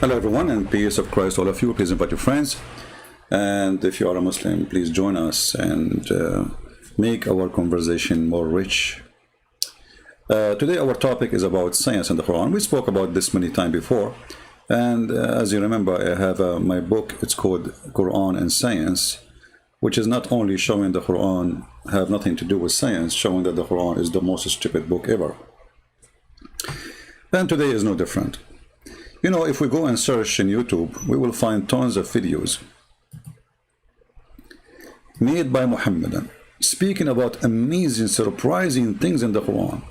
Hello everyone, and peace of Christ all of you. Please invite your friends, and if you are a Muslim, please join us and make our conversation more rich. Today our topic is about science and the Quran. We spoke about this many times before, and as you remember, I have my book. It's called Quran and Science, which is not only showing the Quran have nothing to do with science, showing that the Quran is the most stupid book ever. And today is no different. You know, if we go and search in YouTube, we will find tons of videos made by Muhammadan speaking about amazing, surprising things in the Quran.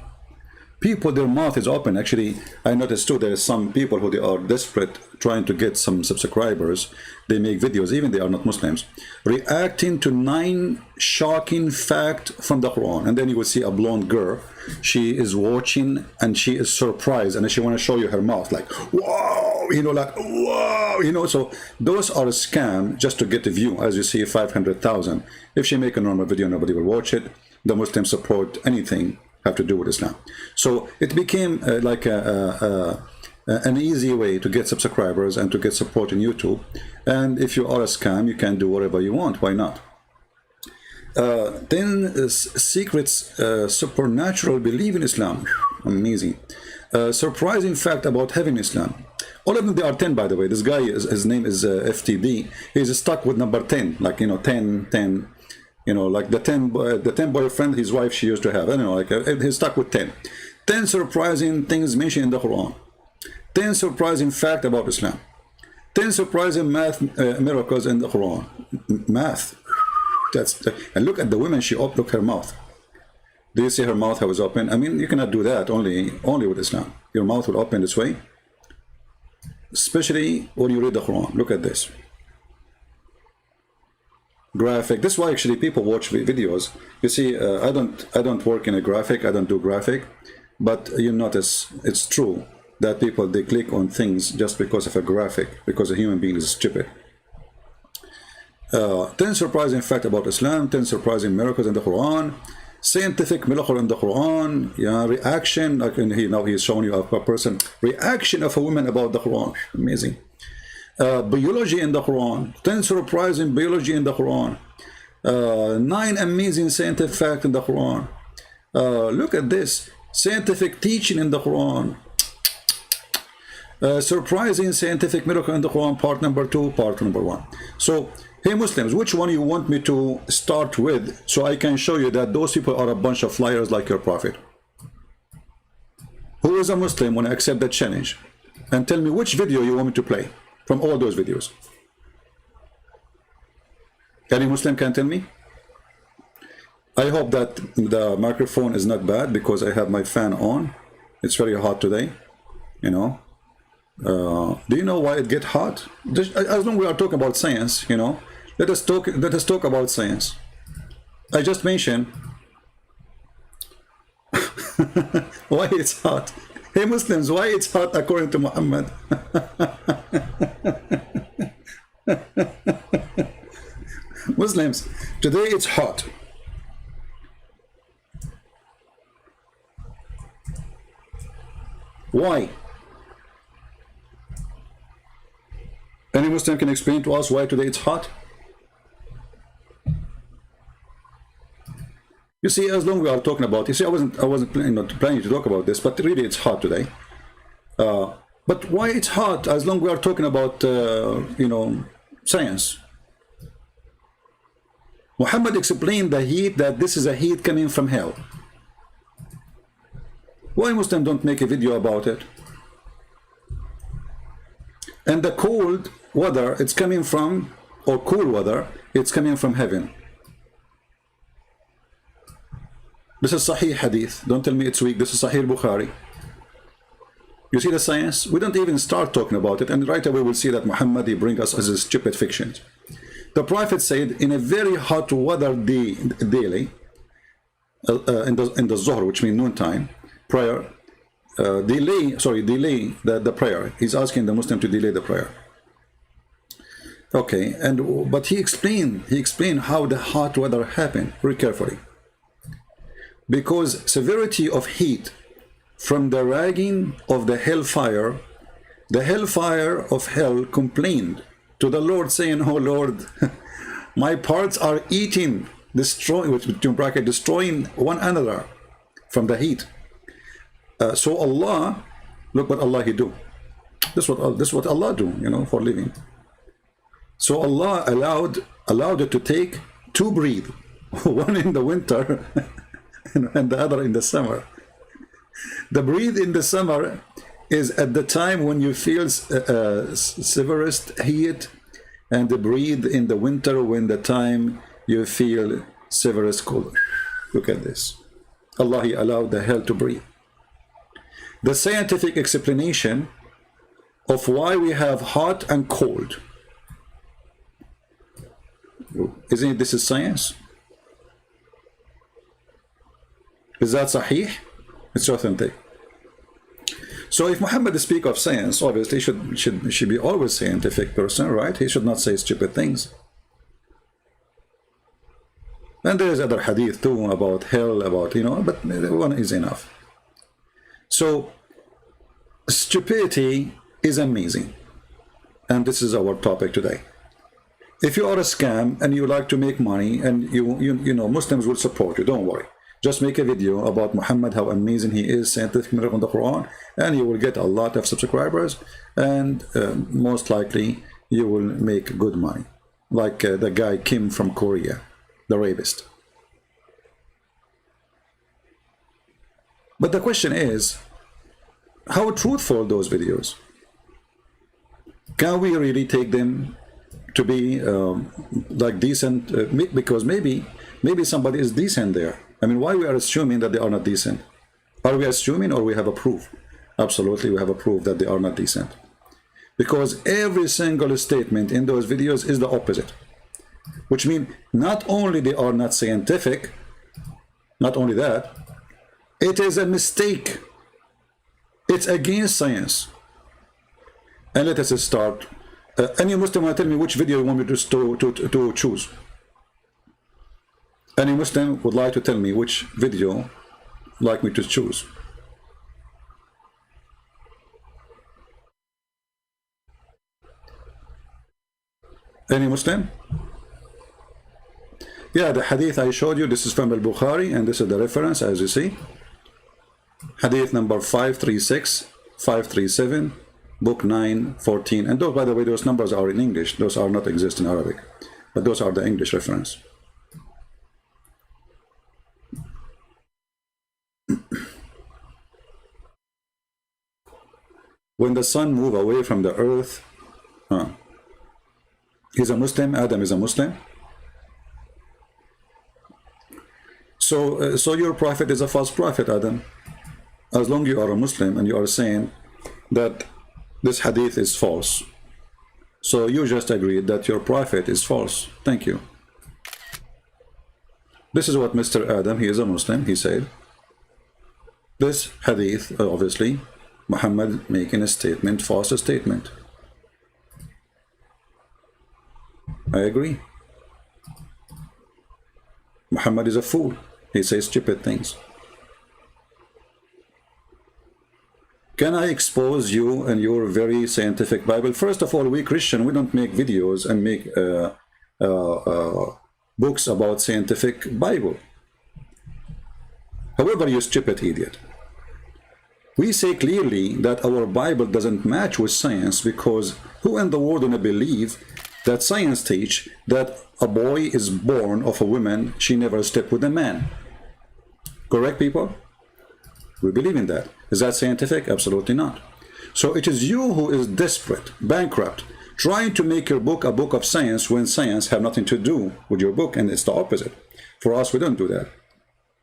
People, their mouth is open. Actually, I noticed too, there are some people who they are desperate, trying to get some subscribers. They make videos, even they are not Muslims, reacting to 9 shocking facts from the Quran. And then you will see a blonde girl. She is watching and she is surprised, and she want to show you her mouth, like, wow, you know, like, wow, you know. So those are a scam just to get a view. As you see, 500,000. If she make a normal video, nobody will watch it. The Muslims support anything have to do with Islam. So it became like an easy way to get subscribers and to get support in YouTube. And if you are a scam, you can do whatever you want. Why not? Then secrets, supernatural belief in Islam. Amazing. Surprising fact about heaven Islam. All of them, they are 10, by the way. This guy, his name is FTD. He's stuck with number 10, like, you know, 10. You know, like the 10 boyfriend his wife she used to have. I don't know, like he's stuck with 10. 10 surprising things mentioned in the Quran. 10 surprising fact about Islam. 10 surprising math miracles in the Quran. Math. And look at the woman, she opened, look her mouth. Do you see her mouth how it's open? I mean, you cannot do that only with Islam. Your mouth will open this way. Especially when you read the Quran. Look at this. Graphic. This is why actually people watch videos. You see, I don't work in a graphic. I don't do graphic, but you notice it's true that people, they click on things just because of a graphic, because a human being is stupid. 10 surprising facts about Islam. 10 surprising miracles in the Quran. Scientific miracle in the Quran. Yeah, reaction. Like now he's showing you a person reaction of a woman about the Quran. Amazing. Biology in the Quran. 10 surprising biology in the Quran. 9 amazing scientific facts in the Quran. Look at this. Scientific teaching in the Quran. Surprising scientific miracle in the Quran, part number 2, part number 1. So, hey Muslims, which one you want me to start with, so I can show you that those people are a bunch of liars like your prophet? Who is a Muslim when I accept that challenge? And tell me which video you want me to play from all those videos. Any Muslim can tell me? I hope that the microphone is not bad because I have my fan on. It's very hot today, you know. Do you know why it gets hot? As long as we are talking about science, you know, let us talk about science. I just mentioned why it's hot. Hey Muslims, why it's hot according to Muhammad? Muslims, today it's hot. Why? Any Muslim can explain to us why today it's hot? You see, as long as we are talking about, you see, I wasn't planning to talk about this, but really it's hot today. But why it's hot? As long as we are talking about, you know, science. Muhammad explained the heat, that this is a heat coming from hell. Why Muslims don't make a video about it? And the cold weather, it's coming from, or cool weather, it's coming from heaven. This is Sahih Hadith. Don't tell me it's weak. This is Sahih Bukhari. You see the science? We don't even start talking about it, and right away we'll see that Muhammad, he brings us as a stupid fictions. The Prophet said in a very hot weather daily, in the Zuhr, which means noontime, prayer, delay the prayer. He's asking the Muslim to delay the prayer. Okay, but he explained how the hot weather happened very carefully. Because severity of heat from the ragging of the hellfire The hellfire of hell complained to the Lord, saying, "Oh Lord, my parts are eating, destroying, between bracket, destroying one another from the heat." So Allah, look what Allah He do. This is what Allah do, you know, for living. So Allah allowed it to take two breathe, one in the winter and the other in the summer. The breathe in the summer is at the time when you feel severest heat, and the breathe in the winter when the time you feel severest cold. Look at this. Allah He allowed the hell to breathe. The scientific explanation of why we have hot and cold, isn't it? This is science. Is that sahih? It's authentic. So if Muhammad speaks of science, obviously should be always scientific person, right? He should not say stupid things. And there is other hadith too about hell, about, you know, but one is enough. So stupidity is amazing, and this is our topic today. If you are a scam and you like to make money, and you know, Muslims will support you, don't worry. Just make a video about Muhammad, how amazing he is, scientific miracle in the Quran, and you will get a lot of subscribers, and most likely you will make good money, like the guy Kim from Korea, the rapist. But the question is, how truthful those videos? Can we really take them to be like decent? Because maybe somebody is decent there. I mean, why we are assuming that they are not decent? Are we assuming, or we have a proof? Absolutely, we have a proof that they are not decent. Because every single statement in those videos is the opposite. Which means not only they are not scientific, not only that, it is a mistake. It's against science. And let us start. Any Muslim will tell me which video you want me to choose. Any Muslim would like to tell me which video like me to choose. Any Muslim? Yeah, the hadith I showed you, this is from Al-Bukhari, and this is the reference, as you see. Hadith number 536, 537, book 9, 14. And those, by the way, those numbers are in English. Those are not exist in Arabic. But those are the English reference. When the sun moved away from the earth, he's a Muslim, Adam is a Muslim. So your prophet is a false prophet, Adam. As long as you are a Muslim and you are saying that this hadith is false, so you just agreed that your prophet is false. Thank you. This is what Mr. Adam, he is a Muslim, he said. This hadith, obviously, Muhammad making a statement, false statement. I agree. Muhammad is a fool. He says stupid things. Can I expose you and your very scientific Bible? First of all, we Christian, we don't make videos and make books about scientific Bible. However, you stupid idiot. We say clearly that our Bible doesn't match with science, because who in the world gonna believe that science teach that a boy is born of a woman, she never slept with a man? Correct, people? We believe in that. Is that scientific? Absolutely not. So it is you who is desperate, bankrupt, trying to make your book a book of science when science have nothing to do with your book, and it's the opposite. For us, we don't do that.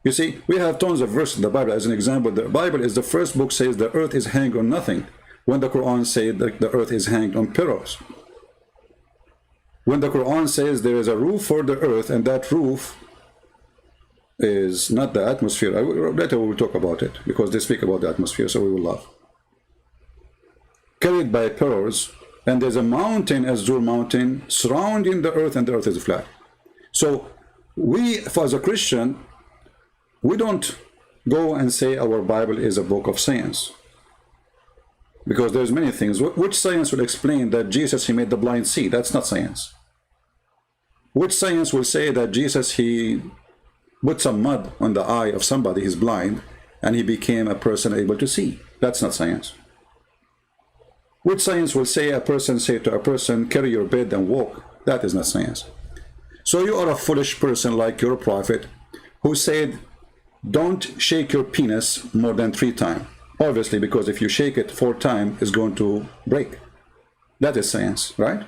You see, we have tons of verses in the Bible. As an example, the Bible is the first book says the earth is hanged on nothing, when the Quran says that the earth is hanged on pillars. When the Quran says there is a roof for the earth, and that roof is not the atmosphere. Later we will talk about it, because they speak about the atmosphere, so we will laugh. Carried by pillars, and there's a mountain, Azur mountain, surrounding the earth, and the earth is flat. So we, as a Christian, we don't go and say our Bible is a book of science. Because there's many things. Which science will explain that Jesus, he made the blind see? That's not science. Which science will say that Jesus, he put some mud on the eye of somebody, he's blind, and he became a person able to see? That's not science. Which science will say a person say to a person, carry your bed and walk? That is not science. So you are a foolish person like your prophet, who said, don't shake your penis more than 3 times. Obviously, because if you shake it 4 times, it's going to break. That is science, right?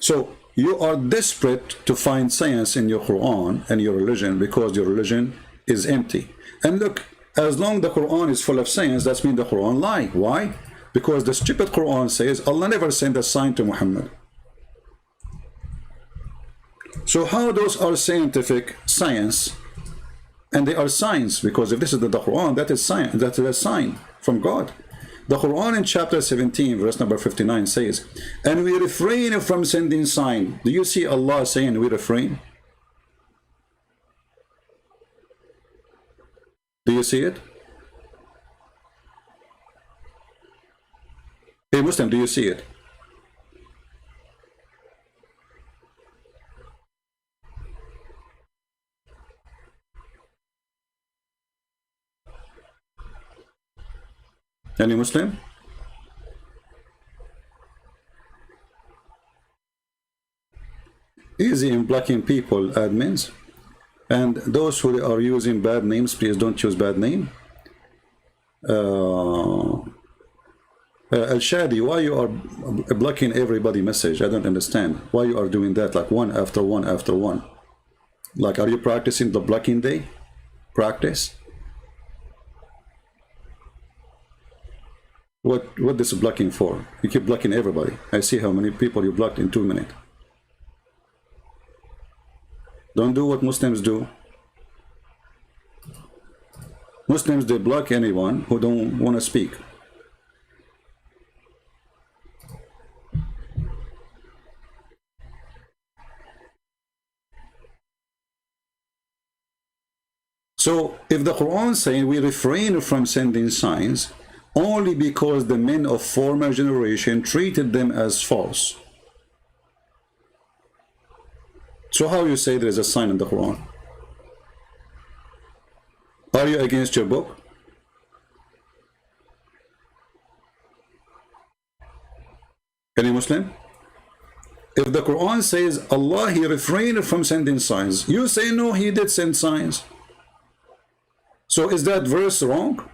So you are desperate to find science in your Quran and your religion, because your religion is empty. And look, as long as the Quran is full of science, that means the Quran lie. Why? Because the stupid Quran says Allah never sent a sign to Muhammad. So how those are scientific science? And they are signs, because if this is the Quran, that is science, that is a sign from God. The Quran in chapter 17, verse number 59 says, and we refrain from sending sign. Do you see Allah saying we refrain? Do you see it? Hey Muslim, do you see it? Any Muslim? Easy in blocking people, admins. And those who are using bad names, please don't use bad name. Al-Shadi, why you are blocking everybody message? I don't understand. Why you are doing that, like one after one after one? Like, are you practicing the blocking day? Practice? What this blocking for? You keep blocking everybody. I see how many people you blocked in 2 minutes. Don't do what Muslims do. Muslims, they block anyone who don't want to speak. So if the Quran saying we refrain from sending signs only because the men of former generation treated them as false. So how you say there is a sign in the Quran? Are you against your book? Any Muslim? If the Quran says Allah, he refrained from sending signs, you say no, he did send signs. So is that verse wrong?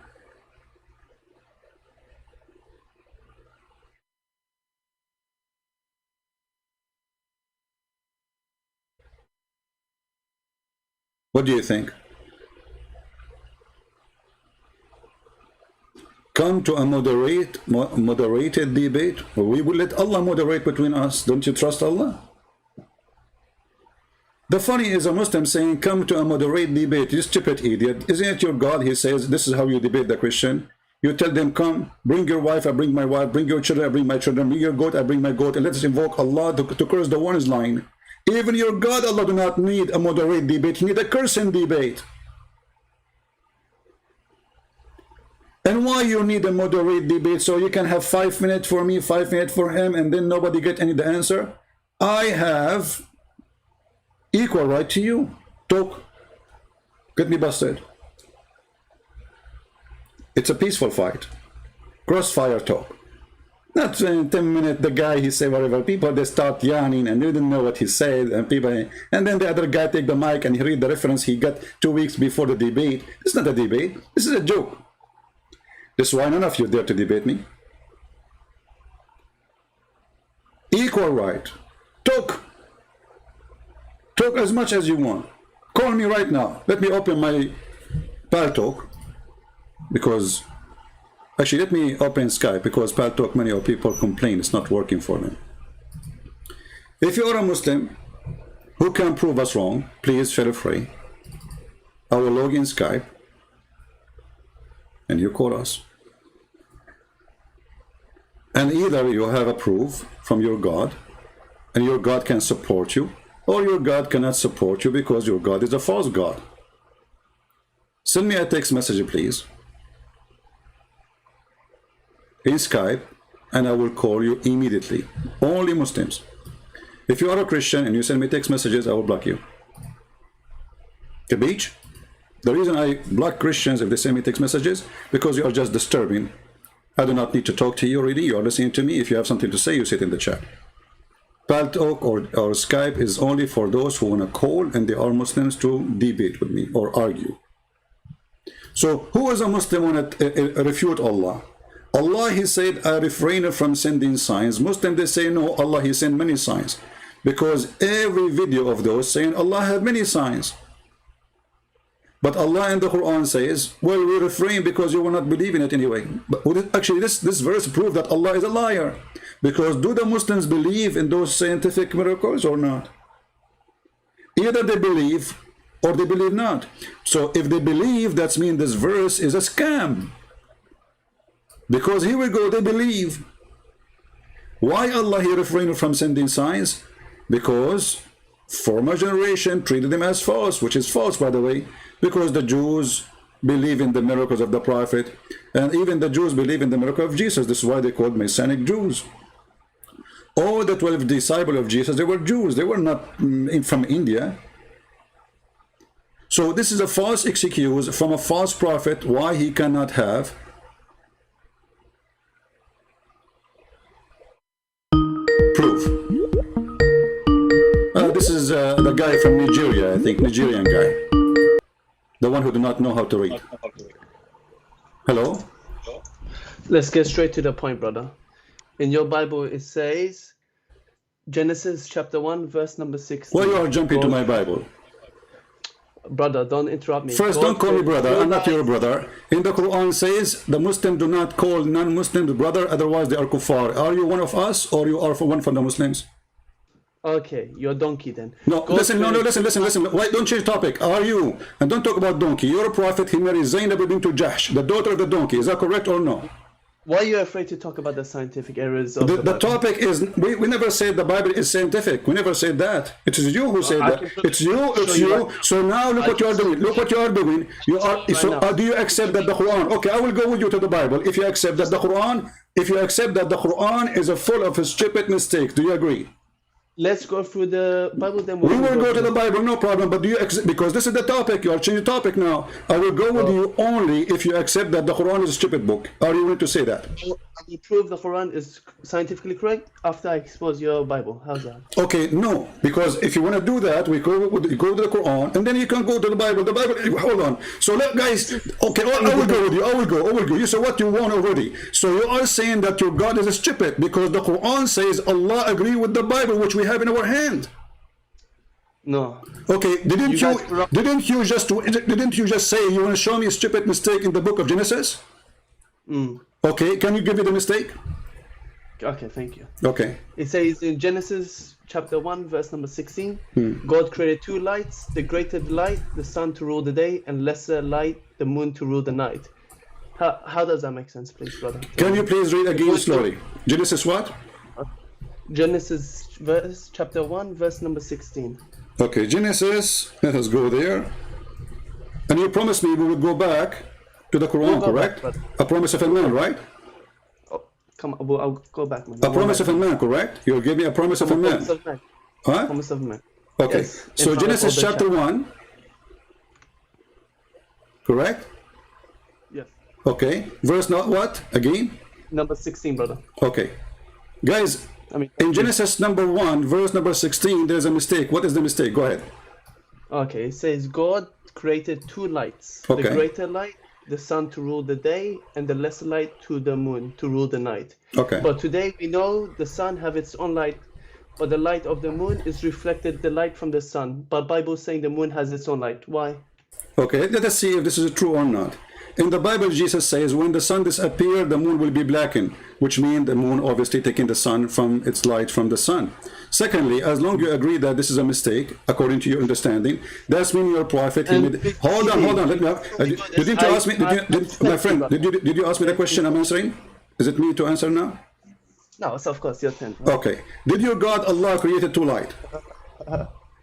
What do you think? Come to a moderated debate, or we will let Allah moderate between us. Don't you trust Allah? The funny is a Muslim saying, come to a moderate debate. You stupid idiot. Isn't it your God? He says, this is how you debate the Christian. You tell them, come, bring your wife, I bring my wife, bring your children, I bring my children, bring your goat, I bring my goat, and let us invoke Allah to curse the one is lying. Even your God, Allah, do not need a moderate debate. He need a cursing debate. And why you need a moderate debate? So you can have 5 minutes for me, 5 minutes for him, and then nobody get any the answer? I have equal right to you. Talk. Get me busted. It's a peaceful fight. Crossfire talk. Not 10 minutes, the guy, he say whatever. People, they start yawning and they didn't know what he said. And then the other guy take the mic and he read the reference he got 2 weeks before the debate. It's not a debate. This is a joke. This is why none of you dare to debate me. Equal right. Talk. Talk as much as you want. Call me right now. Let me open my Paltalk. Because, actually, let me open Skype, because Paltalk, many of people complain it's not working for them. If you are a Muslim who can prove us wrong, please feel free. I will log in Skype and you call us. And either you have a proof from your God and your God can support you, or your God cannot support you because your God is a false God. Send me a text message, please. in Skype, and I will call you immediately. Only Muslims. If you are a Christian and you send me text messages, I will block you. Beach. The reason I block Christians if they send me text messages, because you are just disturbing. I do not need to talk to you already. You are listening to me. If you have something to say, you sit in the chat. Paltalk or Skype is only for those who want to call and they are Muslims to debate with me or argue. So who is a Muslim want to refute Allah? Allah, he said, I refrain from sending signs. Muslims, they say, no, Allah, he sent many signs. Because every video of those saying Allah had many signs. But Allah in the Quran says, well, we refrain because you will not believe in it anyway. But actually, this verse proves that Allah is a liar. Because do the Muslims believe in those scientific miracles or not? Either they believe or they believe not. So if they believe, that means this verse is a scam. Because here we go, they believe. Why Allah he refrained from sending signs? Because former generation treated them as false, which is false, by the way, because the Jews believe in the miracles of the Prophet, and even the Jews believe in the miracle of Jesus. This is why they called Messianic Jews. All the 12 disciples of Jesus, they were Jews. They were not from India. So this is a false excuse from a false prophet why he cannot have proof. This is the guy from Nigeria, I think, Nigerian guy. The one who do not know how to read. Hello? Let's get straight to the point, brother. In your Bible, it says, Genesis chapter 1, verse number 16. Why you are jumping to my Bible? Brother, don't interrupt me. First, don't call me brother. I'm not your brother. In the Quran says, the Muslim do not call non-Muslims brother, otherwise they are kuffar. Are you one of us, or you are one from the Muslims? Okay, you're a donkey then. No, listen, listen. Why don't change topic? Are you? And don't talk about donkey. You're a prophet. He married Zainab bint Jahsh, the daughter of the donkey. Is that correct or no? Why are you afraid to talk about the scientific errors of the topic is, we never said the Bible is scientific. We never said that. It is you who said that. It's you. So now look what you are doing. Look what you are doing. You are do you accept that the Quran? Okay, I will go with you to the Bible. If you accept that the Quran is a full of stupid mistakes, do you agree? Let's go through the Bible, then we will go to the Bible, no problem. But do you accept, because this is the topic, you are changing the topic now. I will go with you only if you accept that the Quran is a stupid book. Are you willing to say that? I will prove the Quran is scientifically correct after I expose your Bible. How's that? Okay, no, because if you want to do that, we go to the Quran, and then you can go to the Bible. The Bible, hold on. So guys, okay, I will go with you. I will go. You say what you want already. So you are saying that your God is stupid because the Quran says Allah agree with the Bible, which we have in our hand. No. Okay, didn't you just say you want to show me a stupid mistake in the book of Genesis? Okay, can you give me the mistake? Okay, thank you. Okay. It says in Genesis chapter 1, verse number 16, God created two lights, the greater light, the sun to rule the day, and lesser light, the moon to rule the night. How does that make sense, please, brother? Can you please read again slowly? Genesis what? Genesis chapter 1, verse number 16. Okay, Genesis, let us go there. And you promised me we would go back to the Quran, correct? A promise of a man, right? Oh, come on, I'll go back, man. A promise of a man, correct? You'll give me a promise of a man. Huh? Promise of man. Okay, yes, so Genesis chapter 1, correct? Yes. Okay, verse not what? Again? Number 16, brother. Okay. Guys, in Genesis number 1, verse number 16, there's a mistake. What is the mistake? Go ahead. Okay, it says God created two lights. Okay. The greater light, the sun to rule the day, and the lesser light to the moon to rule the night. Okay. But today we know the sun have its own light, but the light of the moon is reflected the light from the sun. But Bible is saying the moon has its own light. Why? Okay, let us see if this is true or not. In the Bible, Jesus says, when the sun disappears, the moon will be blackened, which means the moon obviously taking the sun from its light from the sun. Secondly, as long as you agree that this is a mistake, according to your understanding, that's mean your prophet. Hold on. Let me. Didn't you ask me? My friend, did you ask me the question I'm answering? Is it me to answer now? No, it's of course your turn. Okay. Did your God Allah created two light?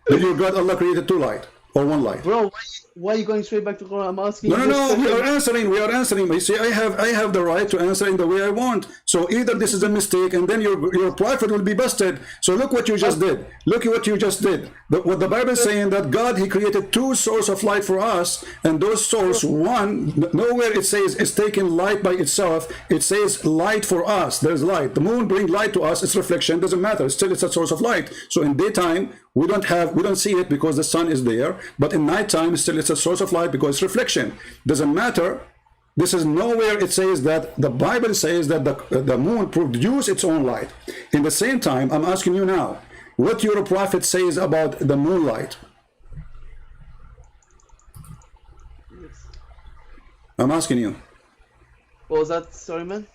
Did your God Allah created two light or one light? Bro, why are you going straight back to Quran? I'm asking. No. We are answering. You see, I have the right to answer in the way I want. So either this is a mistake, and then your prophet will be busted. So look what you just did. Look at what you just did. What the Bible is saying, that God, he created two sources of light for us, and those source, one, nowhere it says it's taking light by itself. It says light for us. There's light. The moon brings light to us. Its reflection doesn't matter. Still, it's a source of light. So in daytime, we don't see it because the sun is there. But in nighttime, still it's a source of light because it's reflection. Doesn't matter. This is nowhere it says that. The Bible says that the moon produces its own light. In the same time, I'm asking you now, what your prophet says about the moonlight. Yes. I'm asking you. What was that? Sorry, man.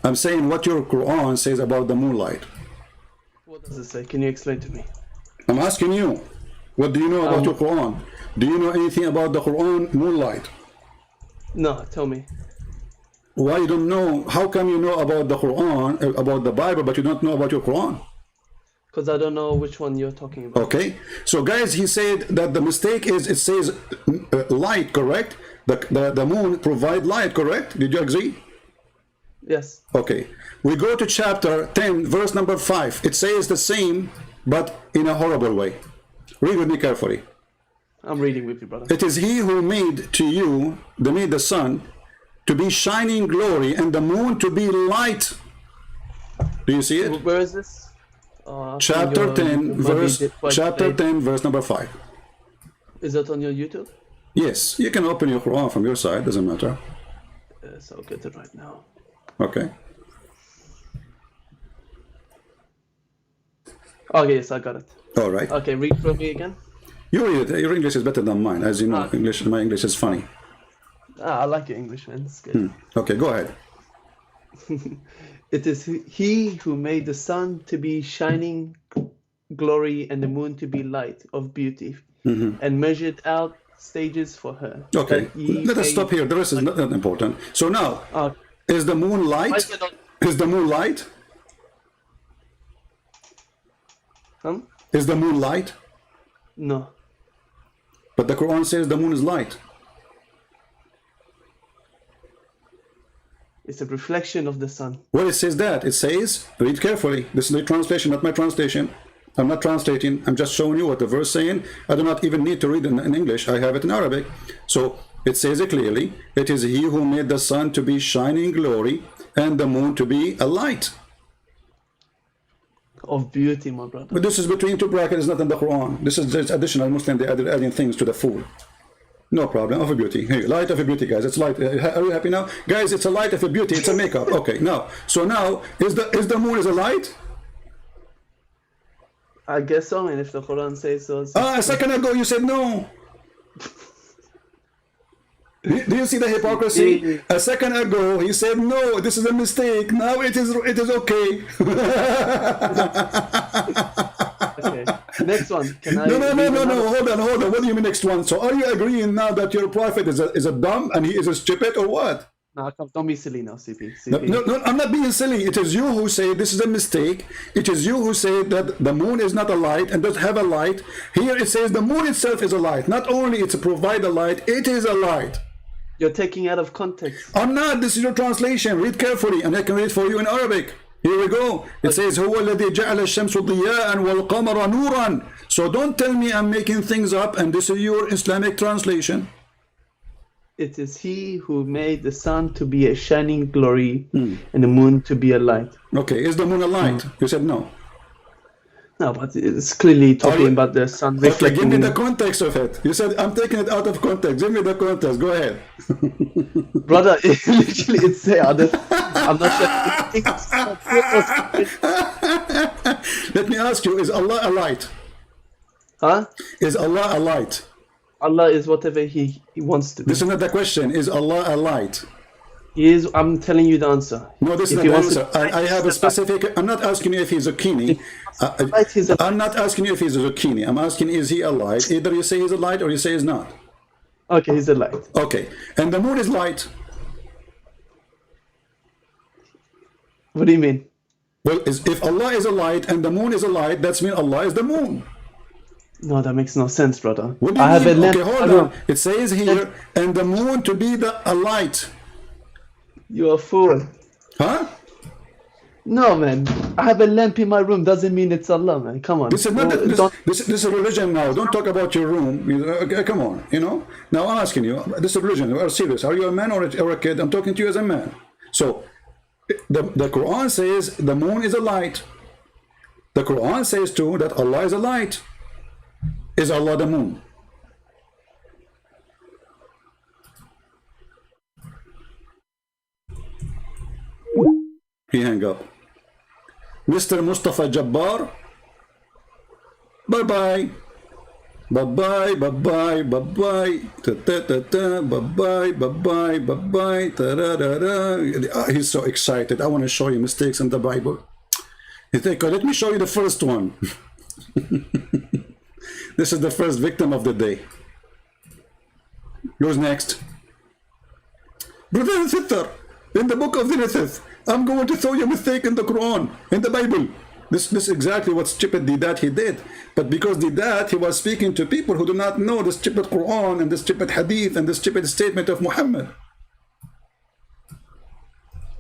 I'm saying what your Quran says about the moonlight. What does it say? Can you explain to me? I'm asking you, what do you know about your Quran? Do you know anything about the Quran moonlight? No, tell me. Why you don't know? How come you know about the Quran, about the Bible, but you don't know about your Quran? Because I don't know which one you're talking about. Okay, so guys, he said that the mistake is it says light, correct? The moon provide light, correct? Did you agree? Yes. Okay, we go to chapter 10, verse number 5. It says the same, but in a horrible way. Read with me carefully. I'm reading with you, brother. It is he who made to you, made the sun, to be shining glory, and the moon to be light. Do you see it? Where is this? Chapter 10, verse number 5. Is that on your YouTube? Yes, you can open your Quran from your side, doesn't matter. Yes, I'll get it right now. Okay. Okay, yes, I got it. All right. Okay, read for me again. You read it. Your English is better than mine, as you know. My English is funny. I like your English, man. It's good. Okay, go ahead. It is he who made the sun to be shining glory and the moon to be light of beauty, and measured out stages for her. Okay, let us stop here. The rest is not that important. So now, is the moon light? Is the moon light? Is the moon light? No. But the Quran says the moon is light. It's a reflection of the sun. Well, it says that. It says, read carefully. This is the translation, not my translation. I'm not translating. I'm just showing you what the verse is saying. I do not even need to read in English. I have it in Arabic. So it says it clearly. It is he who made the sun to be shining glory and the moon to be a light. Of beauty, my brother. But this is between two brackets, not in the Quran. This is just additional Muslim. They added adding things to the fool. No problem. Of a beauty. Hey, light of a beauty, guys. It's light. Are you happy now, guys? It's a light of a beauty. It's a makeup. Okay. Now, so now is the moon is a light? I guess so. And if the Quran says so. A second ago you said no. Do you see the hypocrisy? A second ago he said no, this is a mistake. Now it is okay. Okay. Next one. Can I? No. Hold on. What do you mean next one? So are you agreeing now that your prophet is a dumb and he is a stupid or what? No, don't be silly now, CP. No, I'm not being silly. It is you who say this is a mistake. It is you who say that the moon is not a light and doesn't have a light. Here it says the moon itself is a light. Not only it's to provide a light, it is a light. You're taking out of context. I'm not. This is your translation. Read carefully, and I can read for you in Arabic. Here we go. It says, هو الذي جعل الشمس ضياء والقمر نورا. So don't tell me I'm making things up, and this is your Islamic translation. It is he who made the sun to be a shining glory and the moon to be a light. Okay, is the moon a light? You said no. No, but it's clearly talking about the sun reflecting. Okay, give me the context of it. You said I'm taking it out of context. Give me the context. Go ahead. Brother, literally it's there. I'm not sure. Let me ask you, is Allah a light? Huh? Is Allah a light? Allah is whatever he wants to be. This is not the question. Is Allah a light? He is. I'm telling you the answer. No, this is not the answer. I have a specific. I'm not asking you if he's a zucchini. I'm not asking you if he's a zucchini. I'm asking, is he a light? Either you say he's a light or you say he's not. Okay, he's a light. Okay, and the moon is light. What do you mean? Well, if Allah is a light and the moon is a light, that's mean Allah is the moon. No, that makes no sense, brother. What do you mean? Okay, hold on. It says here, and the moon to be a light. You're a fool. Huh? No, man. I have a lamp in my room. Doesn't mean it's Allah, man. Come on. This is not Well, this is religion now. Don't talk about your room. Okay, come on, you know. Now I'm asking you. This is religion. We are serious. Are you a man or a kid? I'm talking to you as a man. So, the Quran says the moon is a light. The Quran says too that Allah is a light. Is Allah the moon? He hang up. Mr. Mustafa Jabbar, bye-bye. Bye-bye, bye-bye, bye-bye, ta-ta-ta-ta, bye-bye, bye-bye, bye-bye, ta-ra-ra-ra. He's so excited. I want to show you mistakes in the Bible. He think, let me show you the first one. This is the first victim of the day. Who's next? Brother and sister, in the book of Genesis, I'm going to show you a mistake in the Quran, in the Bible. This is exactly what stupid Didat he did. But because Didat, he was speaking to people who do not know the stupid Quran and the stupid Hadith and the stupid statement of Muhammad.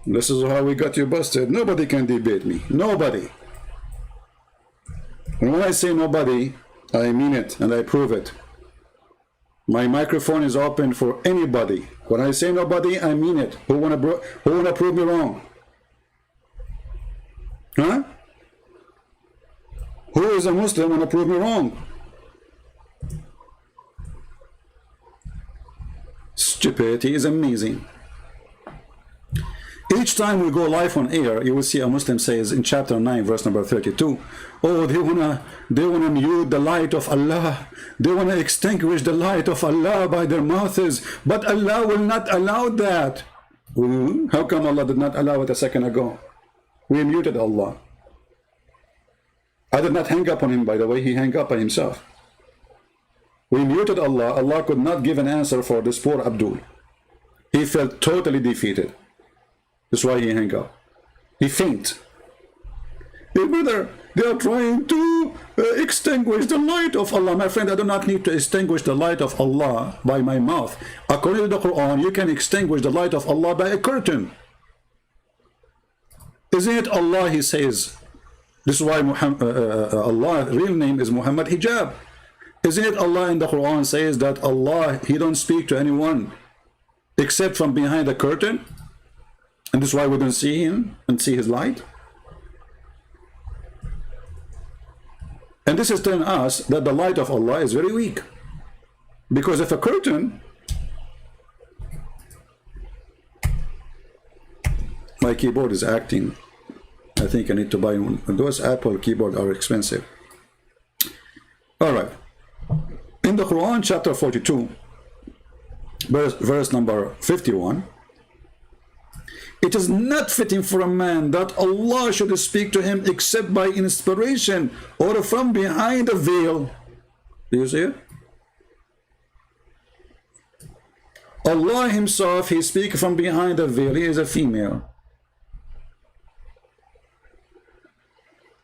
This is how we got you busted. Nobody can debate me. Nobody. And when I say nobody, I mean it and I prove it. My microphone is open for anybody. When I say nobody, I mean it. Who wanna prove me wrong? Huh? Who is a Muslim wanna prove me wrong? Stupidity is amazing. Each time we go live on air, you will see a Muslim says in chapter 9, verse number 32, oh, they wanna mute the light of Allah. They wanna extinguish the light of Allah by their mouths, but Allah will not allow that. How come Allah did not allow it a second ago? We muted Allah. I did not hang up on him, by the way. He hung up on himself. We muted Allah. Allah could not give an answer for this poor Abdul. He felt totally defeated. That's why he hung up. He fainted. Hey, brother, they are trying to extinguish the light of Allah. My friend, I do not need to extinguish the light of Allah by my mouth. According to the Quran, you can extinguish the light of Allah by a curtain. Isn't it Allah, he says? This is why Allah's real name is Muhammad Hijab. Isn't it Allah in the Quran says that Allah, he don't speak to anyone except from behind a curtain? And this is why we don't see him and see his light. And this is telling us that the light of Allah is very weak. Because if a curtain, my keyboard is acting. I think I need to buy one. Those Apple keyboards are expensive. All right. In the Quran, chapter 42, verse number 51, it is not fitting for a man that Allah should speak to him except by inspiration or from behind a veil. Do you see it? Allah himself, he speaks from behind a veil. He is a female.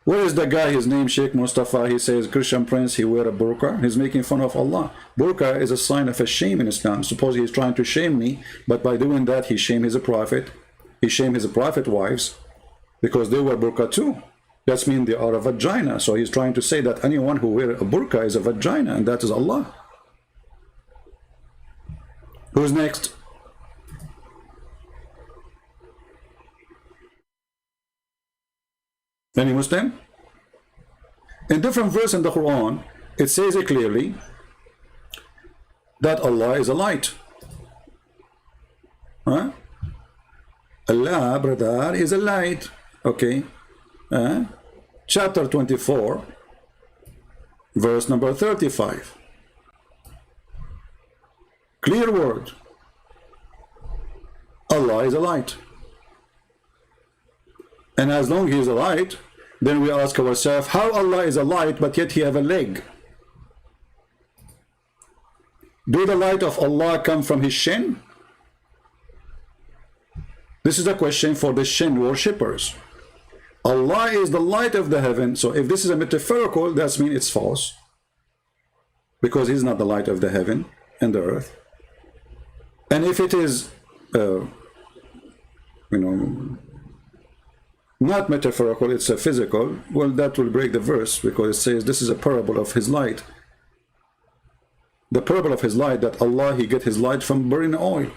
Where is the guy, his name Sheikh Mustafa? He says, Christian prince, he wear a burqa. He's making fun of Allah. Burqa is a sign of a shame in Islam. Suppose he's trying to shame me, but by doing that, he shamed his prophet. He shamed his prophet wives because they wear burqa too. That means they are a vagina. So he's trying to say that anyone who wears a burqa is a vagina, and that is Allah. Who's next? Any Muslim? In different verse in the Quran, it says it clearly that Allah is a light. Huh? Allah, brother, is a light. Okay. Chapter 24, verse number 35. Clear word. Allah is a light. And as long as he is a light, then we ask ourselves, how Allah is a light, but yet he have a leg? Do the light of Allah come from his shin? This is a question for the shin worshippers. Allah is the light of the heaven. So if this is a metaphorical, that means it's false. Because he's not the light of the heaven and the earth. And if it is, not metaphorical, it's a physical, well, that will break the verse, because it says this is a parable of his light. The parable of his light, that Allah, he get his light from burning oil.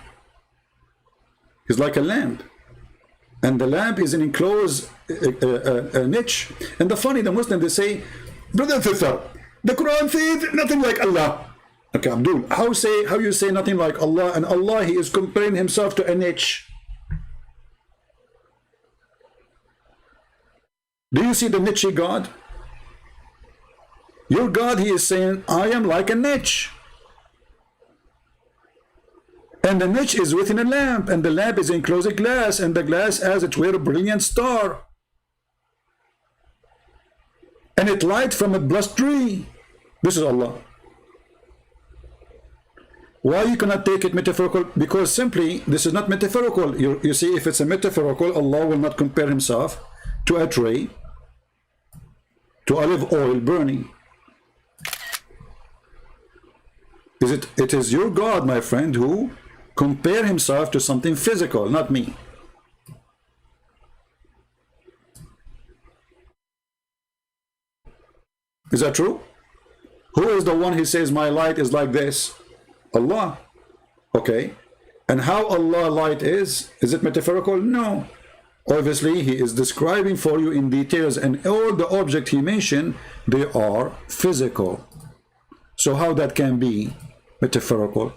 He's like a lamp, and the lamp is an enclosed niche. And the funny, the Muslim, they say, brother and sister, the Quran says nothing like Allah. Okay, Abdul, how you say nothing like Allah, and Allah, he is comparing himself to a niche? Do you see the niche God? Your God, he is saying, I am like a niche. And the niche is within a lamp, and the lamp is enclosed glass, and the glass as it were a brilliant star. And it light from a blessed tree. This is Allah. Why you cannot take it metaphorical? Because simply, this is not metaphorical. You see, if it's a metaphorical, Allah will not compare himself to a tree, to olive oil burning. It is your God, my friend, who compare himself to something physical, not me. Is that true? Who is the one who says my light is like this? Allah. Okay. And how Allah light is it metaphorical? No. Obviously, he is describing for you in details, and all the objects he mentioned, they are physical. So how that can be metaphorical?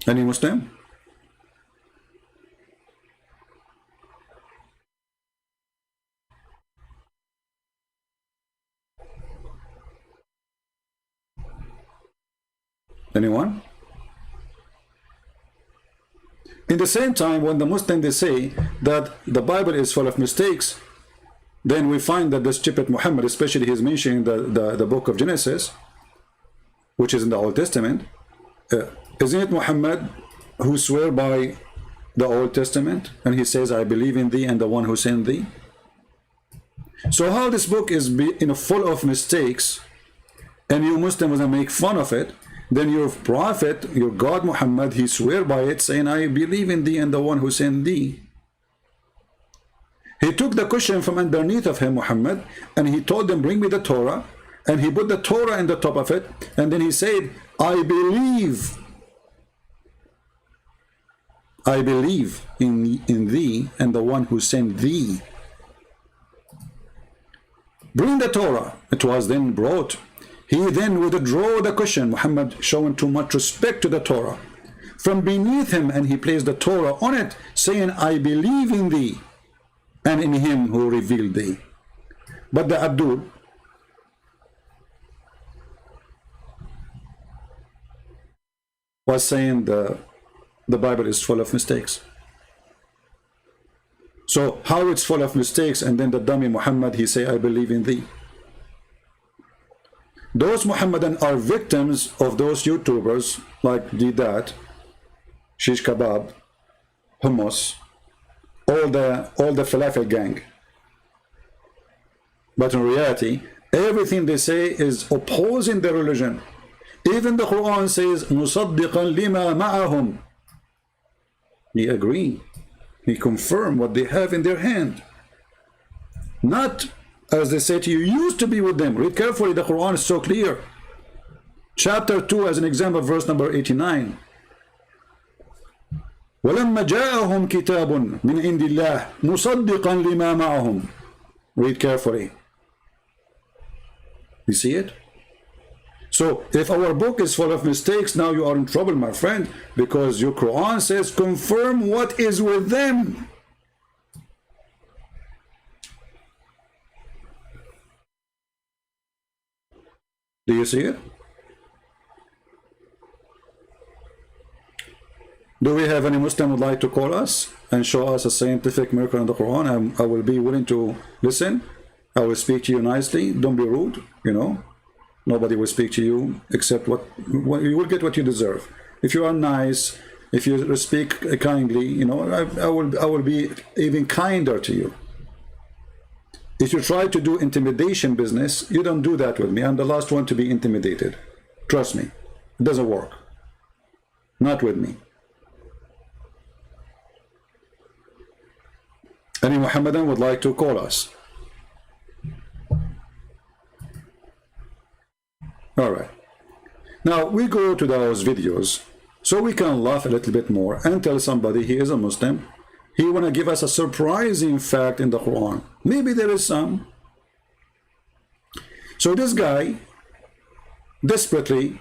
Any Muslim? Anyone? In the same time, when the Muslims, they say that the Bible is full of mistakes, then we find that the stupid Muhammad, especially he's mentioning the book of Genesis, which is in the Old Testament, isn't it Muhammad who swear by the Old Testament, and he says, I believe in thee and the one who sent thee? So how this book is full of mistakes, and you Muslims make fun of it, then your prophet, your God Muhammad, he swear by it, saying, I believe in thee and the one who sent thee. He took the cushion from underneath of him, Muhammad, and he told them, bring me the Torah, and he put the Torah in the top of it, and then he said, I believe in thee and the one who sent thee. Bring the Torah. It was then brought. He then withdrew the cushion, Muhammad showing too much respect to the Torah, from beneath him, and he placed the Torah on it, saying, I believe in thee and in him who revealed thee. But the Abdul, was saying the Bible is full of mistakes. So how it's full of mistakes, and then the dummy Muhammad, he say, I believe in thee? Those Muhammadan are victims of those YouTubers like Didat, Shish Kebab, Hummus, all the Falafel gang. But in reality, everything they say is opposing the religion. Even the Quran says, "Musaddiqan lima ma'ahum." He agree. He confirm what they have in their hand. Not, as they say to you, used to be with them. Read carefully, the Quran is so clear. Chapter 2, as an example, verse number 89. وَلَمَّا جَاءَهُمْ كِتَابٌ مِنْ عِنْدِ اللَّهِ مُصَدِّقًا لِمَا مَعَهُمْ. Read carefully. You see it? So, if our book is full of mistakes, now you are in trouble, my friend, because your Quran says, confirm what is with them. Do you see it? Do we have any Muslim would like to call us and show us a scientific miracle in the Quran? I will be willing to listen. I will speak to you nicely. Don't be rude, you know. Nobody will speak to you except what you will get what you deserve. If you are nice, if you speak kindly, you know, I will be even kinder to you. If you try to do intimidation business, you don't do that with me. I'm the last one to be intimidated. Trust me, it doesn't work. Not with me. Any Muhammadan would like to call us? All right. Now we go to those videos so we can laugh a little bit more and tell somebody he is a Muslim. He want to give us a surprising fact in the Quran. Maybe there is some. So this guy desperately,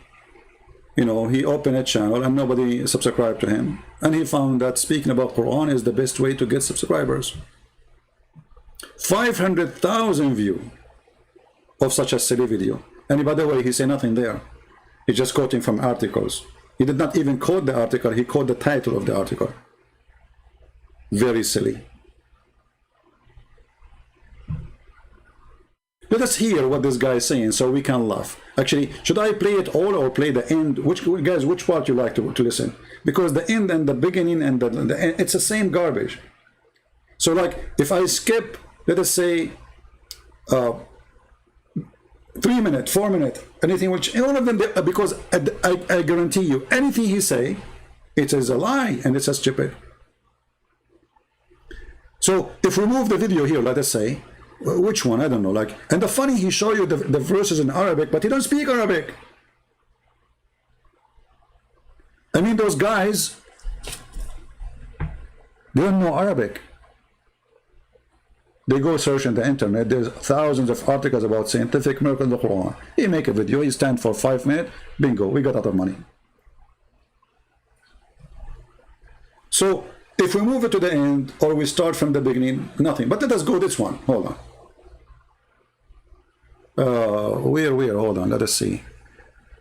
you know, he opened a channel and nobody subscribed to him, and he found that speaking about Quran is the best way to get subscribers. 500,000 view of such a silly video. And by the way, he said nothing there. He's just quoting from articles. He did not even quote the article, he quoted the title of the article. Very silly. Let us hear what this guy is saying so we can laugh. Actually, should I play it all or play the end? Which guys, which part you like to listen? Because the end and the beginning and the end, it's the same garbage. So like, if I skip, let us say, 3 minutes, 4 minutes, anything which, all of them, because I guarantee you, anything he say, it is a lie and it's a stupid. So if we move the video here, let us say, which one? I don't know. Like, and the funny, he show you the verses in Arabic, but he don't speak Arabic. I mean, those guys, they don't know Arabic. They go search on the internet. There's thousands of articles about scientific miracle in the Quran. He make a video. He stand for 5 minutes. Bingo, we got out of money. So if we move it to the end or we start from the beginning, nothing. But let us go this one. Hold on. Where? Hold on. Let us see.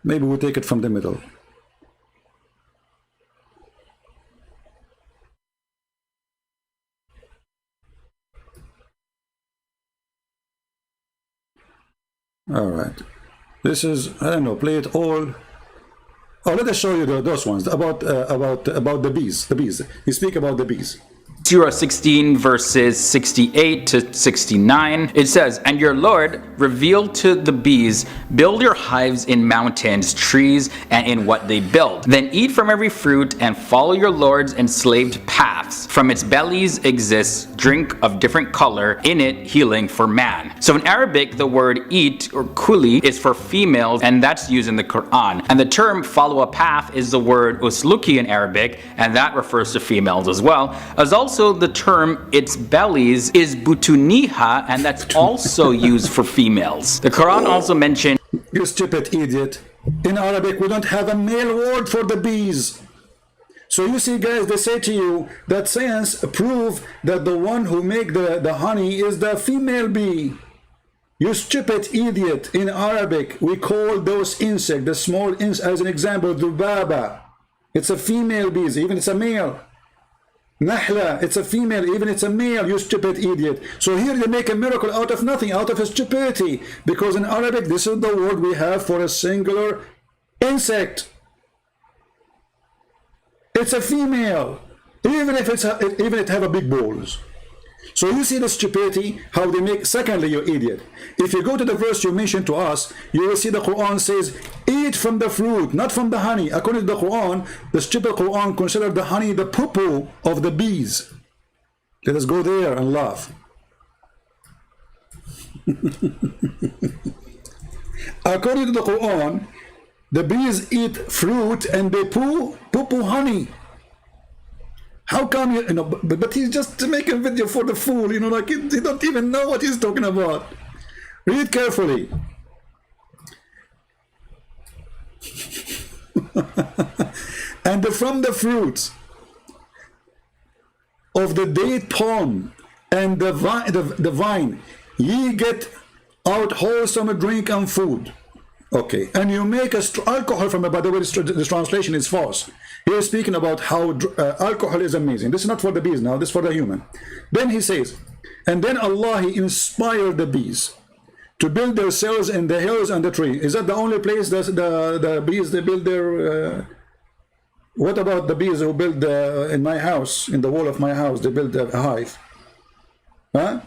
Maybe we take it from the middle. All right. This is, I don't know, play it all. Oh, let us show you those ones about the bees. The bees. You speak about the bees. Surah 16 verses 68 to 69, it says, "And your Lord revealed to the bees, build your hives in mountains, trees, and in what they build. Then eat from every fruit and follow your Lord's enslaved paths. From its bellies exists drink of different color, in it healing for man." So in Arabic, the word eat or kuli is for females, and that's used in the Quran. And the term follow a path is the word usluki in Arabic, and that refers to females as well. As also the term its bellies is butuniha, and that's also used for females. The Quran also mentioned, you stupid idiot, in Arabic we don't have a male word for the bees. So you see, guys, they say to you that science prove that the one who make the honey is the female bee. You stupid idiot. In Arabic we call those insects, the small insects, as an example, dubaba. It's a female bee, even it's a male. Nahla, it's a female, even it's a male, you stupid idiot. So here they make a miracle out of nothing, out of a stupidity, because in Arabic this is the word we have for a singular insect. It's a female, even if it have a big balls. So you see the stupidity, how they make. Secondly, you idiot, if you go to the verse you mentioned to us, you will see the Quran says, eat from the fruit, not from the honey. According to the Quran, the stupid Quran considered the honey the poo-poo of the bees. Let us go there and laugh. According to the Quran, the bees eat fruit and they poo honey. How come you know? But he's just making a video for the fool, you know, like he don't even know what he's talking about. Read carefully. And from the fruits of the date palm and the vine, ye get out wholesome drink and food. Okay, and you make alcohol from it. By the way, this translation is false. He is speaking about how alcohol is amazing. This is not for the bees now, this is for the human. Then he says, and then Allah, he inspired the bees to build their cells in the hills and the tree. Is that the only place that the bees, they build their... what about the bees who build in my house, in the wall of my house, they build a hive? Huh?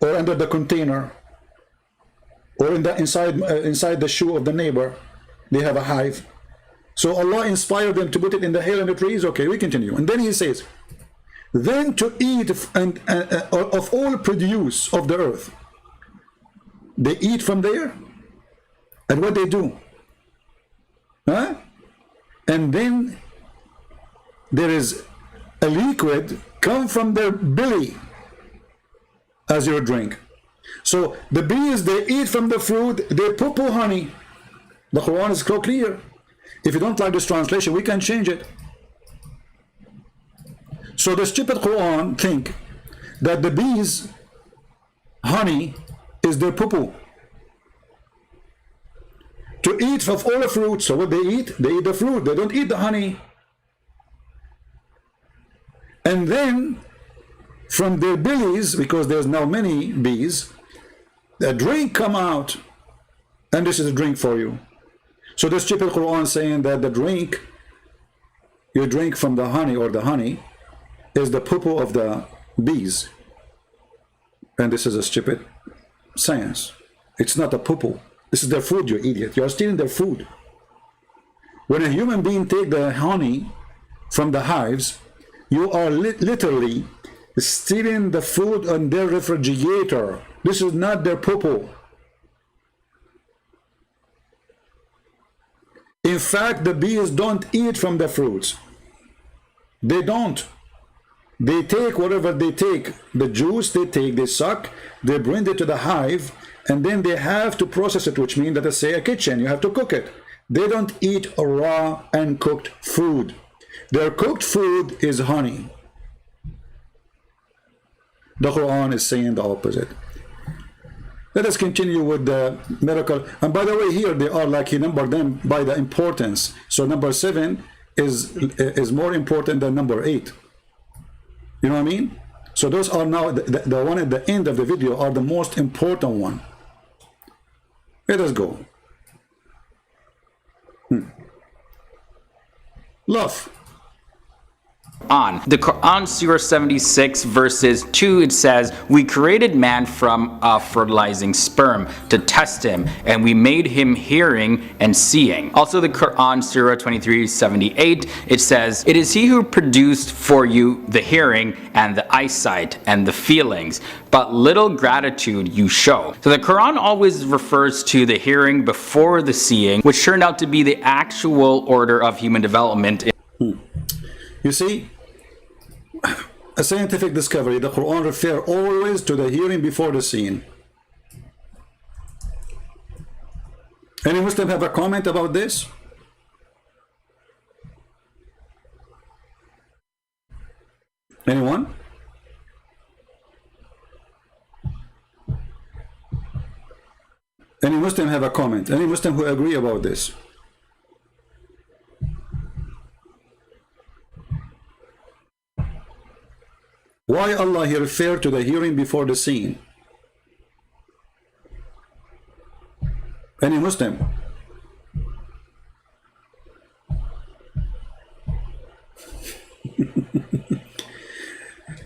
Or under the container? Or inside the shoe of the neighbor, they have a hive. So Allah inspired them to put it in the hill and the trees. Okay, we continue. And then he says, then to eat of all produce of the earth. They eat from there, and what they do? Huh? And then there is a liquid come from their belly as your drink. So the bees, they eat from the fruit, they poo-poo honey. The Quran is so clear. If you don't like this translation, we can change it. So the stupid Quran think that the bees, honey, is their poo-poo. To eat of all the fruit, so what they eat the fruit, they don't eat the honey. And then from their bellies, because there's now many bees, a drink come out, and this is a drink for you. So the stupid Quran saying that the drink you drink from the honey, or the honey, is the poo-poo of the bees. And this is a stupid science. It's not a poo-poo. This is their food, you idiot. You are stealing their food. When a human being take the honey from the hives, you are literally stealing the food on their refrigerator. This is not their poo-poo. In fact, the bees don't eat from the fruits. They don't. They take whatever they take, the juice they take, they suck, they bring it to the hive, and then they have to process it, which means that they say a kitchen, you have to cook it. They don't eat raw and cooked food. Their cooked food is honey. The Quran is saying the opposite. Let us continue with the miracle. And by the way, here they are like he numbered them by the importance. So number 7 is more important than number 8. You know what I mean? So those are now the one at the end of the video are the most important one. Let us go. Love. On the Quran, Surah 76 verses 2, it says, we created man from a fertilizing sperm to test him, and we made him hearing and seeing. Also the Quran, Surah 23:78, it says, it is he who produced for you the hearing and the eyesight and the feelings, but little gratitude you show. So the Quran always refers to the hearing before the seeing, which turned out to be the actual order of human development. You see, a scientific discovery, the Quran refers always to the hearing before the seeing. Any Muslim have a comment about this? Anyone? Any Muslim have a comment? Any Muslim who agree about this? Why Allah here referred to the hearing before the seeing? Any Muslim?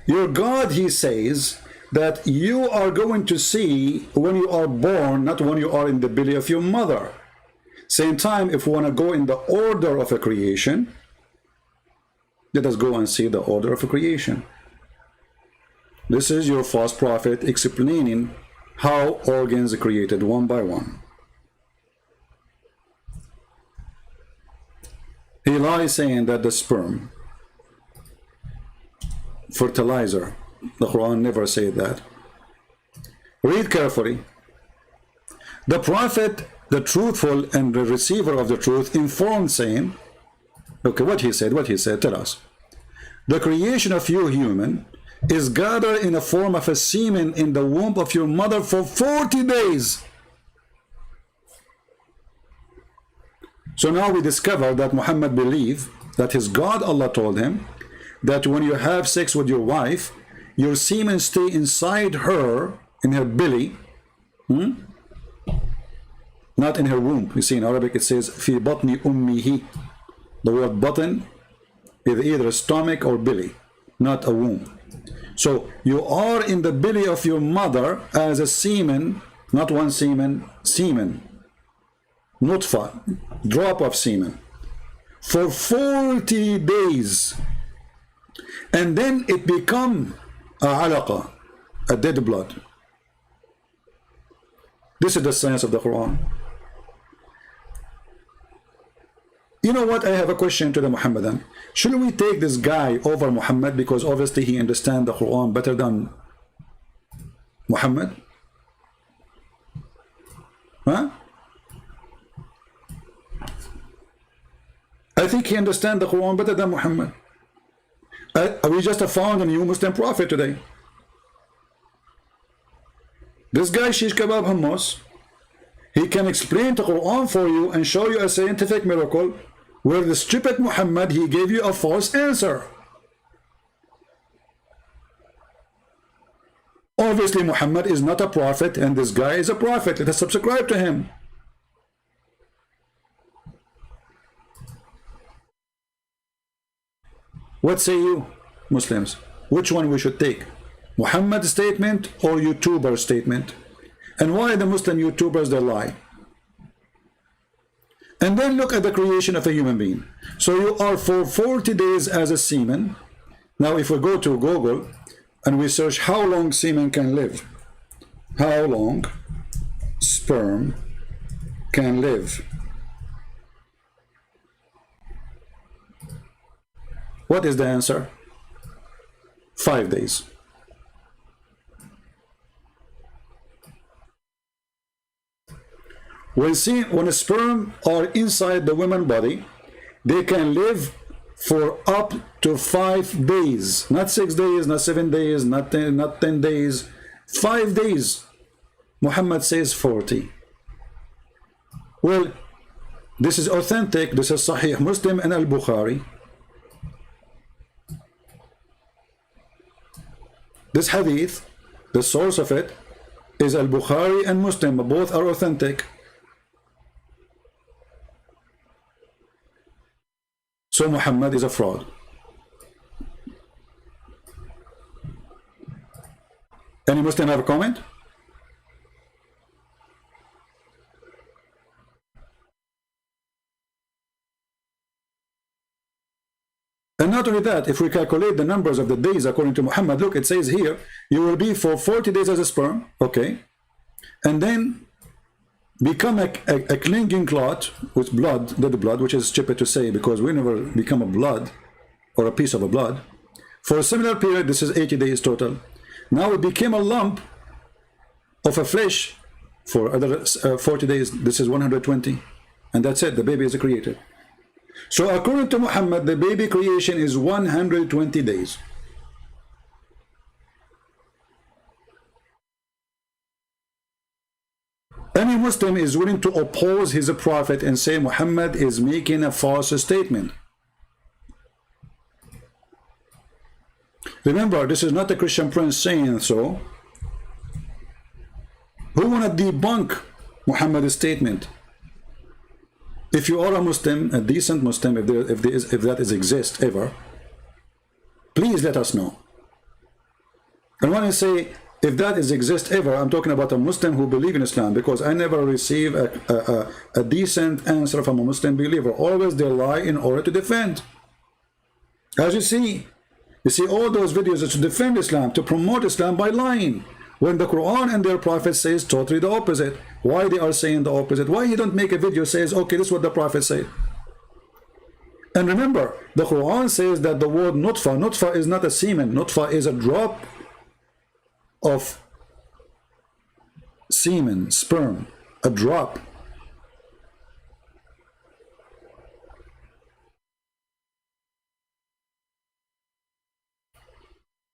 Your God, he says, that you are going to see when you are born, not when you are in the belly of your mother. Same time, if we want to go in the order of a creation, let us go and see the order of a creation. This is your false prophet explaining how organs are created one by one. He lies saying that the sperm, fertilizer, the Quran never said that. Read carefully. The prophet, the truthful and the receiver of the truth, informed saying, okay, what he said, tell us. The creation of you human is gathered in the form of a semen in the womb of your mother for 40 days. So now we discover that Muhammad believed that his God, Allah, told him that when you have sex with your wife, your semen stay inside her, in her belly, not in her womb. You see in Arabic it says fi batni ummihi. The word button is either stomach or belly, not a womb. So you are in the belly of your mother as a semen, not one semen, semen, nutfa, drop of semen, for 40 days. and then it become a alaqa, a dead blood. This is the science of the Quran. You know what? I have a question to the Muhammadan. Should we take this guy over Muhammad because obviously he understands the Quran better than Muhammad? Huh? I think he understands the Quran better than Muhammad. We just found a new Muslim prophet today. This guy, Shish Kebab Hummus, he can explain the Quran for you and show you a scientific miracle where the stupid Muhammad, he gave you a false answer. Obviously, Muhammad is not a prophet and this guy is a prophet. Let us subscribe to him. What say you, Muslims? Which one we should take? Muhammad's statement or YouTuber's statement? And why the Muslim YouTubers, they lie? And then look at the creation of a human being. So you are for 40 days as a semen. Now if we go to Google and we search how long semen can live, how long sperm can live, what is the answer? 5 days. When a sperm are inside the woman's body, they can live for up to 5 days. Not 6 days, not 7 days, not 10 days. 5 days. Muhammad says 40. Well, this is authentic. This is Sahih Muslim and Al-Bukhari. This hadith, the source of it, is Al-Bukhari and Muslim. Both are authentic. So Muhammad is a fraud. Any Muslim have a comment? And not only that, if we calculate the numbers of the days according to Muhammad, look, it says here, you will be for 40 days as a sperm, okay, and then become a clinging clot with blood, dead blood, which is stupid to say because we never become a blood or a piece of a blood. For a similar period, this is 80 days total. Now it became a lump of a flesh for other 40 days. This is 120. And that's it, the baby is created. So according to Muhammad, the baby creation is 120 days. Any Muslim is willing to oppose his prophet and say Muhammad is making a false statement. Remember, this is not a Christian prince saying so. Who want to debunk Muhammad's statement? If you are a Muslim, a decent Muslim, if that exists ever, please let us know. And when I say if that exists ever, I'm talking about a Muslim who believes in Islam, because I never receive a decent answer from a Muslim believer. Always they lie in order to defend. As you see all those videos are to defend Islam, to promote Islam by lying, when the Quran and their prophet says totally the opposite. Why they are saying the opposite? Why you don't make a video says, okay, this is what the prophet said? And remember, the Quran says that the word nutfa is not a semen. Nutfa is a drop of semen, sperm, a drop.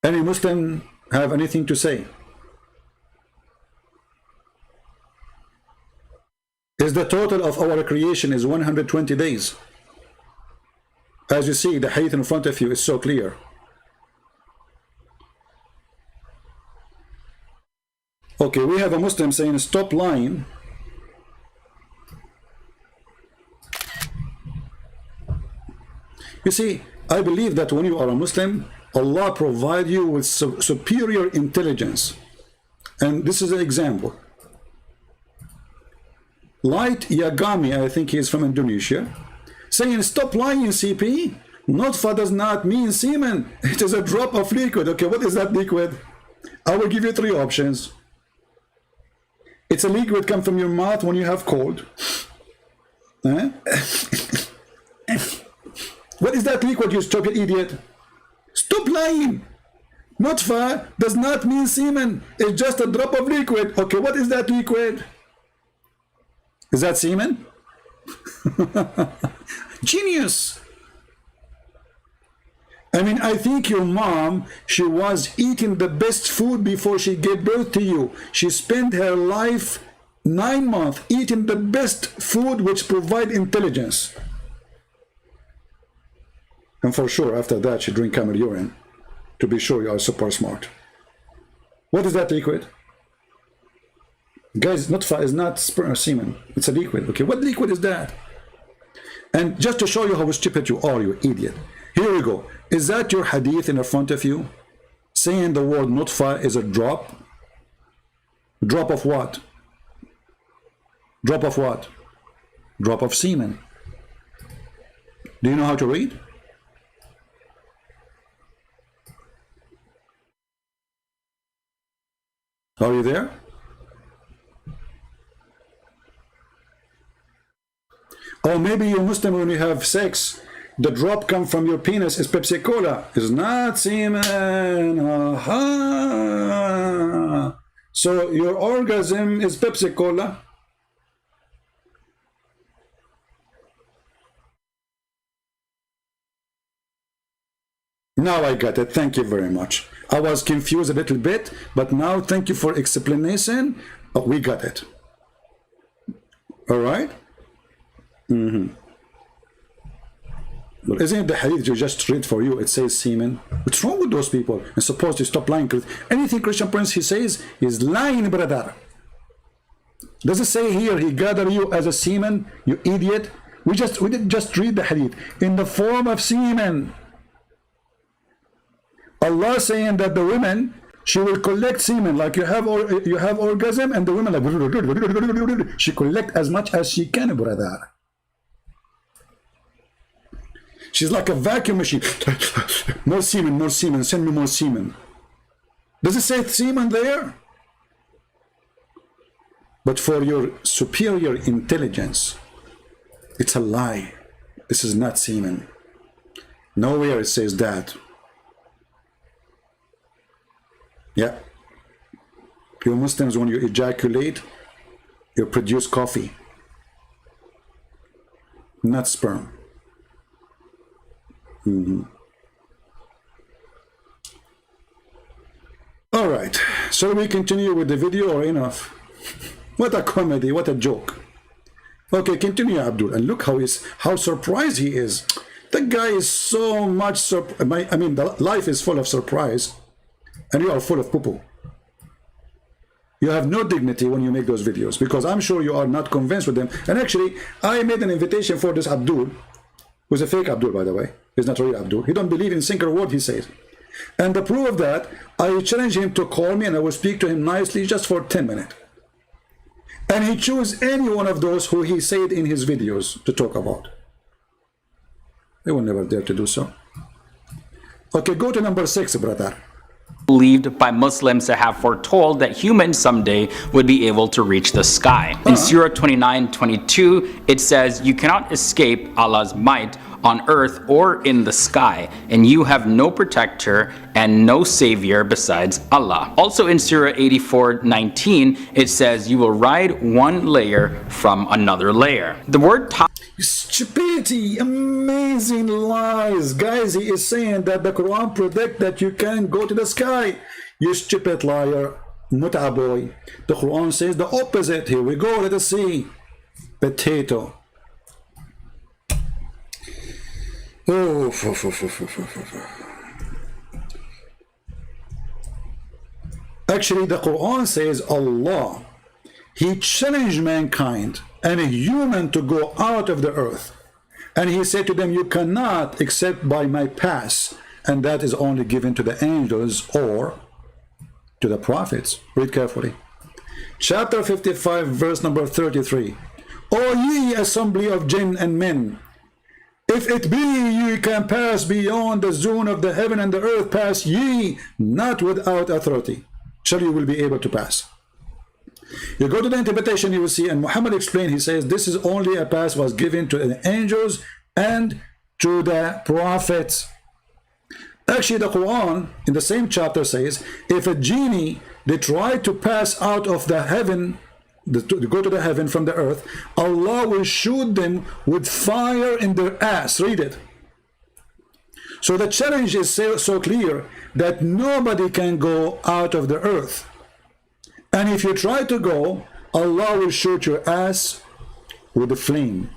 Any Muslim have anything to say? Is the total of our creation is 120 days? As you see, the hadith in front of you is so clear. Okay, we have a Muslim saying stop lying. You see, I believe that when you are a Muslim, Allah provides you with superior intelligence. And this is an example. Light Yagami, I think he is from Indonesia, saying stop lying, CP. Nutfa does not mean semen. It is a drop of liquid. Okay, what is that liquid? I will give you three options. It's a liquid come from your mouth when you have cold. Huh? What is that liquid, you stupid idiot? Stop lying. Nutfa does not mean semen. It's just a drop of liquid. Okay, what is that liquid? Is that semen? Genius. I mean, I think your mom, she was eating the best food before she gave birth to you. She spent her life 9 months eating the best food which provide intelligence. And for sure, after that, she drink camel urine to be sure you are super smart. What is that liquid? Guys, nutfa is not sperm or semen. It's a liquid. Okay, what liquid is that? And just to show you how stupid you are, you idiot. Here we go. Is that your hadith in front of you? Saying the word nutfa is a drop? Drop of what? Drop of what? Drop of semen. Do you know how to read? Are you there? Or maybe you're Muslim when you have sex, the drop come from your penis is Pepsi Cola. It's not semen. Aha. So your orgasm is Pepsi Cola. Now I got it. Thank you very much. I was confused a little bit, but now thank you for explanation. Oh, we got it. All right. But isn't it the hadith you just read for you? It says semen. What's wrong with those people? And supposed to stop lying. Anything Christian Prince he says is lying, brother. Does it say here he gathered you as a semen, you idiot? We didn't just read the hadith in the form of semen. Allah saying that the women, she will collect semen, like you have orgasm, and the women like she collect as much as she can, brother. She's like a vacuum machine. More semen, send me more semen. Does it say semen there? But for your superior intelligence, it's a lie. This is not semen. Nowhere it says that. Yeah. You Muslims, when you ejaculate, you produce coffee, not sperm. All right. Shall we continue with the video or enough? What a comedy, what a joke. Okay, continue, Abdul, and look how surprised he is. The guy is so much I mean, the life is full of surprise, and you are full of poo-poo. You have no dignity when you make those videos, because I'm sure you are not convinced with them. And actually, I made an invitation for this Abdul, who's a fake Abdul, by the way. He's not real Abdul. He don't believe in single word he says. And the proof of that, I challenge him to call me and I will speak to him nicely just for 10 minutes. And he choose any one of those who he said in his videos to talk about. They will never dare to do so. Okay, go to number 6, brother. Believed by Muslims to have foretold that humans someday would be able to reach the sky. In Surah 29:22, it says, "You cannot escape Allah's might on earth or in the sky, and you have no protector and no savior besides Allah." Also in Surah 84:19, it says, "You will ride one layer from another layer." The word stupidity, amazing lies. Guys, he is saying that the Quran predict that you can go to the sky. You stupid liar, Mut'a boy. The Quran says the opposite. Here we go, let us see. Potato. Oh, actually, the Quran says Allah, he challenged mankind and a human to go out of the earth, and he said to them, you cannot except by my pass, and that is only given to the angels or to the prophets. Read carefully. Chapter 55, verse number 33. O ye assembly of jinn and men, If it be ye can pass beyond the zone of the heaven and the earth, pass ye not without authority. Shall you will be able to pass. You go to the interpretation, you will see, and Muhammad explained, he says, this is only a pass was given to the angels and to the prophets. Actually, the Quran in the same chapter says, if a genie, they try to pass out of the heaven, to go to the heaven from the earth, Allah will shoot them with fire in their ass. Read it. So the challenge is so clear that nobody can go out of the earth. And if you try to go, Allah will shoot your ass with a flame.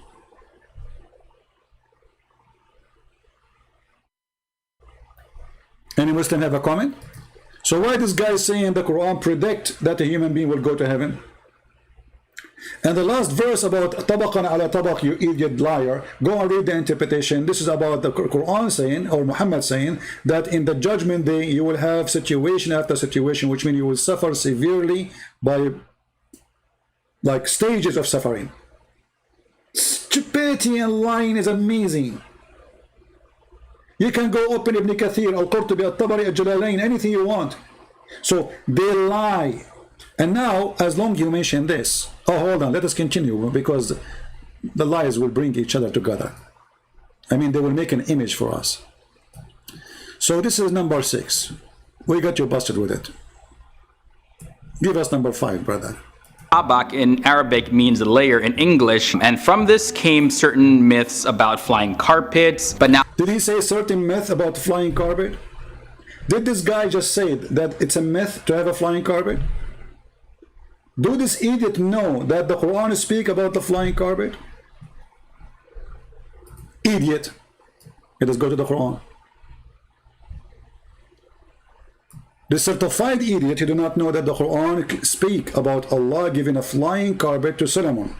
Any Muslim have a comment? So why this guy is saying the Quran predict that a human being will go to heaven? And the last verse about tabaqan ala tabaq, you idiot liar, go and read the interpretation. This is about the Quran saying, or Muhammad saying, that in the judgment day you will have situation after situation, which means you will suffer severely by like stages of suffering. Stupidity and lying is amazing. You can go open Ibn Kathir, Al-Qurtubi, Al-Tabari, Al-Jalalain, anything you want. So they lie. And now, as long as you mention this, oh, hold on, let us continue, because the lies will bring each other together. I mean, they will make an image for us. So this is number 6. We got you busted with it. Give us number 5, brother. Tabak in Arabic means layer in English, and from this came certain myths about flying carpets, but now... Did he say certain myth about flying carpet? Did this guy just say that it's a myth to have a flying carpet? Do this idiot know that the Quran speaks about the flying carpet? Idiot. Let us go to the Quran. The certified idiot, you do not know that the Quran speaks about Allah giving a flying carpet to Solomon.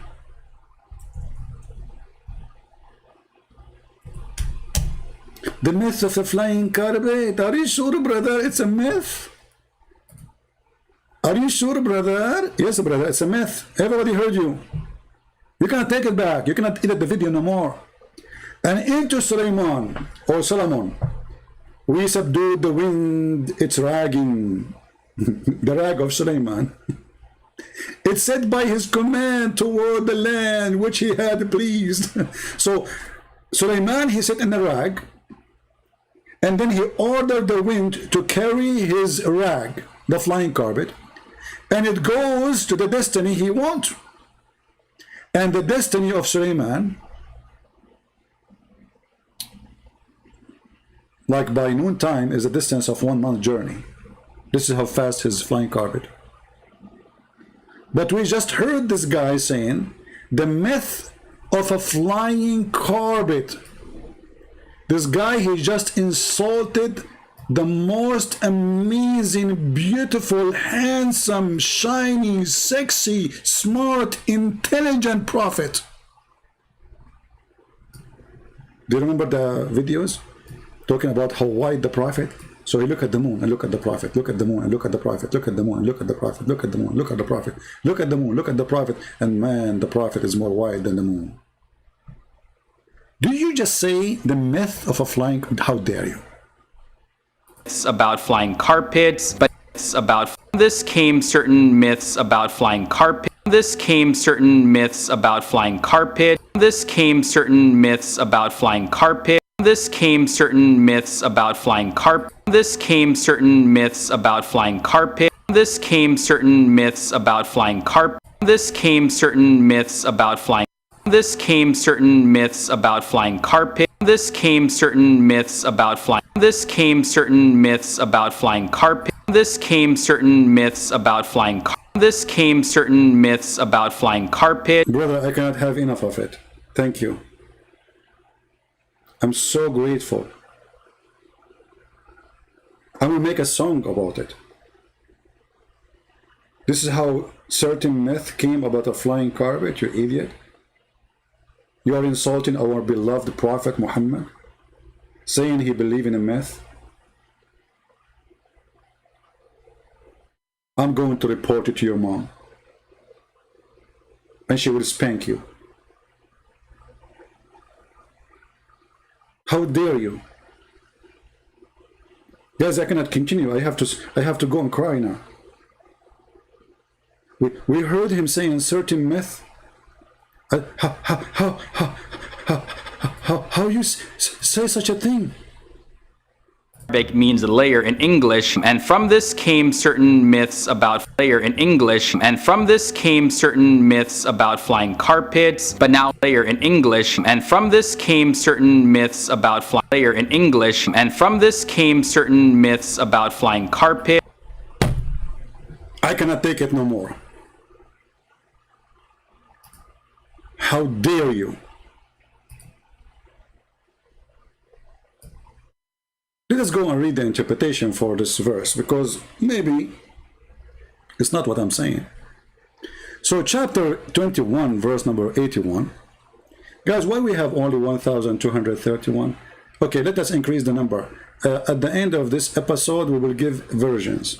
The myth of the flying carpet. Are you sure, brother? It's a myth. Are you sure, brother? Yes, brother, it's a myth. Everybody heard you. You cannot take it back. You cannot edit the video no more. And into Sulaiman, or Solomon, we subdued the wind, its ragging, the rag of Sulaiman. It said by his command toward the land which he had pleased. So Sulaiman, he sat in the rag, and then he ordered the wind to carry his rag, the flying carpet, and it goes to the destiny he wants. And the destiny of Sulaiman, like by noontime, is a distance of 1 month journey. This is how fast his flying carpet. But we just heard this guy saying the myth of a flying carpet. This guy, he just insulted the most amazing, beautiful, handsome, shiny, sexy, smart, intelligent prophet. Do you remember the videos talking about how wide the prophet? So he look at the moon and look at the prophet, look at the moon and look at the prophet, look at the moon and look at the prophet, look at the moon, look at the prophet, look at the moon, look at the prophet, and man, the prophet is more wide than the moon. Do you just say the myth of a flying? How dare you? It's about flying carpets, but it's about... This came certain myths about flying carpet. This came certain myths about flying carpet. This came certain myths about flying carpet. This came certain myths about flying carpet. This came certain myths about flying carpet. This came certain myths about flying carpet. This came certain myths about flying. This came certain myths about flying carpet. This came certain myths about flying. This came certain myths about flying carpet. This came certain myths about flying. This came certain myths about flying carpet. Brother, I cannot have enough of it. Thank you. I'm so grateful. I will make a song about it. This is how certain myth came about a flying carpet, you idiot. You are insulting our beloved Prophet Muhammad, saying he believed in a myth. I'm going to report it to your mom, and she will spank you. How dare you? Guys, I cannot continue. I have to go and cry now. We heard him saying certain myth. How you say such a thing? Arabic means layer in English, and from this came certain myths about layer in English, and from this came certain myths about flying carpets, but now layer in English, and from this came certain myths about layer in English, and from this came certain myths about flying carpet. I cannot take it no more. How dare you? Let us go and read the interpretation for this verse, because maybe it's not what I'm saying. So chapter 21, verse number 81. Guys, why we have only 1,231? Okay, let us increase the number. At the end of this episode, we will give versions.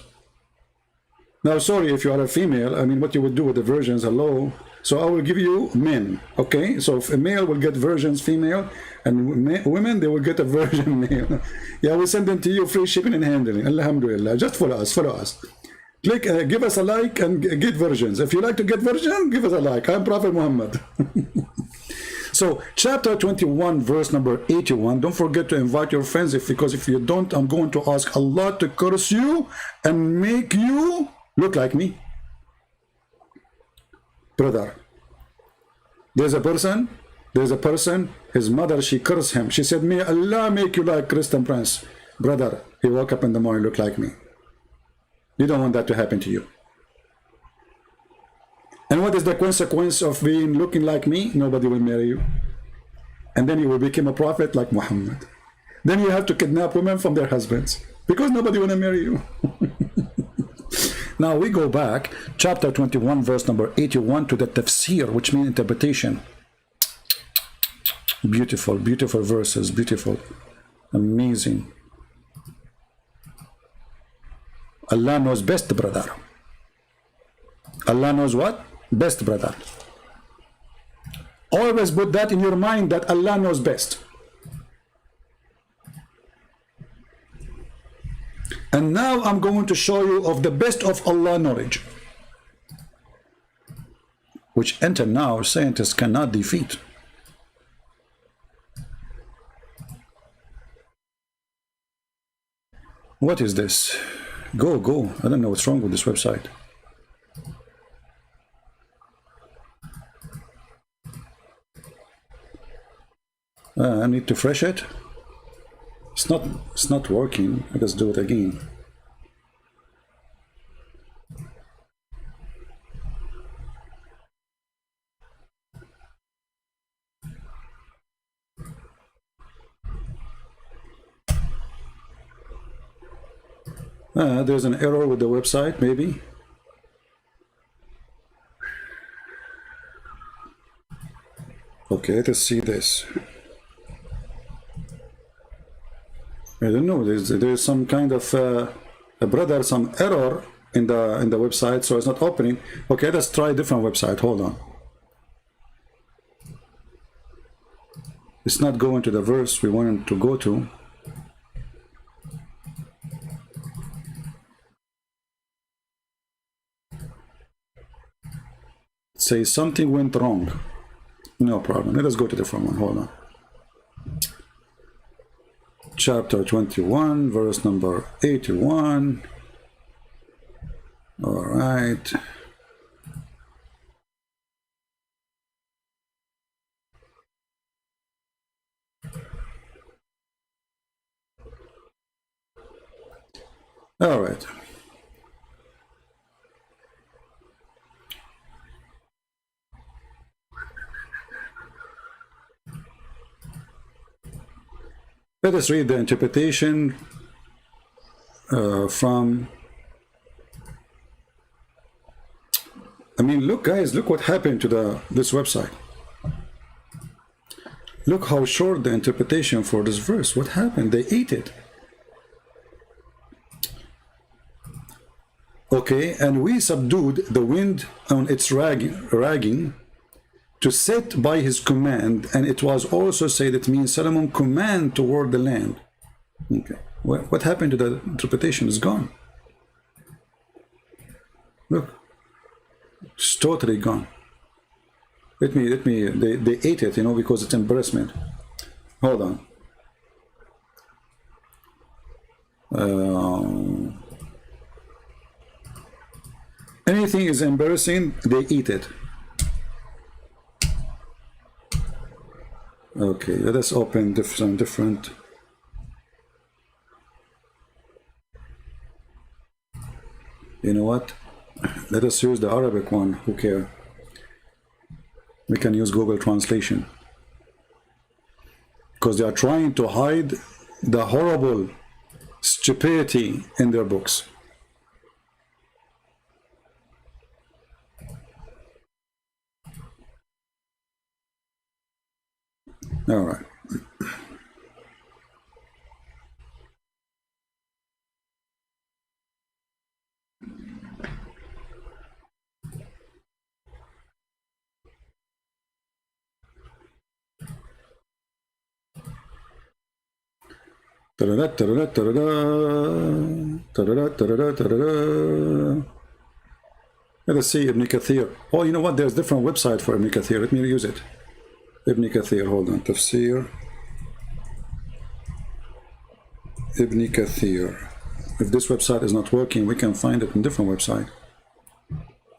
Now, sorry if you are a female, I mean, what you would do with the versions, hello. So I will give you men, okay? So if a male will get versions female, and women, they will get a version male. Yeah, we'll send them to you, free shipping and handling. Alhamdulillah. Just follow us, follow us. Click, give us a like and get versions. If you like to get version, give us a like. I'm Prophet Muhammad. So chapter 21, verse number 81. Don't forget to invite your friends, because if you don't, I'm going to ask Allah to curse you and make you look like me. Brother, there's a person, his mother, she cursed him. She said, may Allah make you like Christian Prince. Brother, he woke up in the morning, look like me. You don't want that to happen to you. And what is the consequence of being looking like me? Nobody will marry you. And then you will become a prophet like Muhammad. Then you have to kidnap women from their husbands, because nobody will marry you. Now we go back, chapter 21, verse number 81, to the tafsir, which means interpretation. Beautiful, beautiful verses, beautiful, amazing. Allah knows best, brother. Allah knows what? Best, brother. Always put that in your mind, that Allah knows best. And now I'm going to show you of the best of Allah knowledge, which until now scientists cannot defeat. What is this? Go. I don't know what's wrong with this website. I need to refresh it. It's not working. Let's do it again. There's an error with the website, maybe. Okay, let's see this. I don't know. There's some kind of some error in the website, so it's not opening. Okay, let's try a different website. Hold on. It's not going to the verse we wanted to go to. Say something went wrong. No problem. Let us go to the different one. Hold on. Chapter 21, verse number 81. All right. All right. Let us read the interpretation from... I mean, look, guys, look what happened to this website. Look how short the interpretation for this verse. What happened? They ate it. Okay, and we subdued the wind on its ragging to set by his command, and it was also said it means Solomon command toward the land. Okay, what happened to the interpretation? Is gone. Look, it's totally gone. Let me. They ate it, you know, because it's embarrassment. Hold on. Anything is embarrassing, they eat it. Okay, let us open some different. You know what? Let us use the Arabic one. Who cares? We can use Google Translation. Because they are trying to hide the horrible stupidity in their books. All right. Let us see Ibn Kathir. Oh, you know what? There's different website for Ibn Kathir. Let me use it. Ibn Kathir, hold on. Tafsir Ibn Kathir. If this website is not working, we can find it in different website.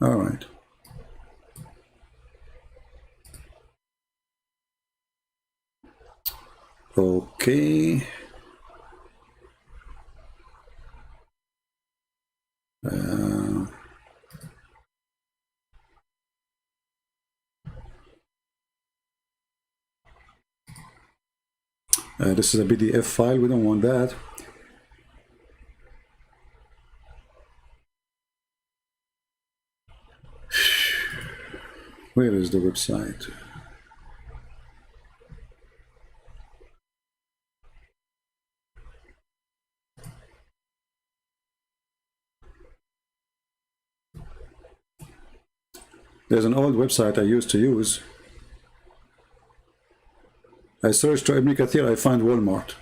All right. Okay. This is a PDF file. We don't want that. Where is the website? There's an old website I used to use. I searched for Ibn Kathir, I find Walmart.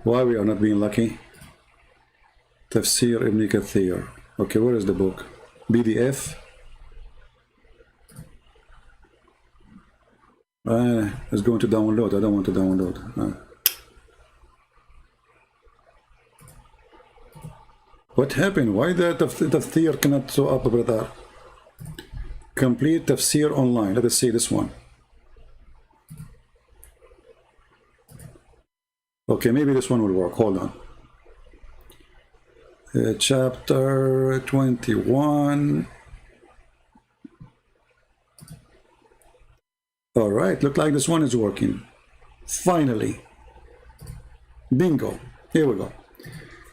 Why we are not being lucky? Tafsir Ibn Kathir. Okay, where is the book? PDF. It's going to download. I don't want to download. No. What happened? Why the tafsir cannot show up, brother? Complete tafsir online. Let us see this one. Okay, maybe this one will work. Hold on. Chapter 21. All right, look like this one is working. Finally. Bingo. Here we go.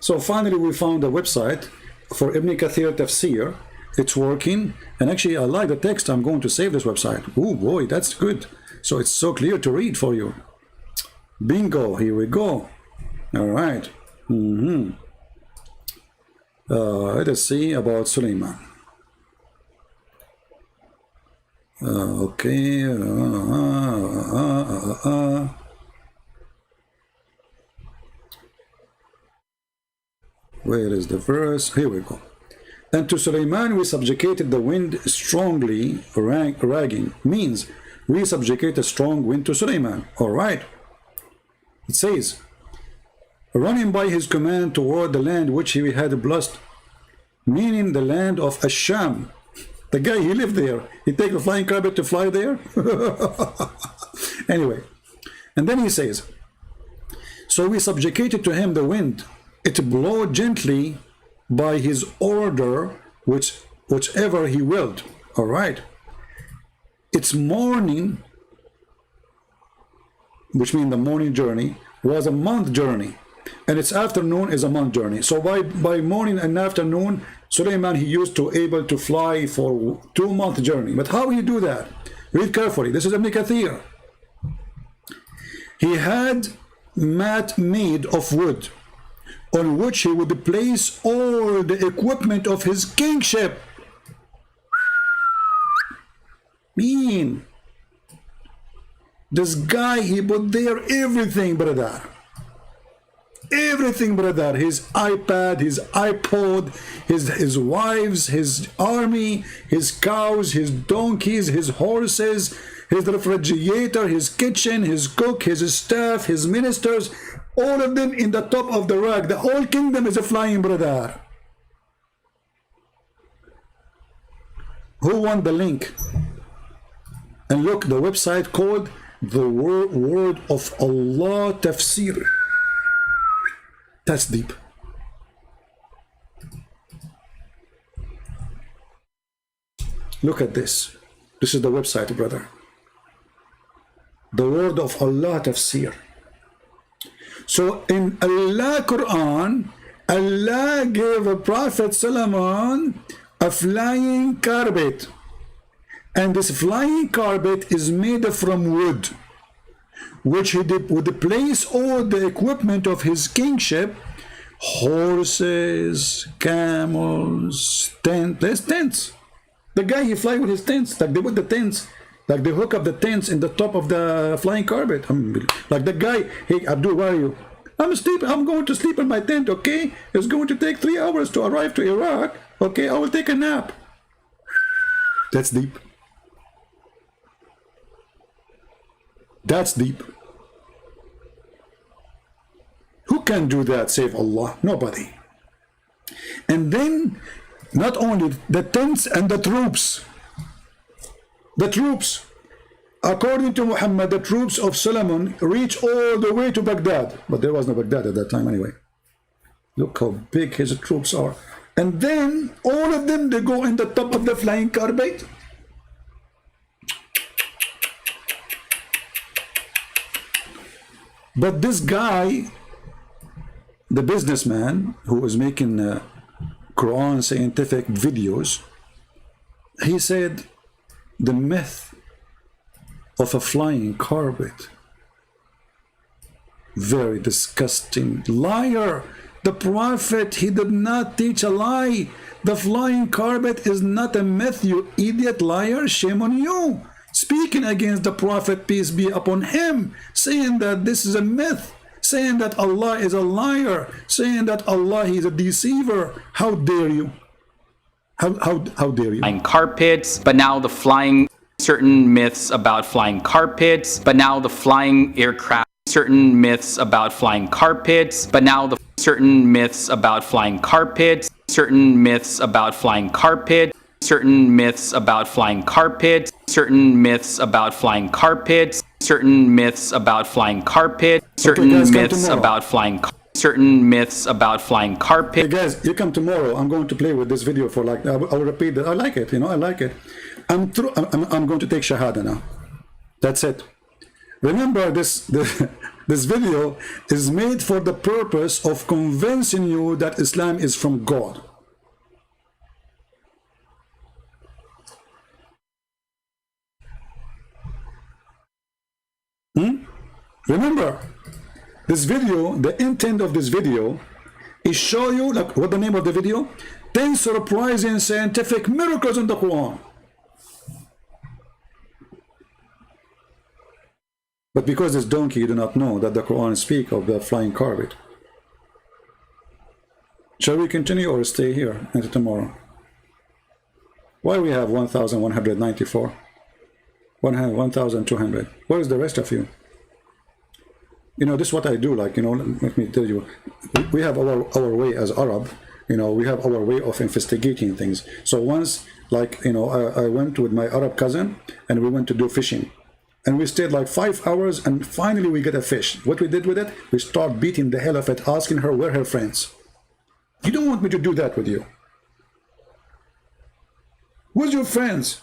So finally we found a website for Ibn Kathir Tafsir. It's working. And actually I like the text. I'm going to save this website. Oh boy, that's good. So it's so clear to read for you. Bingo. Here we go. All right. Let us see about Suleiman. Okay. Where is the verse? Here we go. And to Suleiman we subjugated the wind strongly ragging. Means we subjugate a strong wind to Suleiman. All right. It says, running by his command toward the land which he had blessed, meaning the land of Asham. The guy, he lived there. He take a flying carpet to fly there. Anyway, and then he says, so we subjugated to him the wind. It blew gently by his order, whichever he willed. All right. Its morning, which means the morning journey, was a month journey. And its afternoon is a month journey. So by morning and afternoon, Suleiman, he used to able to fly for 2-month journey. But how he do that? Read carefully. This is Ibn Kathir. He had mat made of wood, on which he would place all the equipment of his kingship. Mean. This guy, he put there everything, brother. Everything, brother. His iPad, his iPod, his wives, his army, his cows, his donkeys, his horses, his refrigerator, his kitchen, his cook, his staff, his ministers, all of them in the top of the rack. The whole kingdom is a flying, brother. Who won the link? And look, the website called the Word of Allah Tafsir. That's deep. Look at this. This is the website, brother. The Word of Allah Tafsir. So in Allah Quran, Allah gave a Prophet Solomon a flying carpet. And this flying carpet is made from wood, which he would place all the equipment of his kingship, horses, camels, tents. The guy, he fly with his tents, like they put the tents, like they hook up the tents in the top of the flying carpet. Like the guy, hey Abdul, where are you? I'm going to sleep in my tent, okay? It's going to take 3 hours to arrive to Iraq, okay? I will take a nap. That's deep. That's deep. Who can do that save Allah? Nobody. And then, not only the tents and the troops. The troops. According to Muhammad, the troops of Solomon reach all the way to Baghdad. But there was no Baghdad at that time anyway. Look how big his troops are. And then, all of them, they go in the top of the flying carpet. But this guy, the businessman who was making Quran scientific videos, he said the myth of a flying carpet, very disgusting. Liar. The Prophet, he did not teach a lie. The flying carpet is not a myth, you idiot liar. Shame on you. Speaking against the Prophet, peace be upon him, saying that this is a myth, saying that Allah is a liar, saying that Allah is a deceiver. How dare you? How dare you? Flying carpets, but now the flying, certain myths about flying carpets, but now the flying aircraft, certain myths about flying carpets, but now the certain myths about flying carpets, certain myths about flying carpets, certain myths about flying carpets, certain myths about flying carpets, certain myths about flying carpets, certain myths about flying certain myths about flying carpets. Hey guys, you come tomorrow. I'm going to play with this video for like, I will repeat that. I like it, you know, I like it. I'm going to take Shahada now. That's it. Remember, this video is made for the purpose of convincing you that Islam is from God. Remember, this video, the intent of this video is show you, like, what the name of the video? 10 surprising scientific miracles in the Quran. But because this donkey, you do not know that the Quran speaks of the flying carpet. Shall we continue or stay here until tomorrow? Why we have 1,194? 1,200. Where is the rest of you? You know, this is what I do, like, you know, let me tell you, we have our way as Arab, you know, we have our way of investigating things. So once, like, you know, I went with my Arab cousin and we went to do fishing. And we stayed like 5 hours and finally we get a fish. What we did with it, we start beating the hell of it, asking her where her friends. You don't want me to do that with you. Where's your friends?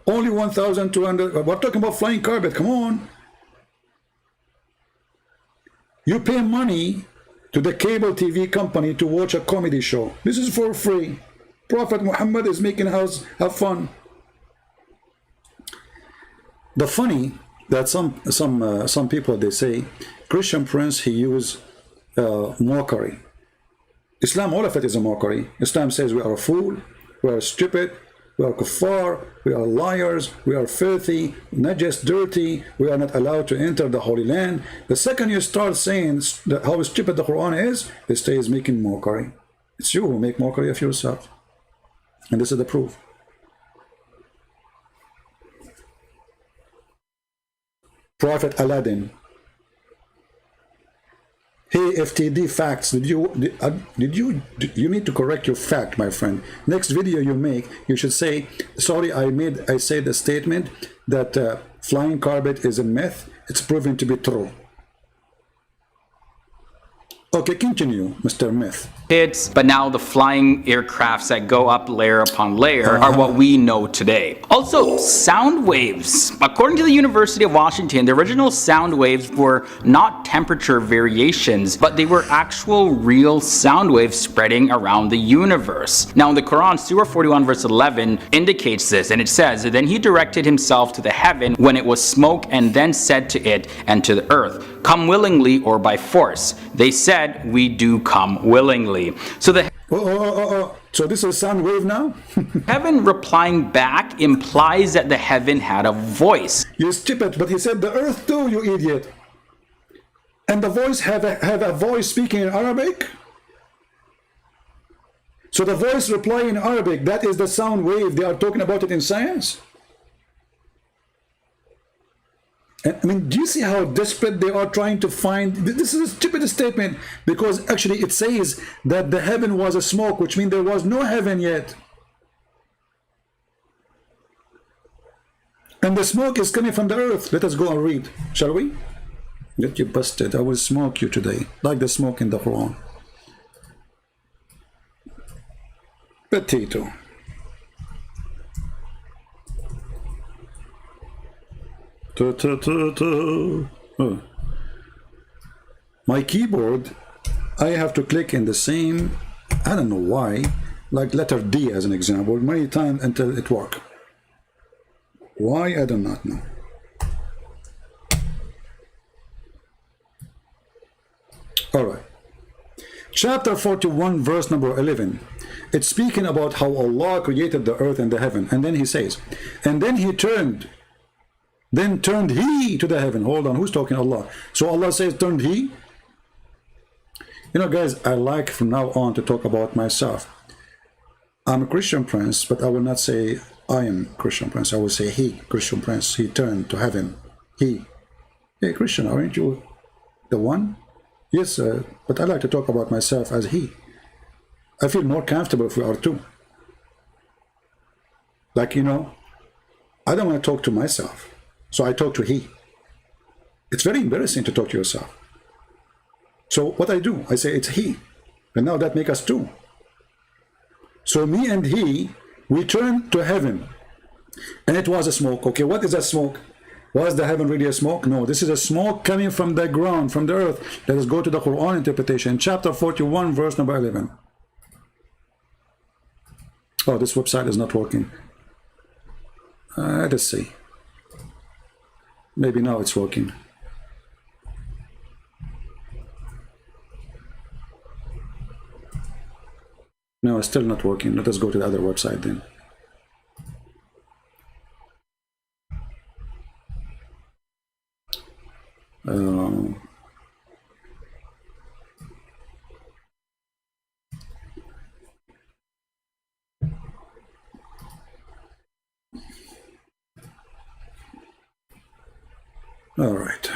Only 1,200, we're talking about flying carpet, come on. You pay money to the cable TV company to watch a comedy show. This is for free. Prophet Muhammad is making us have fun. The funny that some people, they say Christian Prince, he use mockery. Islam, all of it is a mockery. Islam says we are a fool, we are stupid, we are kuffar, we are liars, we are filthy, not just dirty, we are not allowed to enter the Holy Land. The second you start saying how stupid the Quran is, they say is making mockery. It's you who make mockery of yourself. And this is the proof. Prophet Aladdin. Hey, FTD facts. You need to correct your fact, my friend. Next video you make, you should say, sorry, I said a statement that flying carpet is a myth. It's proven to be true. Okay, continue, Mr. Myth. But now the flying aircrafts that go up layer upon layer are what we know today. Also, sound waves. According to the University of Washington, the original sound waves were not temperature variations, but they were actual real sound waves spreading around the universe. Now in the Quran, Surah 41 verse 11 indicates this, and it says, then he directed himself to the heaven when it was smoke, and then said to it and to the earth, come willingly or by force. They said, we do come willingly. So the So this is sound wave now? heaven replying back implies that the heaven had a voice. You stupid, but he said the earth too, you idiot. And the voice have a voice speaking in Arabic? So the voice replying in Arabic, that is the sound wave. They are talking about it in science? I mean, do you see how desperate they are trying to find? This is a stupid statement, because actually it says that the heaven was a smoke, which means there was no heaven yet. And the smoke is coming from the earth. Let us go and read, shall we? Get you busted. I will smoke you today, like the smoke in the Quran. Potato. Oh. My keyboard, I have to click in the same, I don't know why, like letter D as an example, many times until it works. Why, I do not know. All right. Chapter 41, verse number 11. It's speaking about how Allah created the earth and the heaven. And then he says, and then he turned he to the heaven. Hold on, who's talking? Allah. So Allah says, turned he. You know, guys, I like from now on to talk about myself. I'm a Christian Prince, but I will not say I am Christian Prince. I will say he, Christian Prince. He turned to heaven. He. Hey, Christian, aren't you the one? Yes, but I like to talk about myself as he. I feel more comfortable if we are two. Like, you know, I don't want to talk to myself. So I talk to he. It's very embarrassing to talk to yourself. So what I do, I say it's he. And now that makes us two. So me and he, we turn to heaven. And it was a smoke. Okay, what is that smoke? Was the heaven really a smoke? No, this is a smoke coming from the ground, from the earth. Let us go to the Quran interpretation. Chapter 41, verse number 11. Oh, this website is not working. Let us see. Maybe now it's working. No, it's still not working. Let us go to the other website then. All right.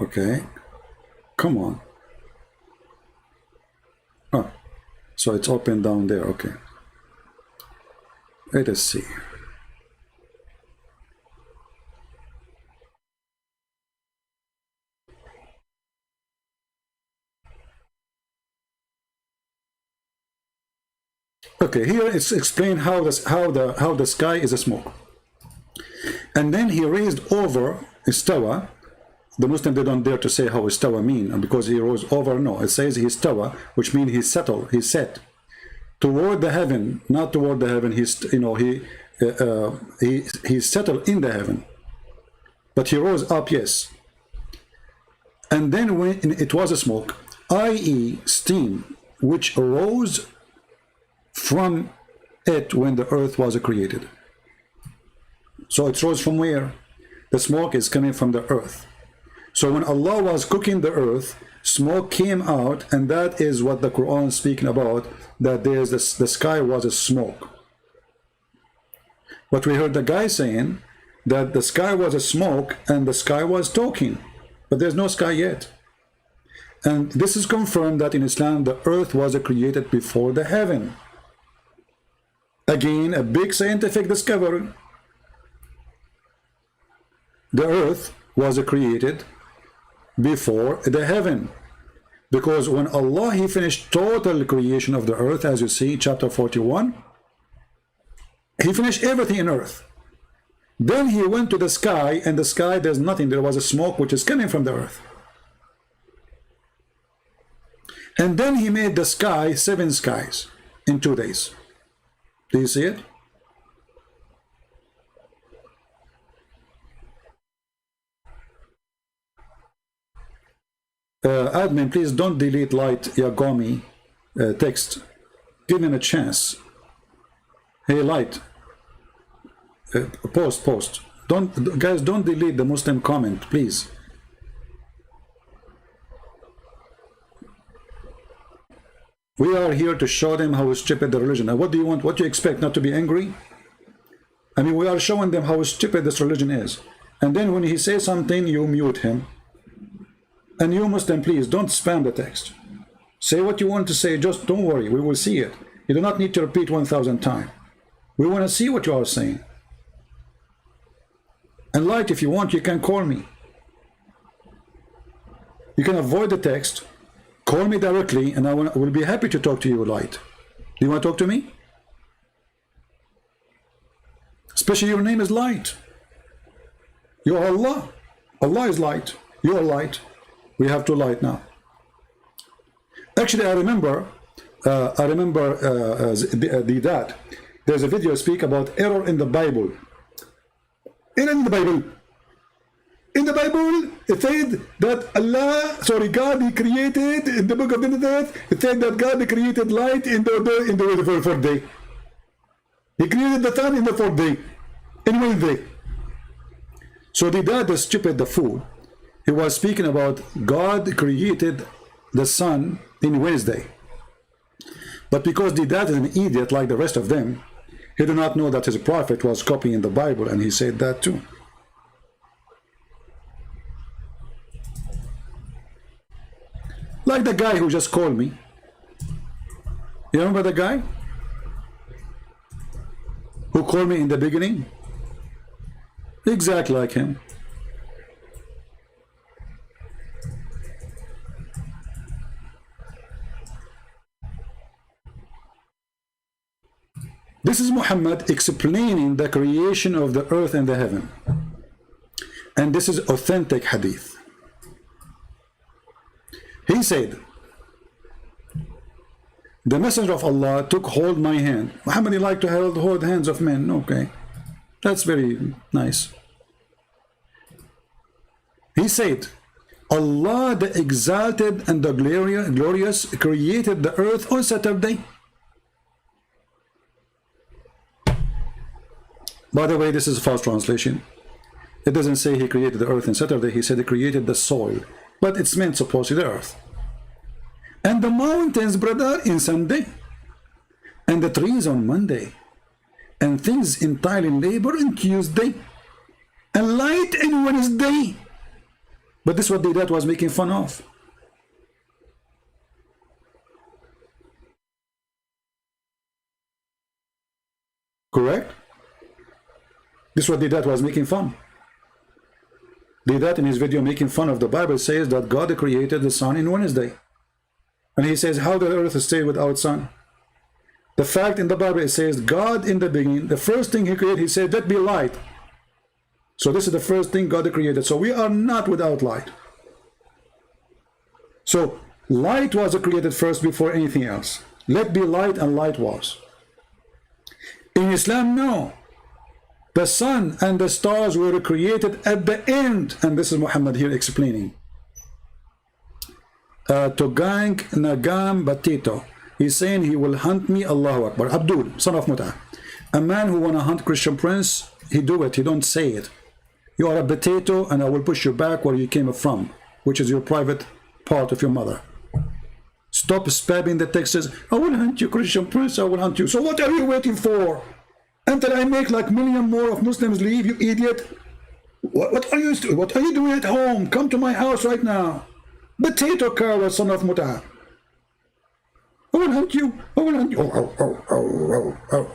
Okay. Come on. Oh, so it's open down there. Okay. Let us see. Okay, here it's explained how the sky is a smoke. And then he raised over istawa. The Muslim, they don't dare to say how istawa mean, because he rose over. No, it says he istawa, which means he settled, he set toward the heaven, not toward the heaven. He's, you know, he settled in the heaven, but he rose up, yes. And then when it was a smoke, i.e. steam, which arose from it when the earth was created. So it rose from where? The smoke is coming from the earth. So when Allah was cooking the earth, smoke came out, and that is what the Quran is speaking about, that there's this, the sky was a smoke. But we heard the guy saying that the sky was a smoke and the sky was talking, but there's no sky yet. And this is confirmed that in Islam the earth was created before the heaven. Again, a big scientific discovery. The earth was created before the heaven, because when Allah, he finished total creation of the earth, as you see chapter 41, he finished everything in earth. Then he went to the sky, and the sky, there's nothing. There was a smoke which is coming from the earth. And then he made the sky 7 skies in 2 days. Do you see it? Admin, please don't delete Light Yagomi text. Give him a chance. Hey, Light. Post. Guys, don't delete the Muslim comment, please. We are here to show them how stupid the religion. Now, what do you want? What do you expect? Not to be angry? I mean, we are showing them how stupid this religion is. And then when he says something, you mute him. And you Muslim, please, don't spam the text. Say what you want to say, just don't worry, we will see it. You do not need to repeat 1,000 times. We want to see what you are saying. And Light, if you want, you can call me. You can avoid the text, call me directly, and I will be happy to talk to you, Light. Do you want to talk to me? Especially your name is Light. You are Allah. Allah is light. You are light. We have to light now. Actually, I remember that there's a video speak about error in the Bible. In the Bible, it said that God, he created, in the book of Genesis, it said that God created light in the fourth day. He created the sun in the 4th day, in Wednesday. So the stupid, the fool, he was speaking about God created the sun in Wednesday. But because the dad is an idiot like the rest of them, he did not know that his prophet was copying the Bible, and he said that too. Like the guy who just called me. You remember the guy who called me in the beginning? Exactly like him. This is Muhammad explaining the creation of the earth and the heaven. And this is authentic hadith. He said, the messenger of Allah took hold my hand. Muhammad, you like to hold the hands of men? Okay. That's very nice. He said, Allah the exalted and the glorious created the earth on Saturday. By the way, this is a false translation. It doesn't say he created the earth on Saturday. He said he created the soil. But it's meant supposedly the earth. And the mountains, brother, in Sunday. And the trees on Monday. And things entirely labor on Tuesday. And light on Wednesday. But this is what the dad was making fun of. Correct? This is what the dad was making fun. The dad in his video making fun of the Bible says that God created the sun in Wednesday. And he says, how the earth stay without sun? The fact in the Bible, it says God in the beginning, the first thing he created, he said, let be light. So this is the first thing God created. So we are not without light. So light was created first before anything else. Let be light, and light was. In Islam, no. The sun and the stars were created at the end. And this is Muhammad here explaining. Togang Nagam Batito. He's saying he will hunt me, Allahu Akbar. Abdul, son of Mut'ah. A man who want to hunt Christian prince, he do it, he don't say it. You are a potato and I will push you back where you came from, which is your private part of your mother. Stop spamming the texts. I will hunt you, Christian prince, I will hunt you. So what are you waiting for? Until I make like million more of Muslims leave, you idiot. What are you doing at home? Come to my house right now. Potato cow, son of Mut'ah. I will hunt you. I will hunt you.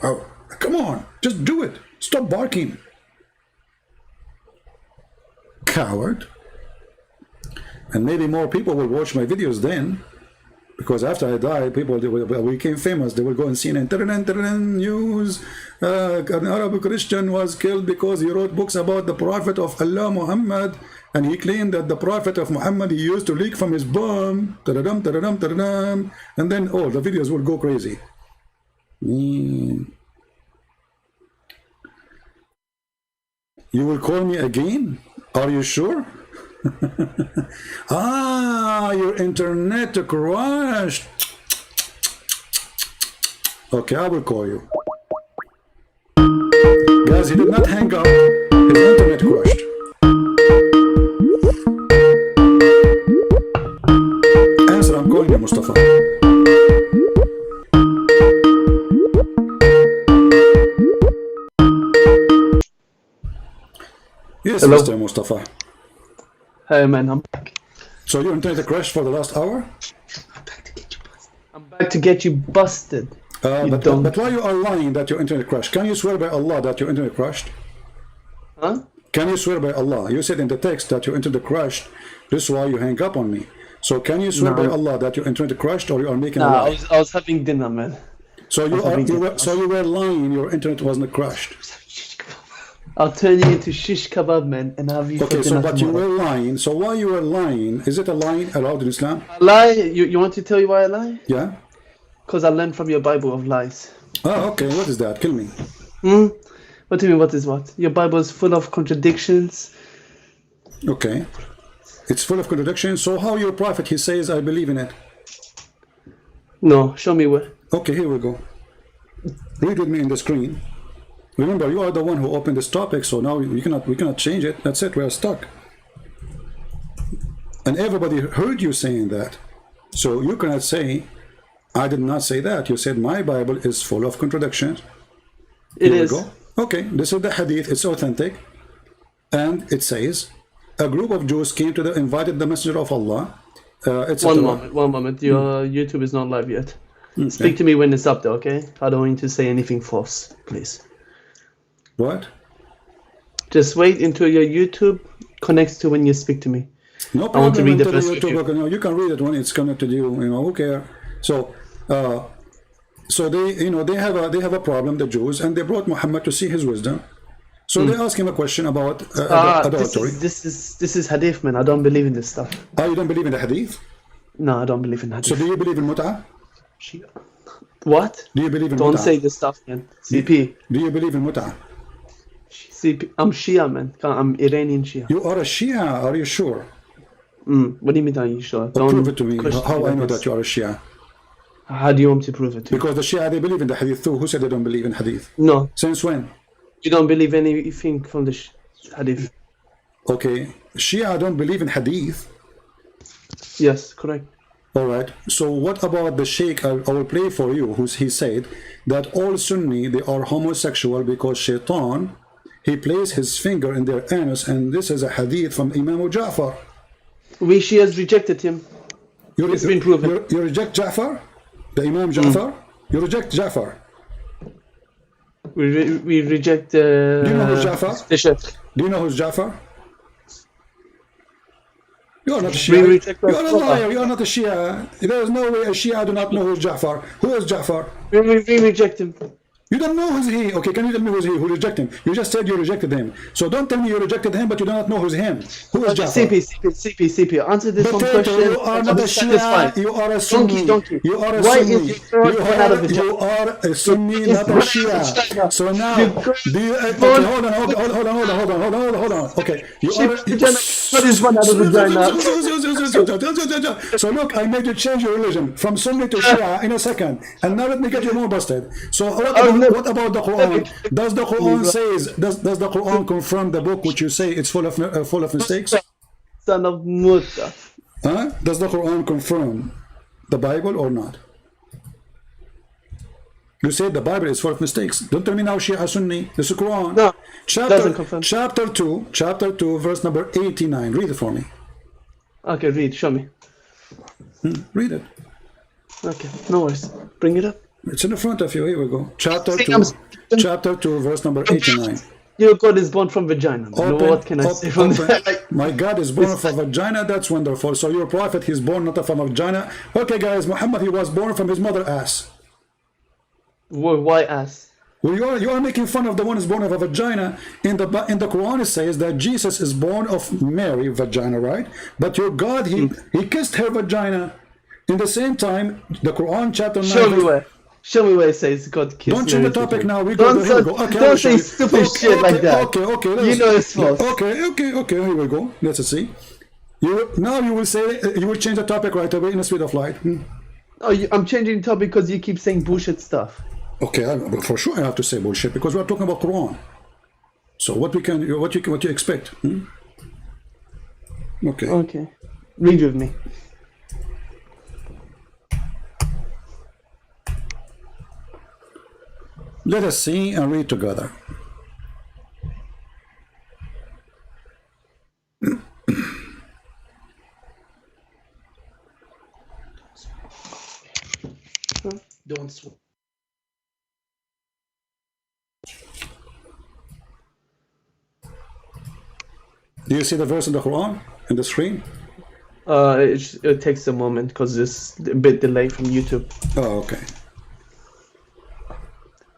Oh. Come on, just do it. Stop barking. Coward. And maybe more people will watch my videos then, because after I die, people became famous. They will go and see an news. An Arab Christian was killed because he wrote books about the Prophet of Allah, Muhammad, and he claimed that the Prophet of Muhammad, he used to leak from his bomb. And then, oh, the videos will go crazy. You will call me again? Are you sure? Your internet crashed. Okay, I will call you. Guys, he did not hang up. His internet crashed. Answer, I'm calling you, Mustafa. Yes, hello? Mr. Mustafa. Hey man, I'm back. So your internet crashed for the last hour? I'm back to get you busted. But why you are lying that your internet crashed? Can you swear by Allah that your internet crashed? Huh? Can you swear by Allah? You said in the text that your internet crashed. This is why you hang up on me. So can you swear by Allah that your internet crashed, or you are making a lie? I was having dinner, man. So you were lying. Your internet wasn't crashed. I'll turn you into shish kebab, man, and have you. Okay, so but you were lying. So why you were lying? Is it a lie allowed in Islam? I lie? You want to tell you why I lie? Yeah. Because I learned from your Bible of lies. Oh, okay. What is that? Kill me. What do you mean? What is what? Your Bible is full of contradictions. Okay. It's full of contradictions. So how your prophet, he says, I believe in it? No, show me where. Okay, here we go. Read with me in the screen. Remember, you are the one who opened this topic, so now we cannot change it. That's it. We are stuck. And everybody heard you saying that. So you cannot say, I did not say that. You said my Bible is full of contradictions. It is. Go. Okay, this is the hadith. It's authentic. And it says, a group of Jews came to invited the Messenger of Allah. One moment. Your YouTube is not live yet. Speak to me when it's up there, okay? I don't want you to say anything false, please. What? Just wait until your YouTube connects to when you speak to me. No problem. I want to read the first YouTube, you can read it when it's connected to you. Who cares? So, they have a problem, the Jews, and they brought Muhammad to see his wisdom. So they asked him a question about adultery. This is hadith, man. I don't believe in this stuff. You don't believe in the hadith? No, I don't believe in hadith. So do you believe in mut'ah? What? Do you believe in Don't mut'ah? say this stuff, man. CP. Do you believe in mut'ah? CP. I'm Shia, man. I'm Iranian Shia. You are a Shia, are you sure? What do you mean, are you sure? Don't prove it to me. How I know that you are a Shia? How do you want me to prove it to you? Because the Shia, they believe in the hadith too. Who said they don't believe in hadith? No. Since when? You don't believe anything from the hadith? Okay. Shia don't believe in hadith? Yes, correct. Alright. So what about the Sheikh? I will play for you. He said that all Sunni, they are homosexual because Shaitan, he placed his finger in their anus, and this is a hadith from Imam Ja'far. We Shias rejected him. It's been proven. You reject Ja'far? The Imam Ja'far? You reject Ja'far? We reject Do you know who's Ja'far? the Sheikh. Do you know who's Ja'far? You are not a We Shia. reject You are a Rasulullah. liar. You are not a Shia. There is no way a Shia do not know who is Ja'far. Who is Ja'far? We reject him. You don't know who's he. Okay, can you tell me who's he? Who rejected him? You just said you rejected him. So don't tell me you rejected him, but you do not know who's him. Who is Ja'far? CP. Answer this one Potato, question. you are not a Shia. You are a Sunni. Donkey. You are a Why Sunni. is your throat going out of the You are a Sunni, not a Shia. So now, do you? Okay, hold on. Okay, you are. What is one out of vagina? So look, I made you change your religion from Sunni to Shia in a second, and now let me get you more busted. So what about the Quran? Does the Quran says? Does the Quran confirm the book which you say it's full of mistakes? Son of Musa. Huh? Does the Quran confirm the Bible or not? You said the Bible is full of mistakes. Don't tell me now Shia Sunni. This is Quran. No, doesn't confirm. Chapter 2, verse number 89. Read it for me. Okay, read. Show me. Read it. Okay, no worries. Bring it up. It's in the front of you. Here we go. Chapter See, 2, verse number 89. Your God is born from vagina. What can I say from that? My God is born from vagina. That's wonderful. So your prophet, he's born not from a vagina. Okay, guys, Muhammad, he was born from his mother ass. Why ass? Well, you are making fun of the one who's born of a vagina. In the Quran, it says that Jesus is born of Mary vagina, right? But your God, he kissed her vagina. In the same time, the Quran chapter 9. Show me where it says God kissed. Don't change the topic now. We go. Here we go. Okay, don't say stupid shit like that. Okay. You know it's false. Okay. Here we go. Let's see. You will say you will change the topic right away in the speed of light. Oh, I'm changing the topic because you keep saying bullshit stuff. Okay, for sure I have to say bullshit because we are talking about Quran. So what you expect? Okay. Okay. Read with me. Let us see and read together. Don't swear. Do you see the verse in the Quran in the screen? It takes a moment because it's a bit delayed from YouTube. Oh, okay.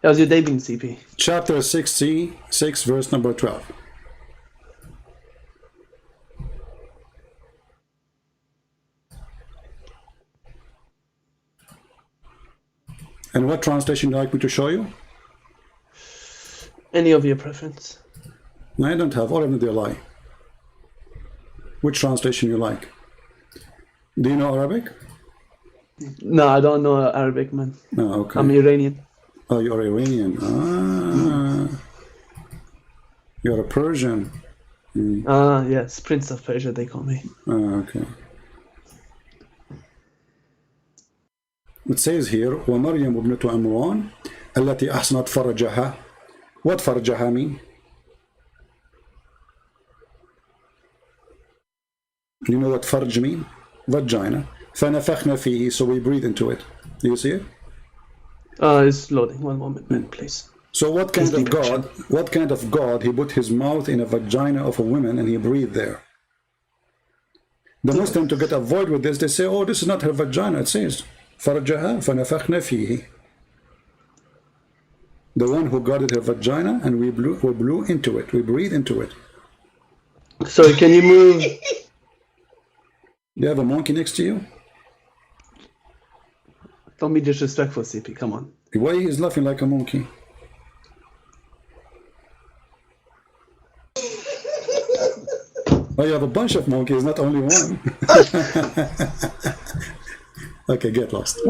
How's your day been, CP? Chapter 66, verse number 12. And what translation would you like me to show you? Any of your preference. No, I don't have. All of them, they lie. Which translation you like? Do you know Arabic? No, I don't know Arabic, man. Oh, okay. I'm Iranian. Oh, you're Iranian. You're a Persian. Yes, Prince of Persia, they call me. Okay. It says here, وَمَرْيَمُ ابْنَةُ عِمْرَانَ التي أحسنت فرجها. What فرجها mean? You know what farj mean? Vagina. فَنَفَخْنَا فِيهِ. So we breathe into it. Do you see it? It's loading. One moment, man, please. So what kind of God he put his mouth in a vagina of a woman and he breathed there? The Muslim, to get avoid with this, they say, oh, this is not her vagina. It says فرجها فنفخنا فيه. The one who guarded her vagina, and we blew into it. We breathed into it. Sorry, can you move? You have a monkey next to you? Don't be disrespectful, CP. Come on. Why he is laughing like a monkey? Oh, you have a bunch of monkeys, not only one. Okay, get lost.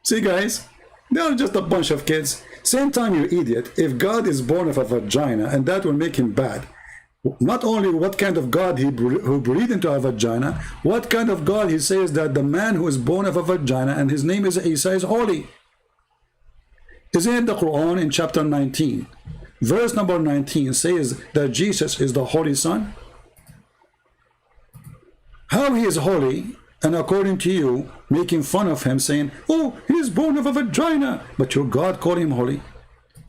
See, guys, they are just a bunch of kids. Same time, you idiot. If God is born of a vagina, and that will make him bad, not only what kind of God who breathed into a vagina, what kind of God he says that the man who is born of a vagina and his name is Isa is holy. Isn't it the Quran in chapter 19? Verse number 19 says that Jesus is the Holy Son. How he is holy, and according to you, making fun of him, saying, oh, he is born of a vagina, but your God called him holy.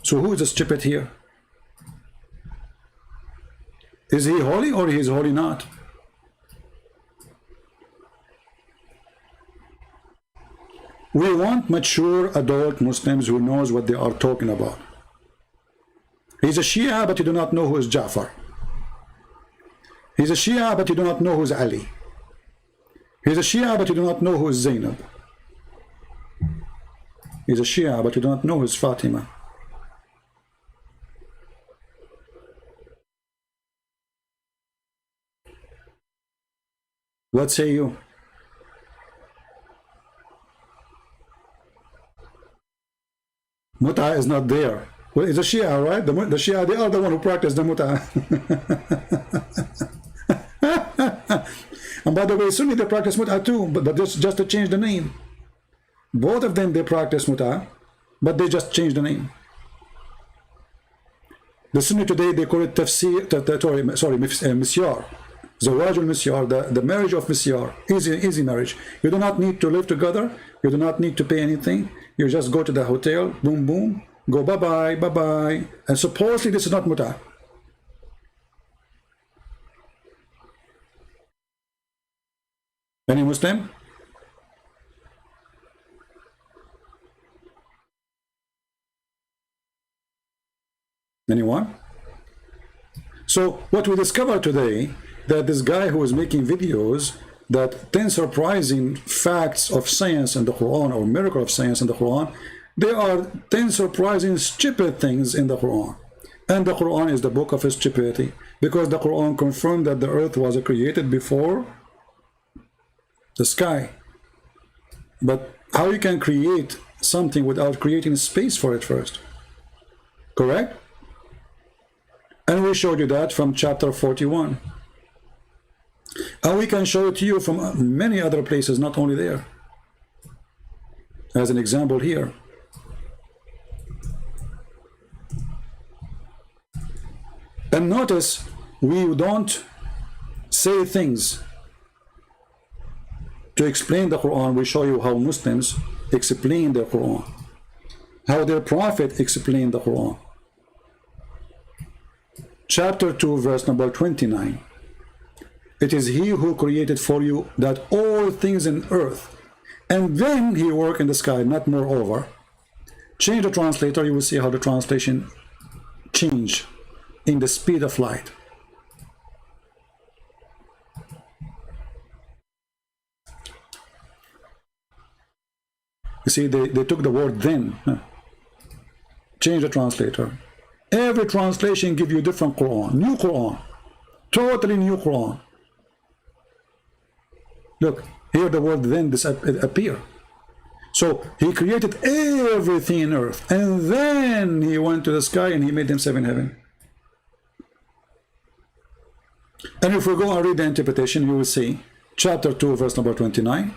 So who is the stupid here? Is he holy or he is holy not? We want mature adult Muslims who knows what they are talking about. He's a Shia, but you do not know who is Ja'far. He's a Shia, but you do not know who is Ali. He's a Shia, but you do not know who is Zainab. He's a Shia, but you do not know who is Fatima. What say you? Mut'a is not there. Well, it's a Shia, right? The Shia, they are the one who practice the Mut'a. And by the way, Sunni, they practice Mut'a too, but just to change the name. Both of them, they practice Mut'a, but they just change the name. The Sunni today, they call it Tafsir, Misyar. Zawaj al-Misyar, the marriage of Misyar, easy marriage. You do not need to live together, you do not need to pay anything, you just go to the hotel, boom, boom, go bye-bye, bye-bye, and supposedly this is not Mut'a. Any Muslim? Anyone? So what we discovered today, that this guy who is making videos that 10 surprising facts of science in the Quran, or miracle of science in the Quran, there are 10 surprising stupid things in the Quran. And the Quran is the book of stupidity, because the Quran confirmed that the earth was created before the sky. But how you can create something without creating space for it first? Correct? And we showed you that from chapter 41. And we can show it to you from many other places, not only there. As an example here. And notice, we don't say things to explain the Quran. We show you how Muslims explain the Quran, how their prophet explained the Quran. Chapter 2, verse number 29. It is he who created for you that all things in earth, and then he work in the sky, not moreover. Change the translator, you will see how the translation change in the speed of light. You see, they took the word then. Change the translator. Every translation give you different Quran, new Quran, totally new Quran. Look, here the word then appear. So he created everything in earth, and then he went to the sky and he made himself in heaven. And if we go and read the interpretation, you will see chapter 2, verse number 29.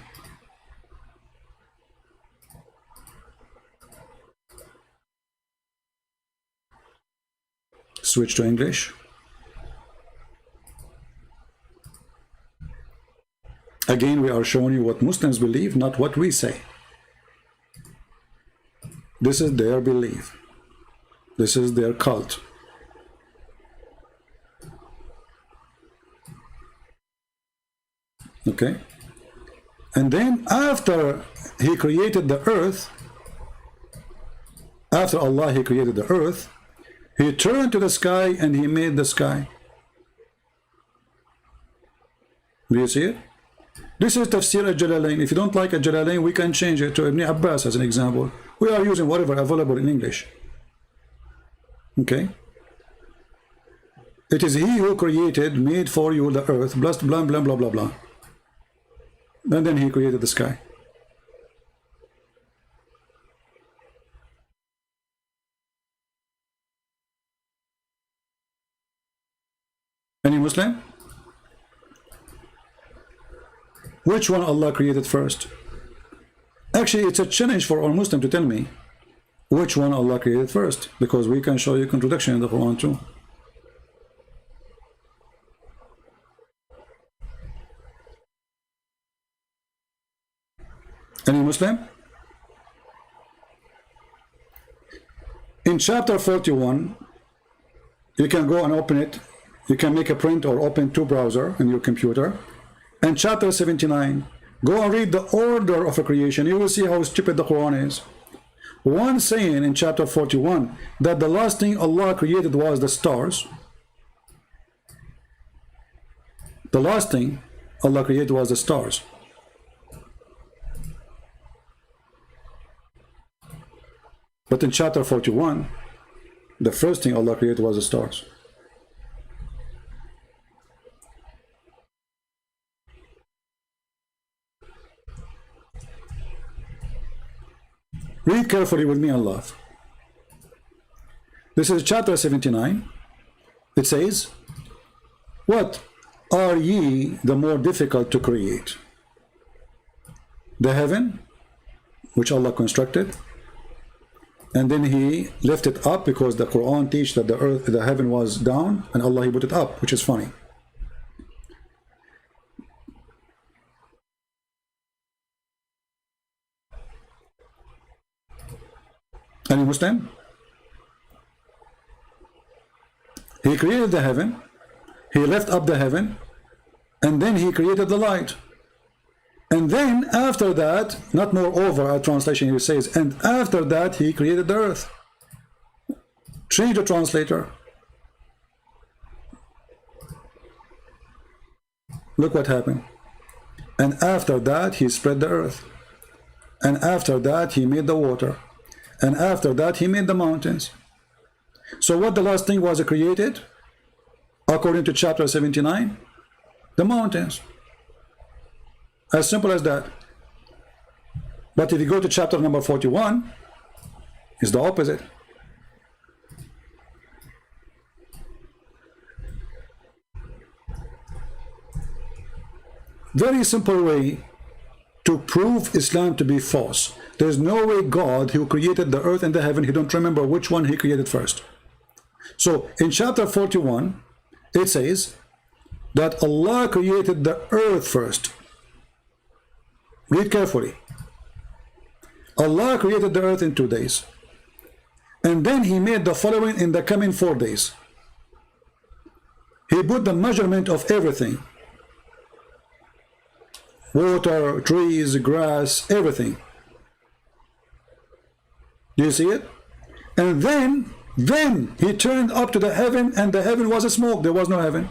Switch to English. Again, we are showing you what Muslims believe, not what we say. This is their belief. This is their cult. Okay? And then after he created the earth, after Allah he created the earth, he turned to the sky and he made the sky. Do you see it? This is Tafsir al-Jalalain. If you don't like al-Jalalain, we can change it to Ibn Abbas as an example. We are using whatever available in English. Okay? It is he who created, made for you the earth, blah, blah, blah, blah, blah, blah. And then he created the sky. Any Muslim? Which one Allah created first? Actually, it's a challenge for all Muslims to tell me which one Allah created first, because we can show you contradiction in the Quran too. Any Muslim? In chapter 41, you can go and open it You can make a print or open two browser in your computer. And chapter 79, go and read the order of a creation. You will see how stupid the Quran is. One saying in chapter 41 that the last thing Allah created was the stars. The last thing Allah created was the stars. But in chapter 41, the first thing Allah created was the stars. Read carefully with me and laugh. This is chapter 79. It says, what are ye the more difficult to create? The heaven, which Allah constructed, and then he lifted up, because the Quran teaches that the heaven was down, and Allah he put it up, which is funny. Any Muslim? He created the heaven, he left up the heaven, and then he created the light. And then after that, not moreover, a translation here says, and after that he created the earth. Change the translator. Look what happened. And after that he spread the earth. And after that he made the water. And after that he made the mountains. So what the last thing was created? According to chapter 79, the mountains. As simple as that. But if you go to chapter number 41, it's the opposite. Very simple way to prove Islam to be false. There's no way God, who created the earth and the heaven, he don't remember which one he created first. So in chapter 41, it says that Allah created the earth first. Read carefully. Allah created the earth in 2 days. And then he made the following in the coming 4 days. He put the measurement of everything. Water, trees, grass, everything. Do you see it? And then he turned up to the heaven, and the heaven was a smoke. There was no heaven.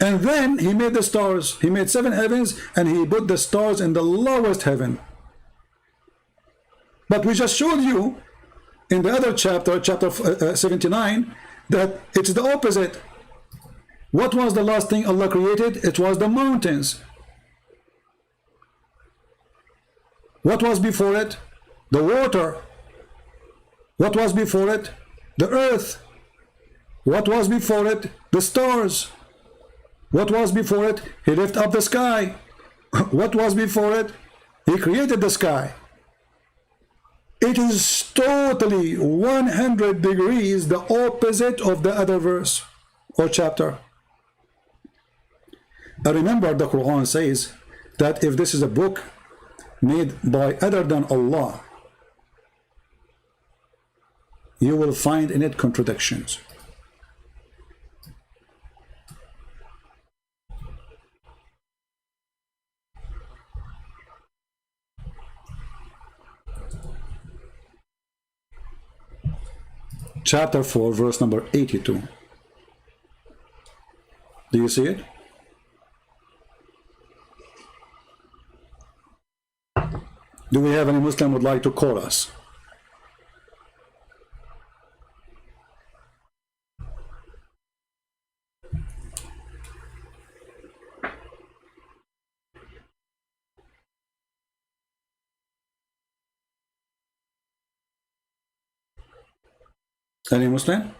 And then he made the stars. He made 7 heavens, and he put the stars in the lowest heaven. But we just showed you in the other chapter, chapter 79, that it's the opposite. What was the last thing Allah created? It was the mountains. What was before it? The water. What was before it? The earth. What was before it? The stars. What was before it? He lifted up the sky. What was before it? He created the sky. It is totally 100 degrees the opposite of the other verse or chapter. I remember the Quran says that if this is a book made by other than Allah, you will find in it contradictions. Chapter 4, verse number 82. Do you see it? Do we have any Muslim would like to call us? Any Muslim?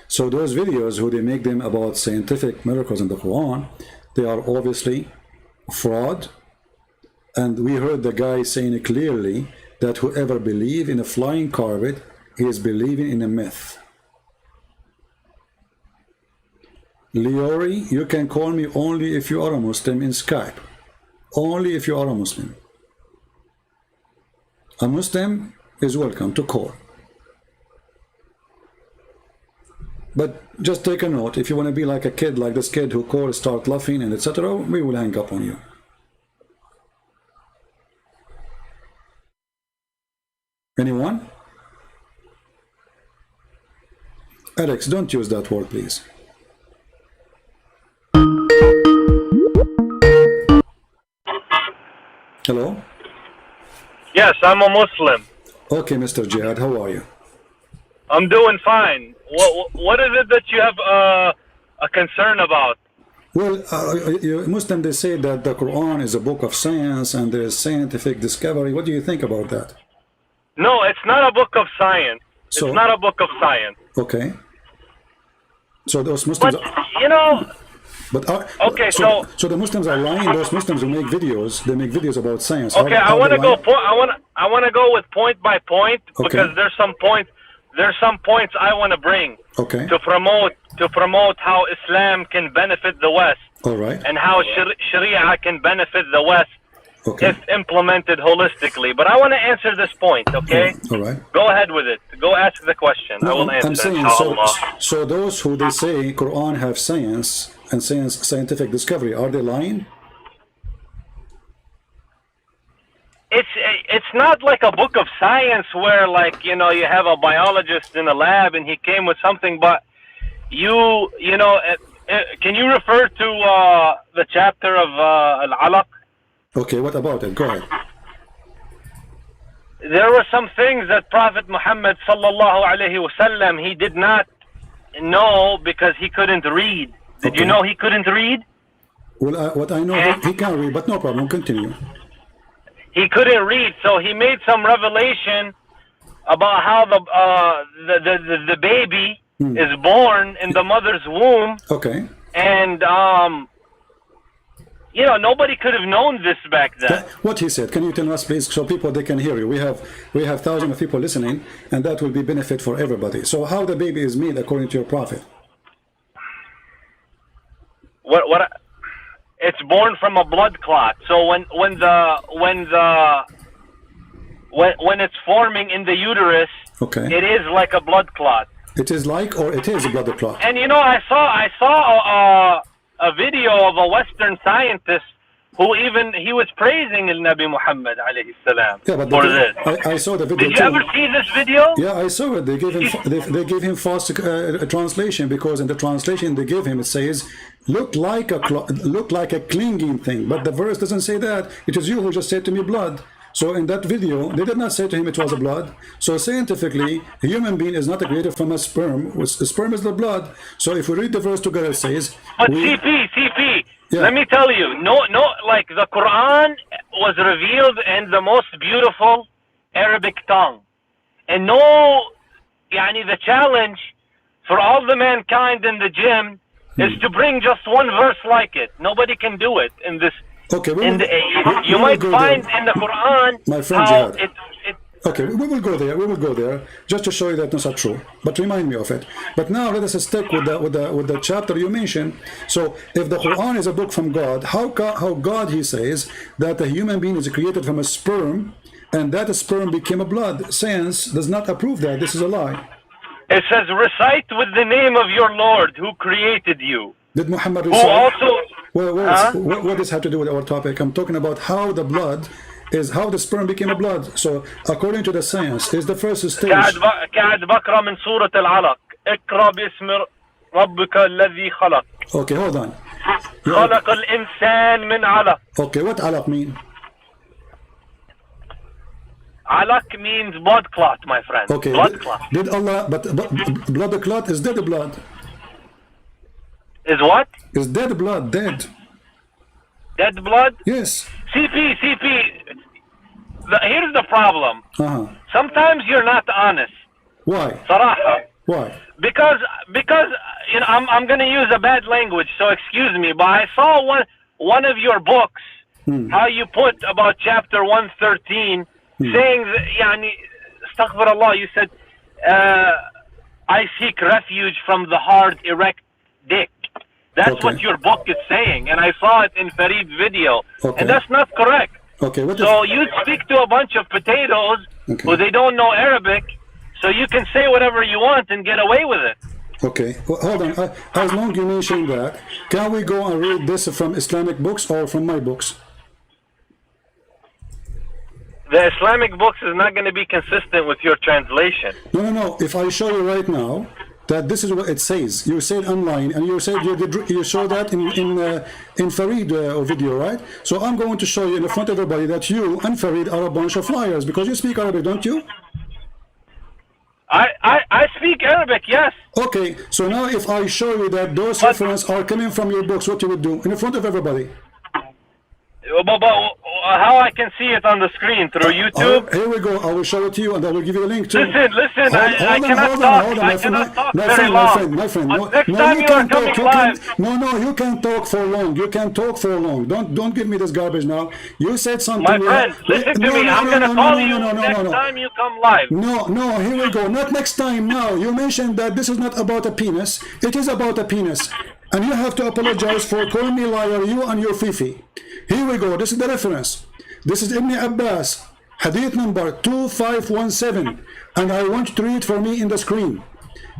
So those videos who they make them about scientific miracles in the Quran, they are obviously fraud. And we heard the guy saying clearly that whoever believes in a flying carpet is believing in a myth. Liori, you can call me only if you are a Muslim in Skype. Only if you are a Muslim. A Muslim is welcome to call. But just take a note. If you want to be like a kid, like this kid who called, start laughing, and etc., we will hang up on you. Anyone? Alex, don't use that word, please. Hello? Yes, I'm a Muslim. Okay, Mr. Jihad, how are you? I'm doing fine. What is it that you have a concern about? Well, Muslims, they say that the Quran is a book of science and there is scientific discovery. What do you think about that? No, it's not a book of science. So, it's not a book of science. Okay. So those Muslims... But, you know... But okay, so the Muslims are lying. Those Muslims who make videos, they make videos about science. Okay, I want to go. I want to go with point by point because there's some points. There's some points I want to bring. Okay. To promote how Islam can benefit the West. All right. And how Sharia can benefit the West. Okay. If implemented holistically. But I want to answer this point. Okay. All right. Go ahead with it. Go ask the question. No, I will answer. I'm saying so those who they say Quran have science and scientific discovery, are they lying? It's not like a book of science where, like, you know, you have a biologist in a lab and he came with something, but you know, can you refer to the chapter of Al-Alaq? Okay, what about it? Go ahead. There were some things that Prophet Muhammad sallallahu alaihi wasallam he did not know because he couldn't read. Did you know he couldn't read? Well, what I know, he can read, but no problem. Continue. He couldn't read, so he made some revelation about how the baby is born in the mother's womb. Okay. And you know, nobody could have known this back then. What he said, can you tell us, please, so people they can hear you? We have thousands of people listening, and that will be benefit for everybody. So, how the baby is made according to your prophet? What? It's born from a blood clot. So when it's forming in the uterus, okay, it is like a blood clot. It is like, or it is a blood clot. And you know, I saw a video of a Western scientist who he was praising Nabi Muhammad alayhi salam for this. I saw the video. Did you ever see this video? Yeah, I saw it. They gave him false translation because in the translation they gave him it says look like a clinging thing, but the verse doesn't say that. It is you who just said to me blood. So in that video, they did not say to him it was a blood. So scientifically, a human being is not created from a sperm. A sperm is the blood. So if we read the verse together, it says... But CP, yeah. Let me tell you, like the Quran was revealed in the most beautiful Arabic tongue. And the challenge for all the mankind in the gym is to bring just one verse like it. Nobody can do it in this... Okay, you might find in the Quran my friend how Okay, we will go there. We will go there just to show you that that's not true. But remind me of it. But now let us stick with the chapter you mentioned. So, if the Quran is a book from God, how God he says that a human being is created from a sperm, and that sperm became a blood? Science does not approve that. This is a lie. It says, "Recite with the name of your Lord who created you." Did Muhammad recite? Who also? What does have to do with our topic? I'm talking about how the blood is, how the sperm became a blood. So according to the science, is the first stage. قاعد بقرأ من سورة العلق. اقرأ باسم ربك الذي خلق. Okay, hold on. خلق الإنسان من علق. Okay, what alaq mean? Alaq means blood clot, my friend. Okay. Blood clot. Did Allah? But blood clot is dead blood. Is what? Is dead blood, dead. Dead blood? Yes. CP. Here's the problem. Sometimes you're not honest. Why? صراحة. Why? Because you know, I'm going to use a bad language, so excuse me, but I saw one of your books, how you put about chapter 113, saying that, يعني, astaghfirullah, you said, I seek refuge from the hard, erect dick. That's what your book is saying, and I saw it in Farid's video, and that's not correct. Okay. So you speak to a bunch of potatoes who they don't know Arabic, so you can say whatever you want and get away with it. Okay, well, hold on. As long you mentioned that, can we go and read this from Islamic books or from my books? The Islamic books is not going to be consistent with your translation. No, no, no. If I show you right now that this is what it says, you said online, and you said you saw that in Farid video, right? So I'm going to show you in front of everybody that you and Farid are a bunch of liars because you speak Arabic, don't you? I speak Arabic, yes. Okay, so now if I show you that those references are coming from your books, what you would do in front of everybody? But how I can see it on the screen through YouTube? Here we go. I will show it to you, and I will give you a link to. Listen. I cannot talk. I cannot talk very long. My friend. Next time you are coming live. No, you can't talk for long. You can't talk for long. Don't give me this garbage now. You said something. My friend, listen to me. I'm gonna call you next time you come live. No. Here we go. Not next time. Now you mentioned that this is not about a penis. It is about a penis, and you have to apologize for calling me liar. You and your Fifi. Here we go. This is the reference. This is Ibn Abbas, hadith number 2517, and I want you to read for me in the screen.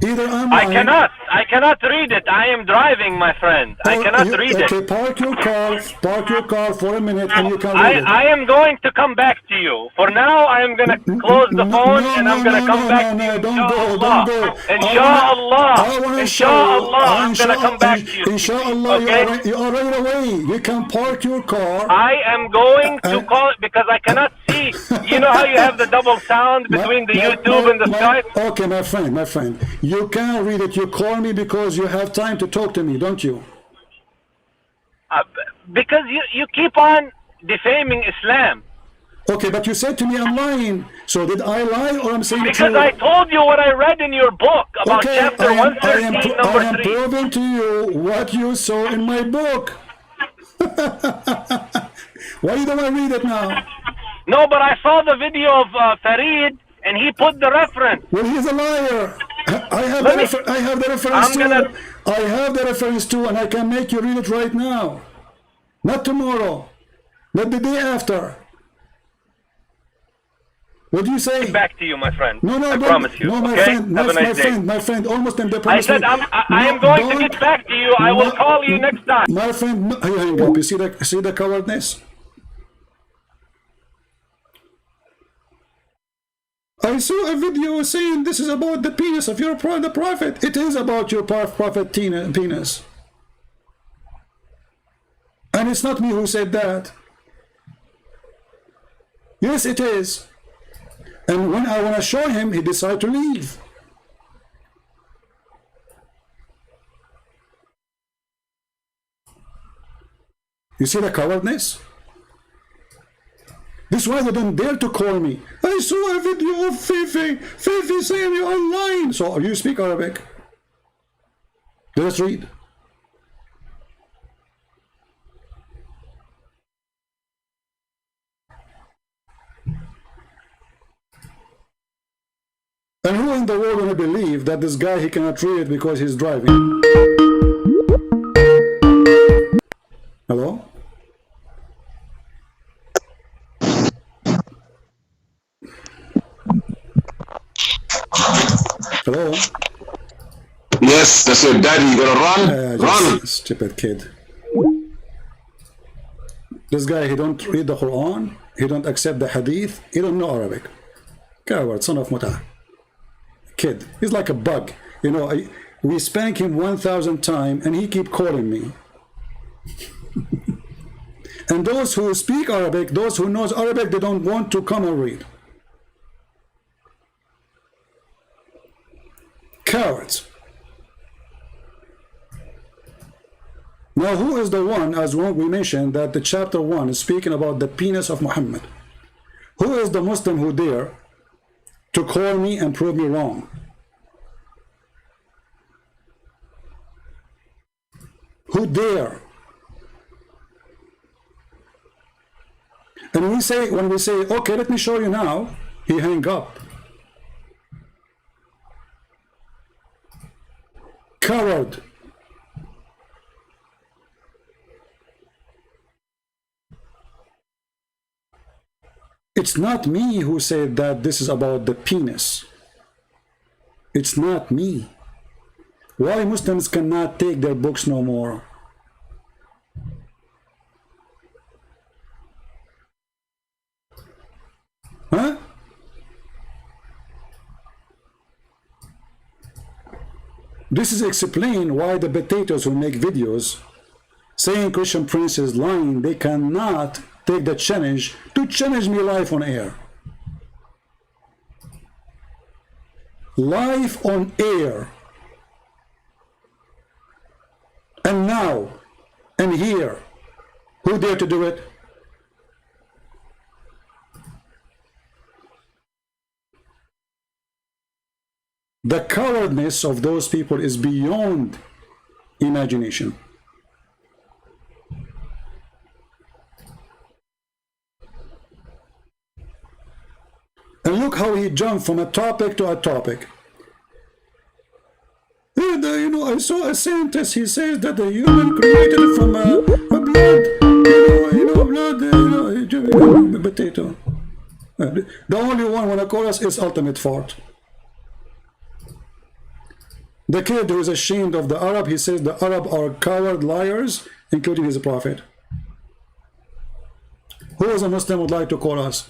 Either I cannot read it. I am driving, my friend. I cannot read it. Okay, park your car for a minute and you can read it. I am going to come back to you. For now, I am going to close the phone and I'm going to come back to you. Don't go. Inshallah, I'm going to come back to you. Inshallah, Okay? you are right away. You can park your car. I am going to call it because I cannot see. You know how you have the double sound between the YouTube and the Skype? Okay, my friend. You can't read it. You call me because you have time to talk to me, don't you? Because you keep on defaming Islam. Okay, but you said to me I'm lying. So did I lie or I'm saying the truth? Because I told you what I read in your book about chapter 113, number 3. I am proving to you what you saw in my book. Why don't I read it now? No, but I saw the video of Farid and he put the reference. Well, he's a liar. I have the reference too. I have the reference too, and I can make you read it right now. Not tomorrow. Not the day after. What do you say? Back to you, my friend. No, I promise you. No, my okay? friend. Have a nice day. My friend. Almost in the I said I am going to get back to you. I will call you next time. My friend, hang up. You see the cowardness? I saw a video saying this is about the penis of your the prophet. It is about your prophet penis. And it's not me who said that. Yes, it is. And when I want to show him, he decided to leave. You see the cowardness? This is why they don't dare to call me. I saw a video of Fifi saying you're online. So you speak Arabic? Let us read. And who in the world will believe that this guy, he cannot read because he's driving? Hello? Hello? Yes, that's your daddy. You gonna run? Run! Stupid kid. This guy, he don't read the Quran. He don't accept the Hadith. He don't know Arabic. Coward, son of Muta. Kid. He's like a bug. You know, we spank him 1,000 times and he keep calling me. And those who speak Arabic, those who knows Arabic, they don't want to come and read. Cowards. Now, who is the one, as we mentioned, that the chapter 1 is speaking about the penis of Muhammad? Who is the Muslim who dare to call me and prove me wrong? Who dare? And when we say, okay, let me show you now, he hang up. Coward. It's not me who said that this is about the penis. It's not me. Why Muslims cannot take their books no more? Huh? This is explain why the potatoes who make videos saying Christian Prince is lying, they cannot take the challenge to challenge me live on air. Live on air. And now, and here, who dare to do it? The cowardness of those people is beyond imagination. And look how he jumped from a topic to a topic. And, you know, I saw a scientist, he says that the human created from a blood, blood, potato. The only one when I call us is ultimate fart. The kid who is ashamed of the Arab, he says the Arab are coward liars, including his prophet. Who as a Muslim would like to call us?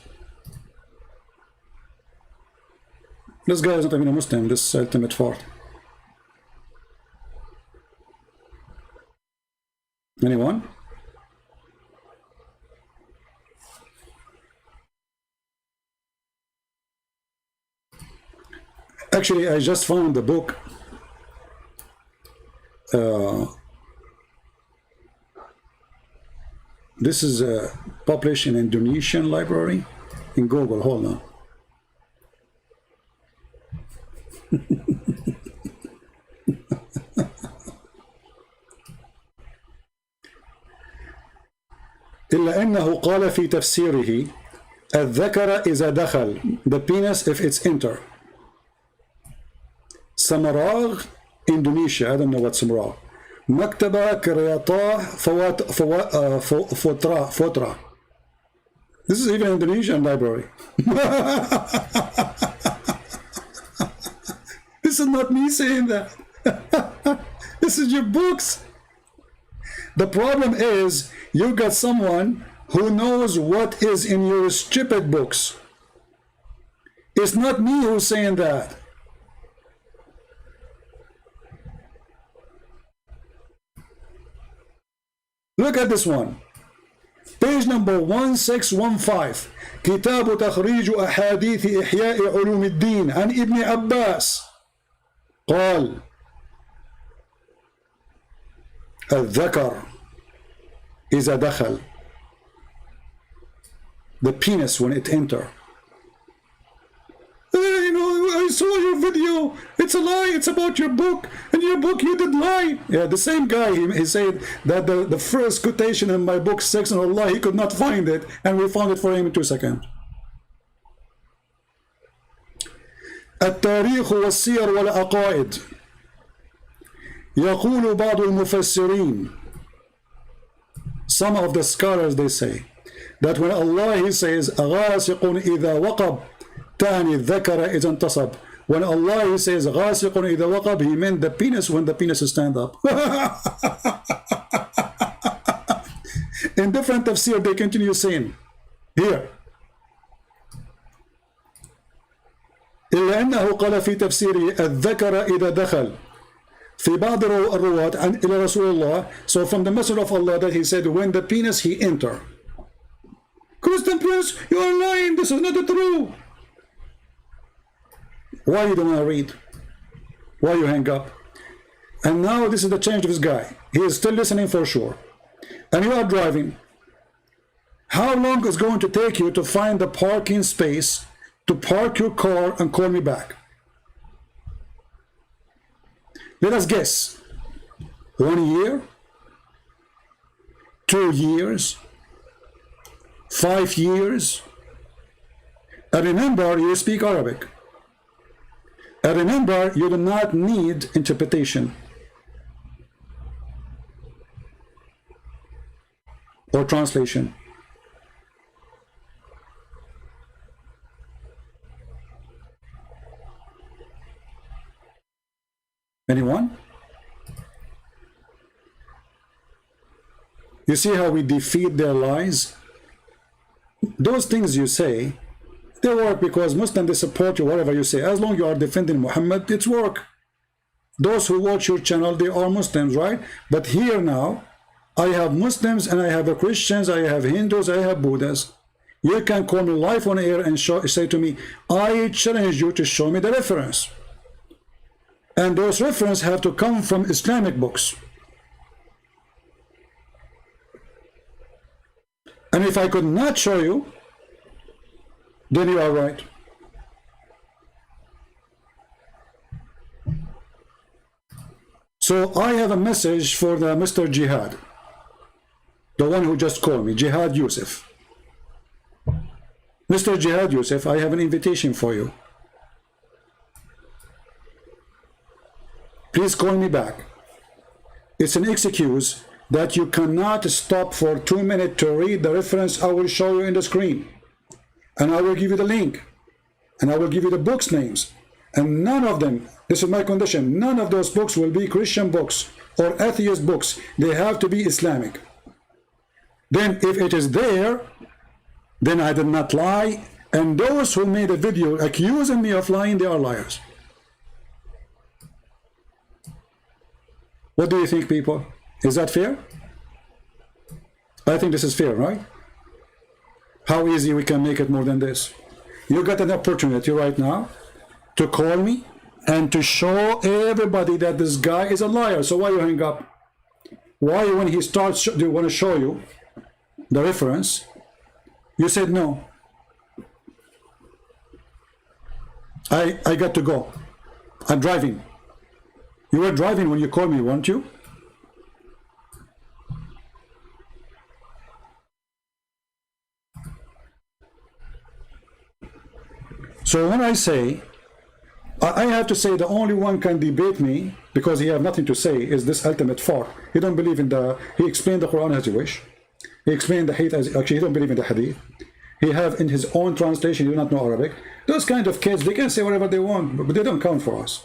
This guy is not even a Muslim, this ultimate fart. Anyone? Actually, I just found the book. This is published in Indonesian library in Google. Hold on. إلا أنه قال في تفسيره الذكر إذا دخل, the penis if it's enter. Samaragh, Indonesia, I don't know what Samaragh. Maktaba Kiryatah Fotra. This is even Indonesian library. This is not me saying that. This is your books. The problem is you got someone who knows what is in your stupid books. It's not me who's saying that. Look at this one. Page number 1615. كتاب تخريج أحاديث إحياء علوم الدين عن ابن عباس قال الذكر إذا دخل, the penis when it enter. You know, I saw your video. It's a lie. It's about your book. And your book, you did lie. Yeah, the same guy, he said that the first quotation in my book, Sex and Allah, he could not find it. And we found it for him in 2 seconds. التاريخ والسير والعقائد. يقول بعض المفسرين, some of the scholars, they say that when Allah, he says غاسق إذا وقب تعني الذكر إذا انتصب. When Allah, he says غاسق إذا وقب, he meant the penis when the penis stand up. In different tafsir, they continue saying here إلا أنه قال في تفسيره الذكر إذا دخل في بعض الرواة إلى رسول الله. So from the Messenger of Allah that he said when the penis he enter. Christian Prince, you are lying. This is not true. Why you don't want to read? Why you hang up? And now this is the change of this guy. He is still listening for sure. And you are driving. How long is it going to take you to find the parking space to park your car and call me back? Let us guess. 1 year? 2 years? 5 years? And remember, you speak Arabic. And remember, you do not need interpretation or translation. Anyone? You see how we defeat their lies? Those things you say, they work because Muslims, they support you, whatever you say. As long as you are defending Muhammad, it's work. Those who watch your channel, they are Muslims, right? But here now, I have Muslims and I have Christians, I have Hindus, I have Buddhists. You can call me live on air and say to me, I challenge you to show me the reference. And those references have to come from Islamic books. And if I could not show you, then you are right. So I have a message for the Mr. Jihad, the one who just called me, Jihad Yusuf. Mr. Jihad Yusuf, I have an invitation for you. Please call me back. It's an excuse that you cannot stop for 2 minutes to read the reference I will show you in the screen. And I will give you the link. And I will give you the books names. And none of them, this is my condition, none of those books will be Christian books or atheist books. They have to be Islamic. Then if it is there, then I did not lie. And those who made a video accusing me of lying, they are liars. What do you think, people? Is that fair? I think this is fair, right? How easy we can make it more than this. You got an opportunity right now to call me and to show everybody that this guy is a liar. So why you hang up? Why when he starts, do you want to show you the reference? You said no. I got to go. I'm driving. You were driving when you called me, weren't you? So when I say, I have to say the only one can debate me because he have nothing to say is this ultimate far. He don't believe in the, he explained the Quran as he wish. He explained the hadith as, actually he don't believe in the hadith. He have in his own translation, he do not know Arabic. Those kind of kids, they can say whatever they want, but they don't count for us.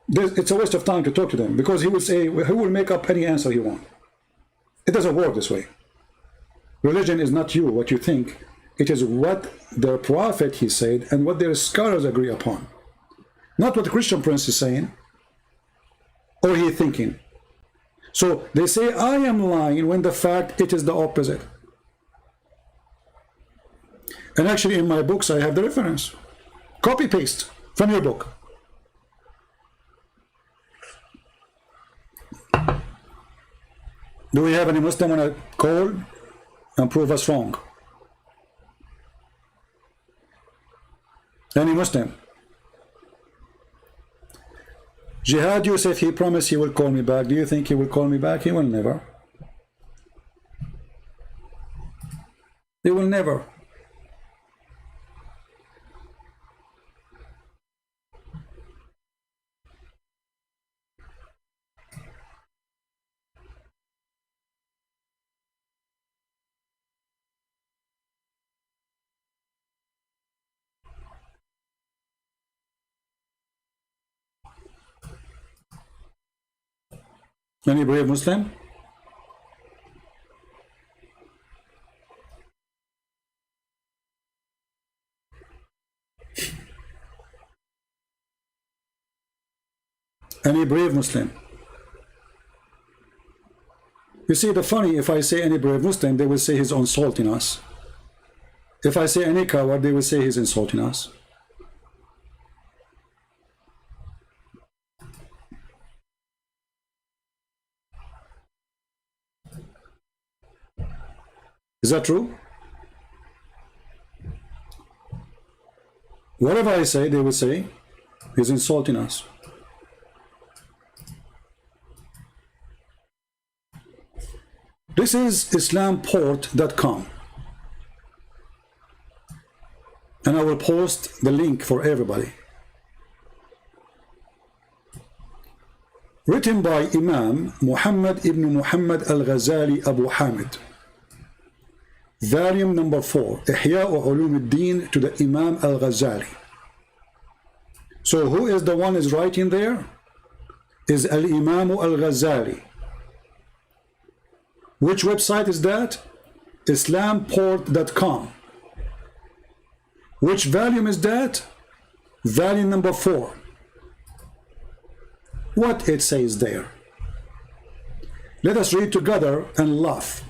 It's a waste of time to talk to them because he will say, he will make up any answer he wants. It doesn't work this way. Religion is not you, what you think. It is what their prophet he said and what their scholars agree upon. Not what the Christian prince is saying or he thinking. So they say I am lying when the fact it is the opposite. And actually in my books I have the reference. Copy paste from your book. Do we have any Muslim want to call and prove us wrong? Any Muslim? Jihad Yusuf, he promised he will call me back. Do you think he will call me back? He will never. He will never. Any brave Muslim? Any brave Muslim? You see, the funny, if I say any brave Muslim, they will say he's insulting us. If I say any coward, they will say he's insulting us. Is that true? Whatever I say, they will say, he's insulting us. This is islamport.com. And I will post the link for everybody. Written by Imam Muhammad ibn Muhammad al-Ghazali Abu Hamid. Volume number 4, Ihya Ulum al-Din to the Imam al-Ghazali. So who is the one is writing there? Is al-Imam al-Ghazali. Which website is that? Islamport.com. Which volume is that? Volume number 4. What it says there. Let us read together and laugh.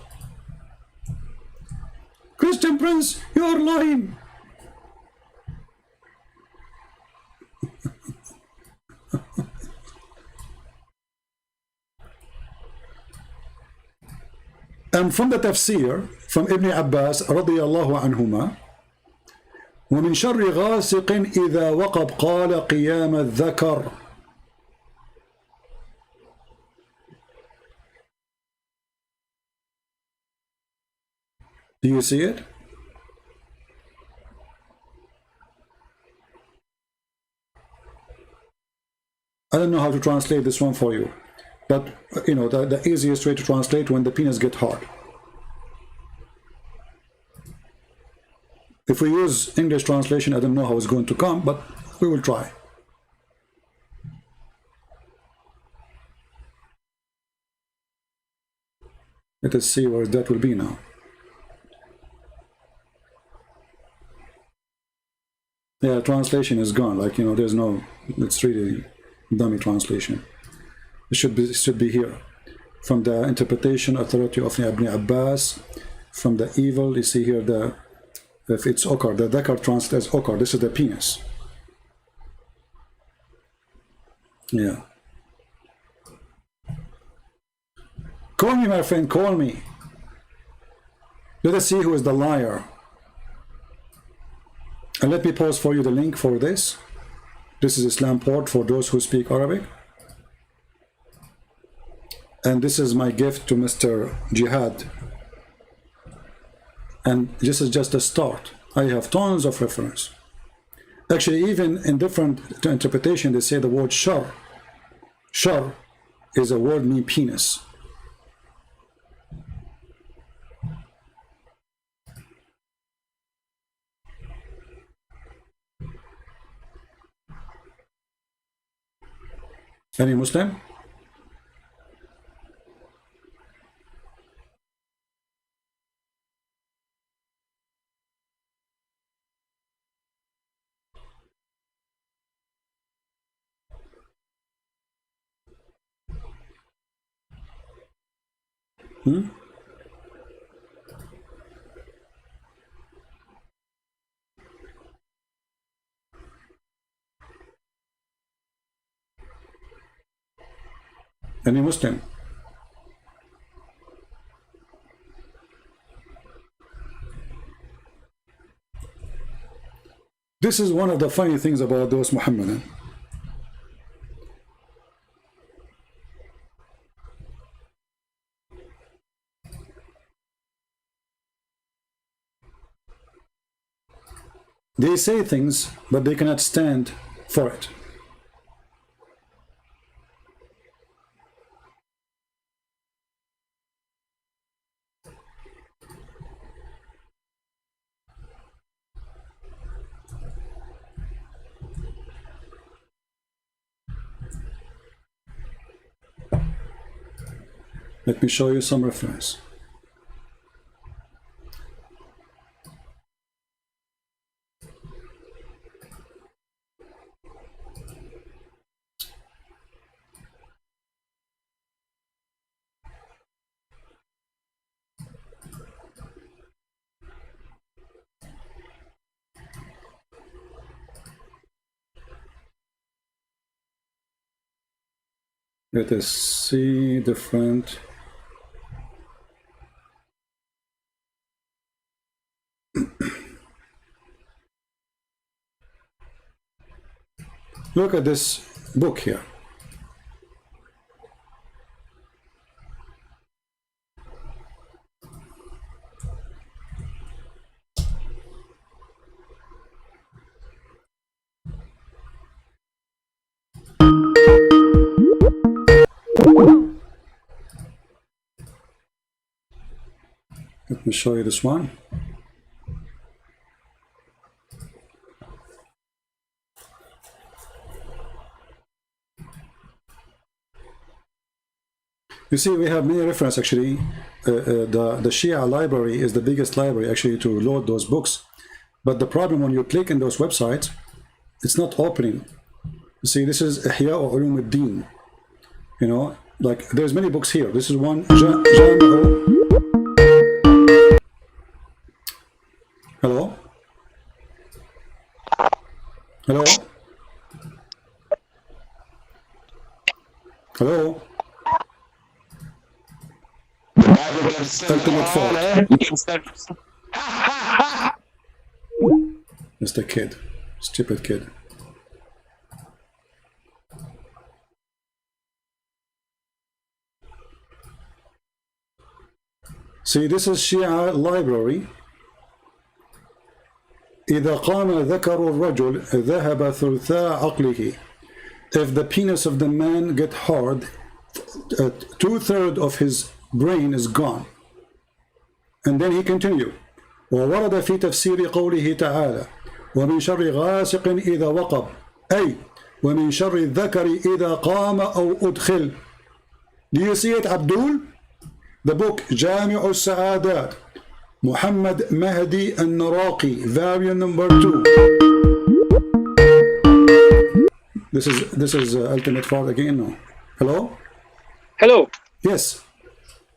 Christian Prince, you're lying. And from the tafsir, from Ibn Abbas رضي الله عنهما, ومن شر غاسق إذا وقب قال قيام الذكر. Do you see it? I don't know how to translate this one for you, but you know, the easiest way to translate when the penis get hard. If we use English translation, I don't know how it's going to come, but we will try. Let us see where that will be now. Yeah, translation is gone. Like, you know, there's no, it's really dummy translation. It should be here. From the interpretation authority of Ibn Abbas, from the evil, you see here the, if it's okar, the dhakar translates okar. This is the penis. Yeah. Call me, my friend, call me. Let us see who is the liar. And let me post for you the link for this. This is Islamport for those who speak Arabic. And this is my gift to Mr. Jihad. And this is just a start. I have tons of reference. Actually, even in different interpretation, they say the word shar. Shar is a word meaning penis. Any Muslim? Any Muslim? This is one of the funny things about those Muhammadan. They say things, but they cannot stand for it. Let me show you some reference. Let us see different. Look at this book here. Let me show you this one. You see, we have many references actually the Shia library is the biggest library actually to load those books. But the problem when you click in those websites, it's not opening. You see, this is Ihya Ulum ad-Din. You know, like there's many books here. This is one. Hello? Hello? Hello? Ultimate fault. It's the kid. Stupid kid. See, this is Shia library. إذا قام ذكر الرجل ذهب ثلثاء عقله. If the penis of the man get hard, 2/3 of his brain is gone. And then he continue. وورد في تفسير قوله تعالى ومن شر غاسق إذا وقب أي ومن شر الذكر إذا قام أو أدخل. Do you see it, Abdul? The book جامع السعادات, Muhammad Mahdi al-Naraqi, volume number 2. This is ultimate fault again. No. Hello. Hello. Yes.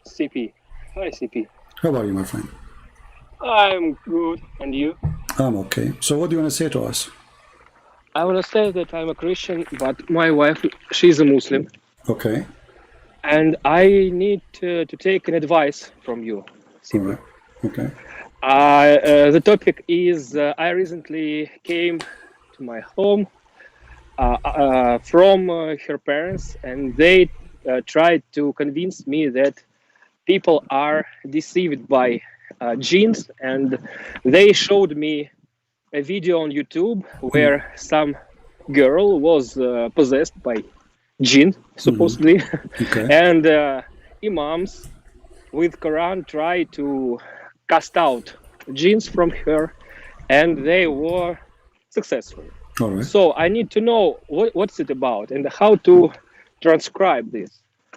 CP. Hi, CP. How are you, my friend? I'm good. And you? I'm okay. So what do you want to say to us? I want to say that I'm a Christian, but my wife, she's a Muslim. Okay. And I need to take an advice from you, CP. All right. Okay. The topic is I recently came to my home from her parents, and they tried to convince me that people are deceived by genes, and they showed me a video on YouTube where some girl was possessed by jinn, supposedly, Okay. and imams with Quran tried to cast out genes from her, and they were successful. All right. So I need to know what's it about and how to transcribe this.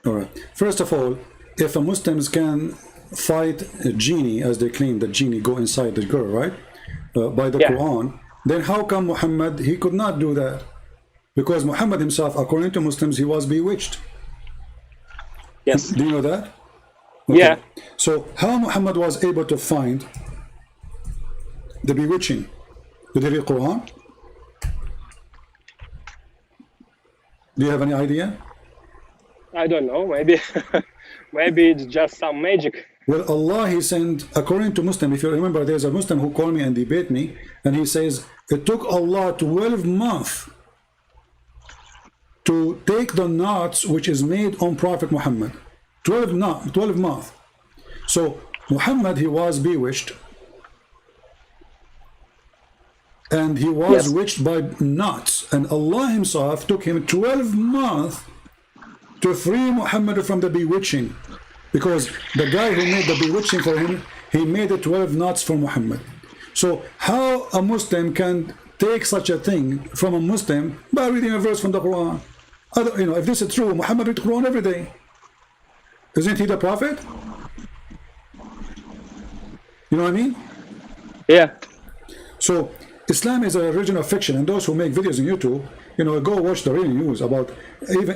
All right. First of all, if a Muslims can fight a genie, as they claim that genie go inside the girl, right? By the Quran, then how come Muhammad, he could not do that? Because Muhammad himself, according to Muslims, he was bewitched. Yes. Do you know that? Okay. Yeah. So how Muhammad was able to find the bewitching? Did he read Quran? Do you have any idea? I don't know. Maybe, maybe it's just some magic. Well, Allah, he sent, according to Muslim, if you remember, there's a Muslim who called me and debate me, and he says, it took Allah 12 months to take the knots which is made on Prophet Muhammad. 12 months. So Muhammad, he was bewitched, and he was witched by knots, and Allah himself took him 12 months to free Muhammad from the bewitching, because the guy who made the bewitching for him, he made the 12 knots for Muhammad. So how a Muslim can take such a thing from a Muslim by reading a verse from the Quran? You know, if this is true, Muhammad read the Quran every day. Isn't he the prophet? You know what I mean? Yeah. So Islam is a religion of fiction, and those who make videos on YouTube, you know, go watch the real news about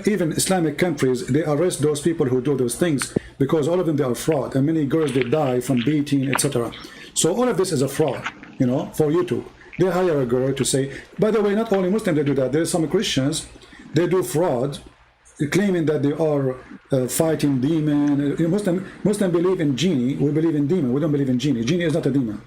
even Islamic countries. They arrest those people who do those things because all of them, they are fraud, and many girls, they die from beating, etc. So all of this is a fraud, you know, for YouTube. They hire a girl to say, by the way, not only Muslims they do that, there's some Christians, they do fraud, claiming that they are fighting demon. Muslim believe in genie, we believe in demon, we don't believe in genie. Genie is not a demon.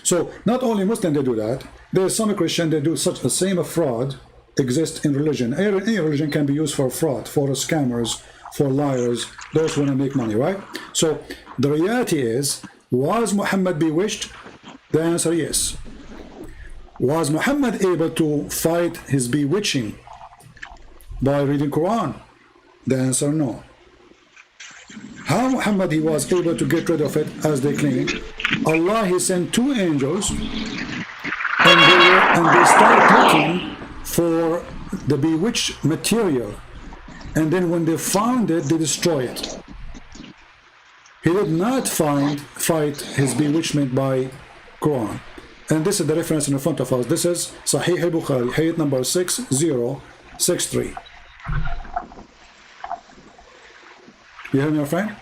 So not only Muslim they do that, there's some Christian they do such the same fraud exists in religion. Any religion can be used for fraud, for scammers, for liars, those who want to make money, right? So the reality is, was Muhammad bewitched? The answer yes. Was Muhammad able to fight his bewitching by reading Quran? The answer no. How Muhammad he was able to get rid of it, as they claim? Allah, he sent 2 angels, and they start looking for the bewitched material, and then when they found it, they destroy it. He did not fight his bewitchment by Quran. And this is the reference in front of us. This is Sahih al-Bukhari, hadith number 6063. You hear me, my friend?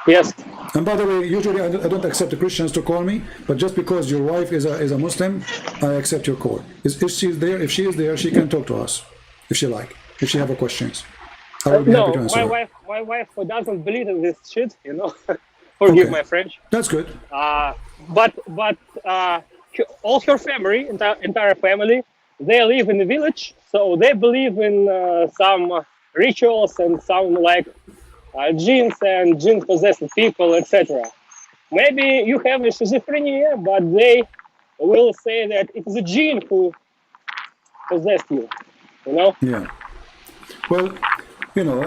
Yes. And by the way, usually I don't accept the Christians to call me, but just because your wife is a Muslim, I accept your call. If she's there, she can talk to us, if she like, if she have a questions. I will be happy to answer her. My wife doesn't believe in this shit, you know. Forgive my French. That's good. But all her family, entire family, they live in the village, so they believe in some rituals and some like jinns and jinn possessed people, etc. Maybe you have a schizophrenia, but they will say that it is a jinn who possessed you. You know? Yeah. Well, you know,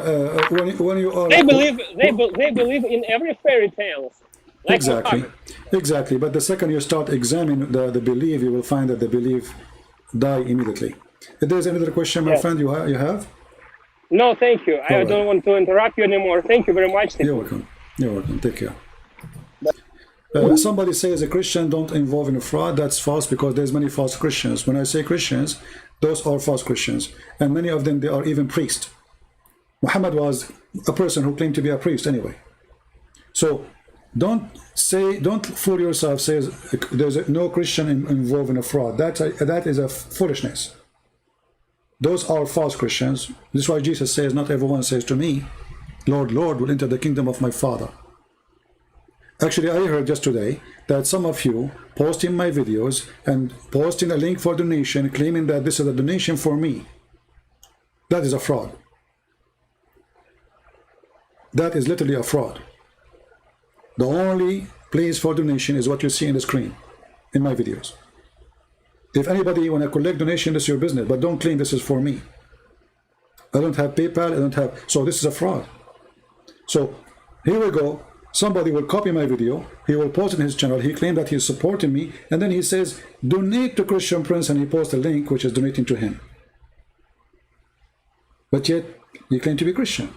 when you are they believe in every fairy tale. Like exactly, exactly. But the second you start examining the belief, you will find that the belief die immediately. If there's another question, my friend, you have? No, thank you. I don't want to interrupt you anymore. Thank you very much. You're welcome. You're welcome. Take care. Somebody says a Christian don't involve in a fraud. That's false because there's many false Christians. When I say Christians, those are false Christians. And many of them, they are even priests. Muhammad was a person who claimed to be a priest anyway. So don't fool yourself, says there's no Christian involved in a fraud. That is a foolishness. Those are false Christians. This is why Jesus says, not everyone says to me, Lord, Lord, will enter the kingdom of my Father. Actually, I heard just today that some of you posting my videos and posting a link for donation, claiming that this is a donation for me. That is a fraud. That is literally a fraud. The only place for donation is what you see in the screen in my videos. If anybody want to collect donation, this is your business, but don't claim this is for me. I don't have PayPal, I don't have, so this is a fraud. So here we go. Somebody will copy my video, he will post it in his channel, he claimed that he's supporting me, and then he says, donate to Christian Prince, and he posts a link which is donating to him. But yet, you claim to be Christian.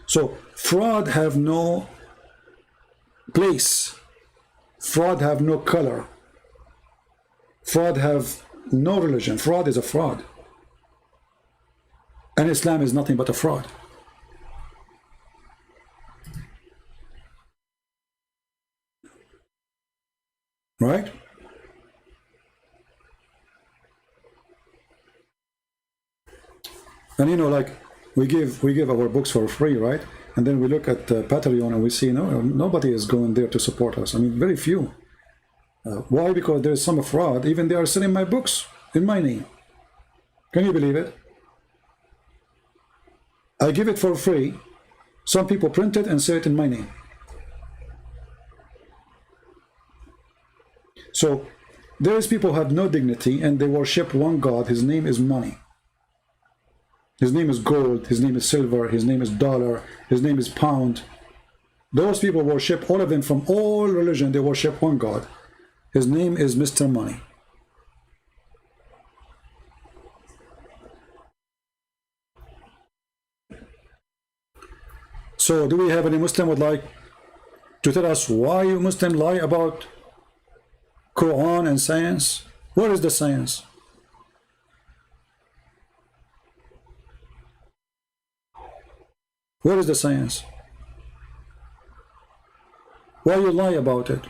So fraud have no place. Fraud have no color. Fraud have no religion. Fraud is a fraud. And Islam is nothing but a fraud. Right? And you know, like we give our books for free, right? And then we look at Patreon and we see nobody is going there to support us. I mean, very few. Why? Because there's some fraud. Even they are selling my books in my name. Can you believe it? I give it for free. Some people print it and sell it in my name. So there's people who have no dignity and they worship one God. His name is money. His name is gold. His name is silver. His name is dollar. His name is pound. Those people worship, all of them from all religion, they worship one God. His name is Mr. Money. So do we have any Muslim would like to tell us why you Muslim lie about Quran and science? Where is the science? Where is the science? Why you lie about it?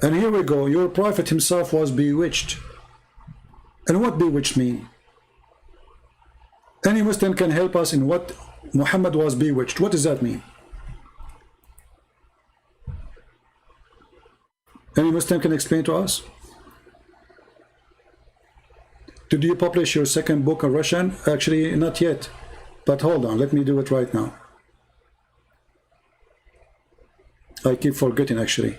And here we go, your prophet himself was bewitched. And what bewitched mean? Any Muslim can help us in what Muhammad was bewitched. What does that mean? Any Muslim can explain to us? Did you publish your second book in Russian? Actually, not yet. But hold on, let me do it right now. I keep forgetting, actually.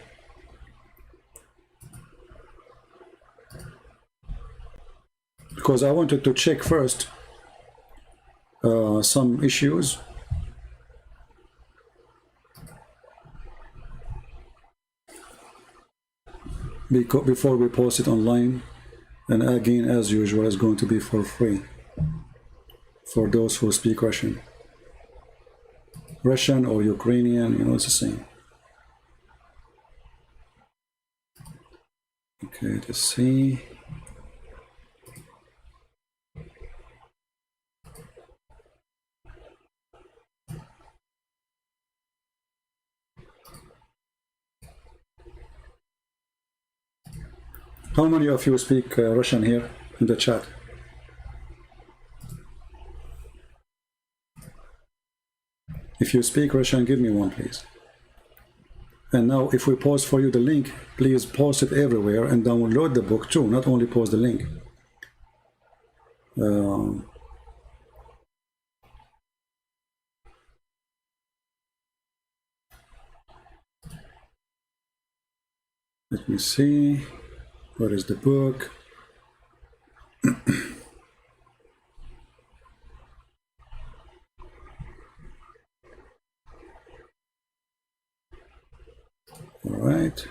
Because I wanted to check first some issues. Before we post it online. And again, as usual, it's going to be for free. for those who speak Russian. Russian or Ukrainian, you know, it's the same. Okay, let's see. How many of you speak Russian here in the chat? If you speak Russian, give me one, please. And now, if we post for you the link, please post it everywhere and download the book too, not only post the link. Let me see. Where is the book? All right.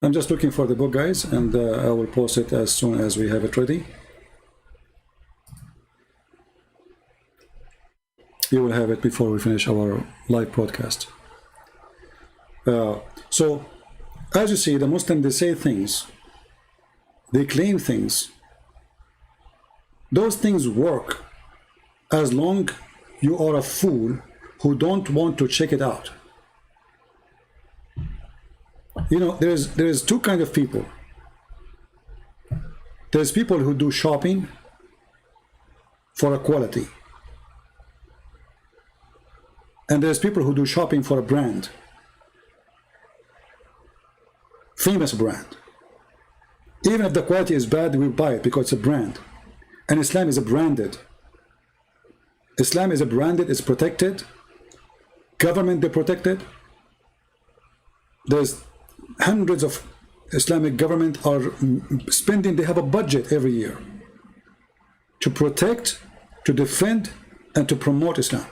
I'm just looking for the book, guys, and I will post it as soon as we have it ready. You will have it before we finish our live broadcast. So, as you see, the Muslims, they say things, they claim things. Those things work as long you are a fool who don't want to check it out. You know, there's two kinds of people. There's people who do shopping for a quality. And there's people who do shopping for a brand. Famous brand. Even if the quality is bad, we buy it because it's a brand. And Islam is a branded. Islam is a branded, it's protected. Government, they protected. There's hundreds of Islamic government are spending, they have a budget every year to protect, to defend, and to promote Islam.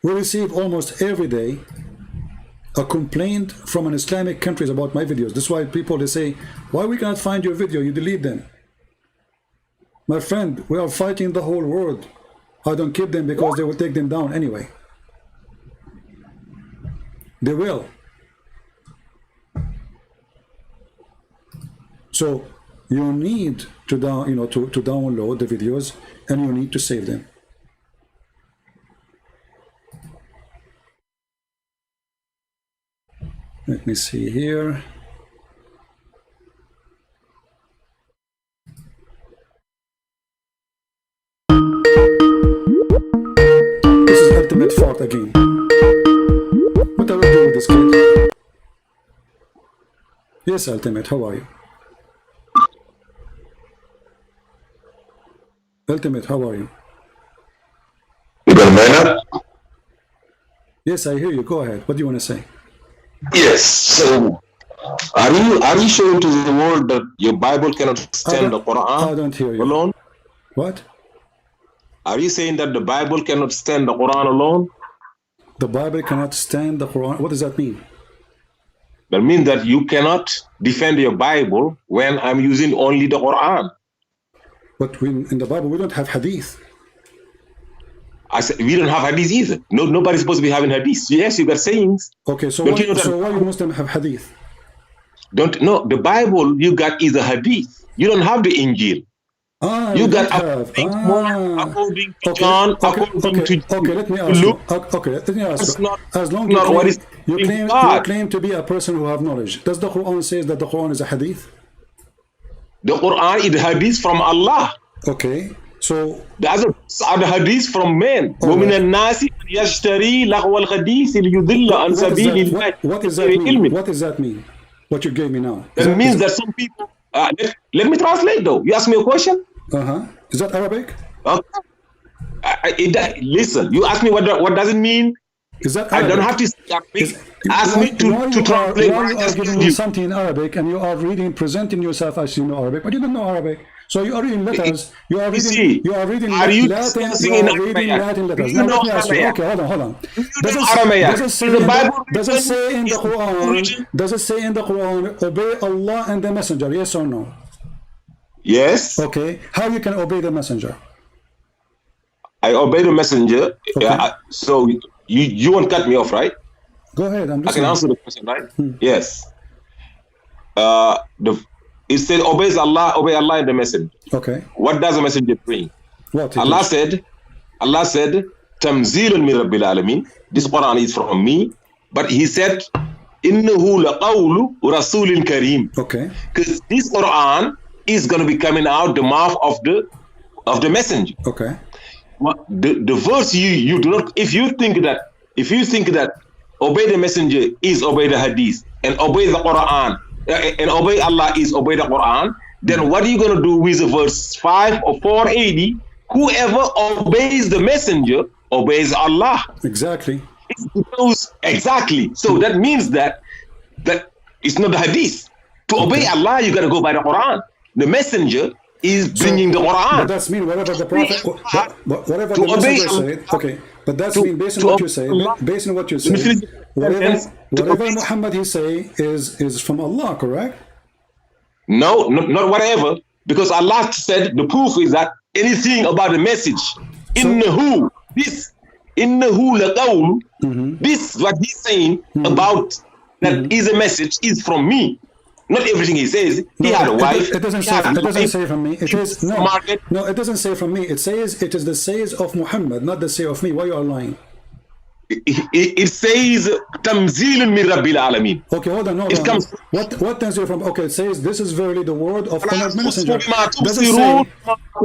We receive almost every day a complaint from an Islamic countries about my videos. That's why people, they say, why we cannot find your video, you delete them. My friend, we are fighting the whole world. I don't keep them because they will take them down anyway. They will. So you need to download the videos, and you need to save them. Let me see here. This is ultimate fault again. What are we doing with this kid? Yes, Ultimate, how are you? Ultimate, how are you? You got a man up? Yes, I hear you. Go ahead. What do you want to say? Yes. So, are you showing to the world that your Bible cannot stand the Quran? I don't hear you. Alone? What? Are you saying that the Bible cannot stand the Quran alone? The Bible cannot stand the Quran. What does that mean? That means that you cannot defend your Bible when I'm using only the Quran. But in the Bible, we don't have hadith. I said we don't have hadith either. Nobody's supposed to be having hadith. Yes, you got sayings. Okay, so Don't why, you know that- so why you Muslims have hadith? The Bible you got is a hadith. You don't have the Injil. You got according to John, according to okay, let me ask Luke. you. Okay, let me ask That's you. not- As long not what is you in God. claim to be a person who have knowledge, does the Quran say that the Quran is a hadith? The Quran is hadith from Allah. Okay, so The other are the hadith from men. ومن الناس يشتري لغو الحديث ليضل عن سبيل الله. what does that mean? What does that mean? What you gave me now? That means that some people. Let me translate though. You ask me a question. Is that Arabic? Okay. Listen, you ask me what does it mean? Is that I Arabic? don't have to speak Arabic. Ask me to Why translate. you are giving me something in Arabic and you are reading, presenting yourself as you know Arabic, but you don't know Arabic. So you are reading letters. You are reading are you Latin. discussing You in are reading Aramaic? Latin letters. Do you Now know let me ask you. Aramaic? Okay, hold on. Do you know Aramaic? Does it say Is the Bible does it say in the Is the Bible Quran? written? Does it say in the Quran, obey Allah and the Messenger? Yes or no? Yes. Okay. How you can obey the Messenger? I obey the messenger. Okay. So you won't cut me off, right? Go ahead. I'm I can listening. answer the question, right? Yes. It said, obey Allah and the messenger. Okay. What does the messenger bring? What? Allah said, Tamzilun min Rabbil Alameen. This Quran is from me. But he said, Innahu laqawlu rasulin kareem. Okay. Because this Quran is going to be coming out the mouth of the messenger. Okay. The verse you do not, if you think that obey the messenger is obey the hadith and obey the Quran and obey Allah is obey the Quran, then what are you going to do with verse 5 or 480? Whoever obeys the messenger obeys Allah. Exactly. Exactly. So that means that it's not the hadith. To obey Allah, you got to go by the Quran. The messenger is bringing the Quran. But that's mean whatever the prophet, whatever the messenger said. Okay, but that's mean based on what you say. Based on what you say, whatever Muhammad he say is from Allah, correct? No, not whatever, because Allah said the proof is that anything about the message, innahu laqawl, this what he's saying about that is a message is from me. Not everything he says. He had a wife. It doesn't say from me. It is no. It doesn't say from me. It says it is the says of Muhammad, not the say of me. Why you are lying? It says Tamzilun min Rabbil Alameen. Okay, hold on. It comes. What Tanzil from? Okay, it says this is verily the word of honored messenger. Does it say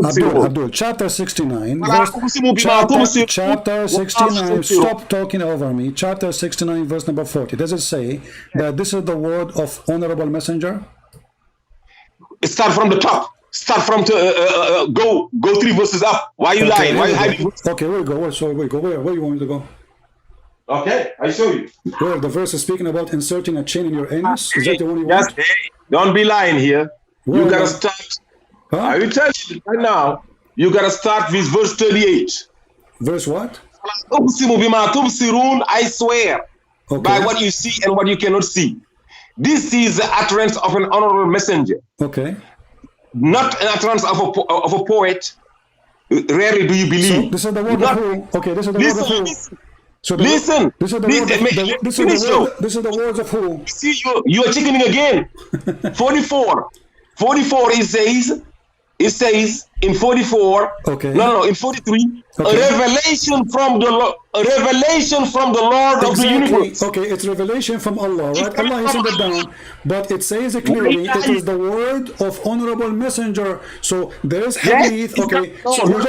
Abdul, chapter 69, chapter 69. Stop talking over me. Chapter 69, verse number 40. Does it say that this is the word of honorable messenger? Start from the top. Start from go 3 verses up. Why are you lying? Why are you hiding? Okay, where we go? Where you want me to go? Okay, I show you. Where the verse is speaking about inserting a chain in your anus? Is that the one you want? Yes, don't be lying here. Where you gotta start. Huh? I will tell you right now. You gotta start with verse 38. Verse what? I swear by what you see and what you cannot see. This is the utterance of an honorable messenger. Okay. Not an utterance of a poet. Rarely do you believe. So this is the word of who? Okay, this is the word of who? So listen. This is the words of who? See, you are chickening again. 44. 44 it says in 44. Okay. No, in 43. Okay. A revelation from the Lord of the universe. Okay, it's revelation from Allah, right? Allah is in the down, but it says clearly it is the word of honorable messenger. So there is hadith. Okay, so you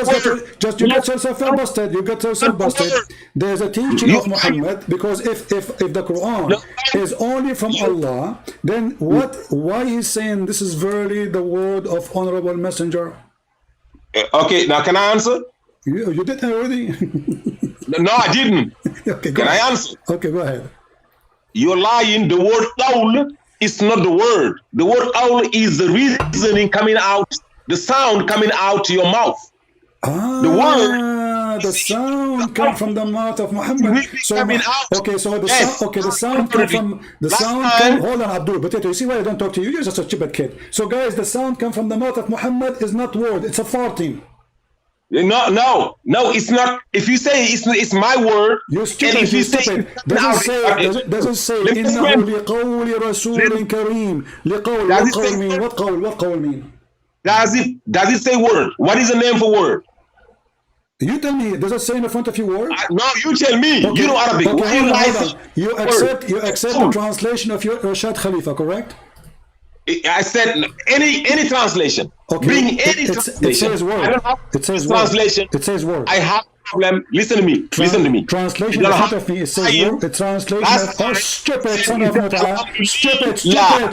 just get yourself busted. You get yourself busted. There's a teaching of Muhammad, because if the Quran is only from Allah, then why he's saying this is verily the word of honorable messenger? Okay, now can I answer? You did already. No, I didn't. Okay, can I answer? Okay, go ahead. You're lying. The word qawl is not the word. The word qawl is the reasoning coming out, the sound coming out to your mouth. The word, the sound comes from the mouth of Muhammad. So the sound comes from the sound. Hold on, Abdul. But you see why I don't talk to you? You're just a stupid kid. So guys, the sound comes from the mouth of Muhammad is not word. It's a farting. No, it's not. If you say it's my word, you're stupid. And if you say doesn't say إنه لقول رسول كريم. لقول mean what قول mean? Does it say word? What is the name for word? You tell me. Does it say in the front of your word? No, you tell me. Okay. You know Arabic. Okay, you accept the translation of your Rashad Khalifa, correct? I said any translation. Okay. Bring any translation. It says word. I don't have it says translation. Word. It says word. I have a problem. Listen to me. Listen to me. Translation in front of me. It says word. The translation of stupid son of Mutala.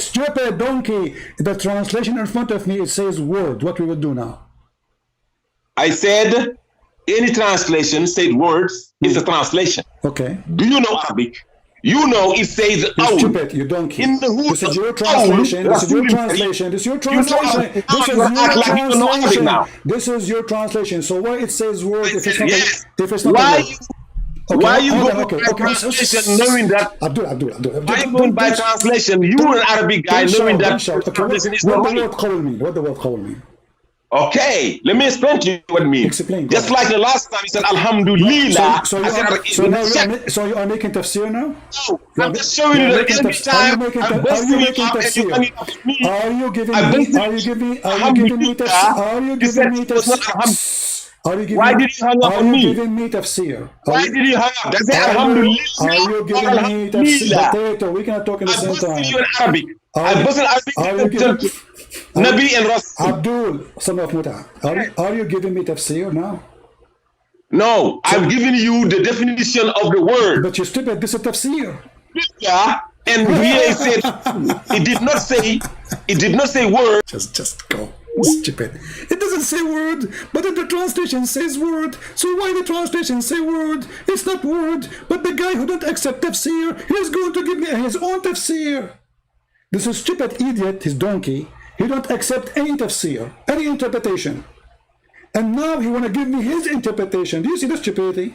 Stupid donkey. The translation in front of me, it says word. What we would do now? I said any translation said words is a translation. Okay. Do you know Arabic? You know it says You owl. stupid, you donkey. In the hood This is your owl, translation. This is your Rasul translation. This is your You know translation. Arabic. This is Now you your act like you don't know Arabic translation. now. This is your translation. So why it says word if it's not Yes. if it's not a Why word? you Okay, why you hold go on, okay, by okay. translation knowing that Abdul. why you going by translation? You an Arabic guy knowing that Okay, translation is what not the right. word qawl mean? What the word qawl mean? Okay, let me explain to you what it means. Explain, go Just ahead. like the last time you said Alhamdulillah. So I said, so you are making tafsir now? I'm just showing you that every time I'm busting you up and you're coming up to me. Are you giving I me? busted Are you giving me? Are you Alhamdulillah. giving me tafsir? Are you You giving said me it was not tafsir? Alhamdulillah. Are you giving? Why did you hang up Are on you me? giving me tafsir? Why did you hang up? Does it Are Alhamdulillah you or giving me tafsir? Alhamdulillah? Potato, we cannot talk at the I same busted you time. in Arabic. Are I you- busted are you Arabic giving- to Nabi and Rasul. Abdul, son of Muta, are you giving me tafsir now? No, I'm giving you the definition of the word. But you stupid, this is tafsir. Yeah, and here it said it did not say word. Just go. Stupid. It doesn't say word, but then the translation says word. So why the translation say word? It's not word, but the guy who don't accept tafsir, he's going to give me his own tafsir. This is stupid idiot, his donkey. He don't accept any tafsir, any interpretation. And now he want to give me his interpretation. Do you see the stupidity?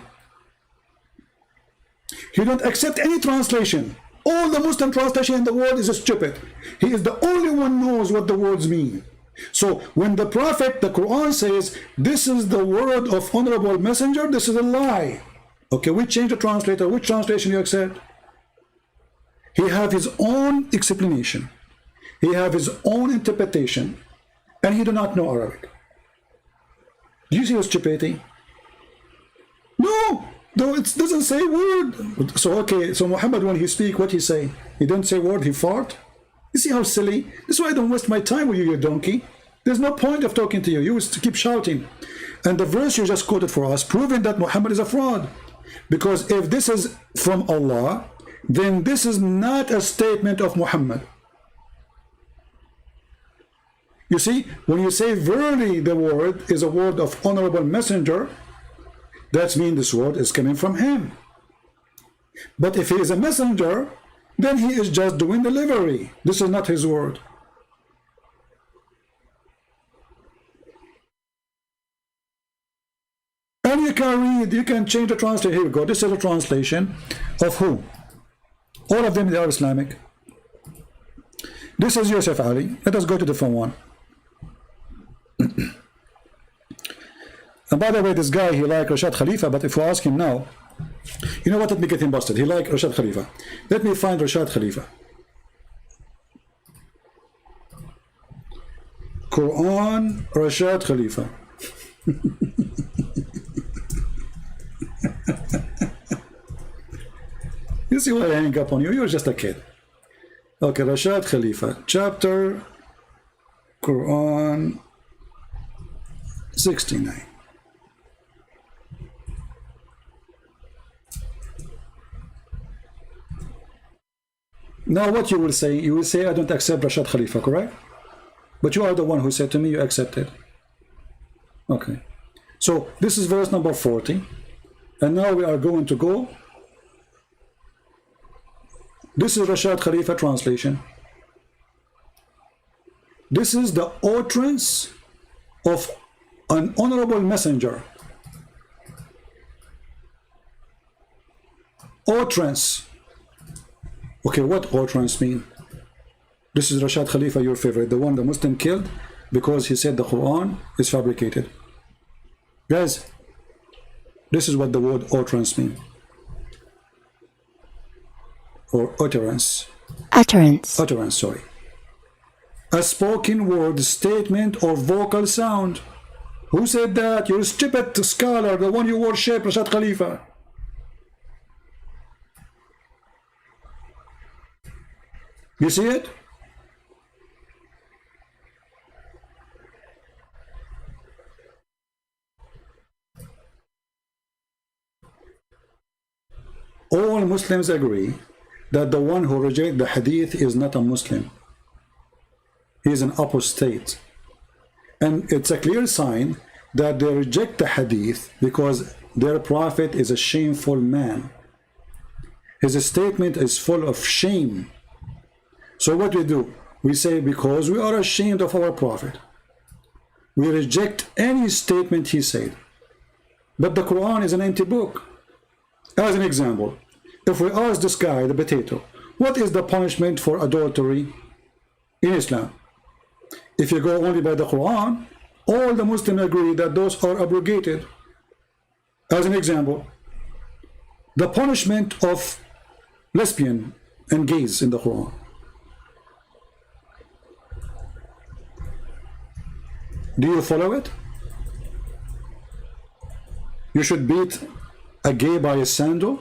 He don't accept any translation. All the Muslim translation in the world is stupid. He is the only one knows what the words mean. So when the Prophet, the Quran says, this is the word of honorable messenger, this is a lie. Okay, we change the translator. Which translation you accept? He have his own explanation. He have his own interpretation. And he do not know Arabic. Do you see the stupidity? No, though it doesn't say word. So okay, so Muhammad, when he speak, what he say? He don't say word, he fart? You see how silly? This is why I don't waste my time with you, you donkey. There's no point of talking to you. You just keep shouting. And the verse you just quoted for us, proving that Muhammad is a fraud. Because if this is from Allah, then this is not a statement of Muhammad. You see, when you say verily the word is a word of honorable messenger, that means this word is coming from him. But if he is a messenger, then he is just doing delivery. This is not his word. And you can read, you can change the translation. Here we go. This is a translation of who? All of them, they are Islamic. This is Yusuf Ali. Let us go to the different one. And by the way, this guy, he like Rashad Khalifa, but if you ask him now, you know what, let me get him busted. He like Rashad Khalifa. Let me find Rashad Khalifa. Quran, Rashad Khalifa. You see why I hang up on you? You're just a kid. Okay, Rashad Khalifa, chapter, Quran 69. Now what you will say, I don't accept Rashad Khalifa, correct? But you are the one who said to me you accepted. Okay. So this is verse number 40. And now we are going to go. This is Rashad Khalifa translation. This is the utterance of an honorable messenger. Utterance. Okay, what utterance mean? This is Rashad Khalifa, your favorite, the one the Muslim killed because he said the Quran is fabricated. Guys, this is what the word utterance mean. Or utterance. Utterance. Utterance, sorry. A spoken word, statement, or vocal sound. Who said that? You're a stupid scholar, the one you worship, Rashad Khalifa. You see it? All Muslims agree that the one who rejects the hadith is not a Muslim. He is an apostate. And it's a clear sign that they reject the hadith because their prophet is a shameful man. His statement is full of shame. So what do? We say, because we are ashamed of our prophet, we reject any statement he said. But the Quran is an empty book. As an example, if we ask this guy, the potato, what is the punishment for adultery in Islam? If you go only by the Quran, all the Muslims agree that those are abrogated. As an example, the punishment of lesbian and gays in the Quran. Do you follow it? You should beat a gay by a sandal.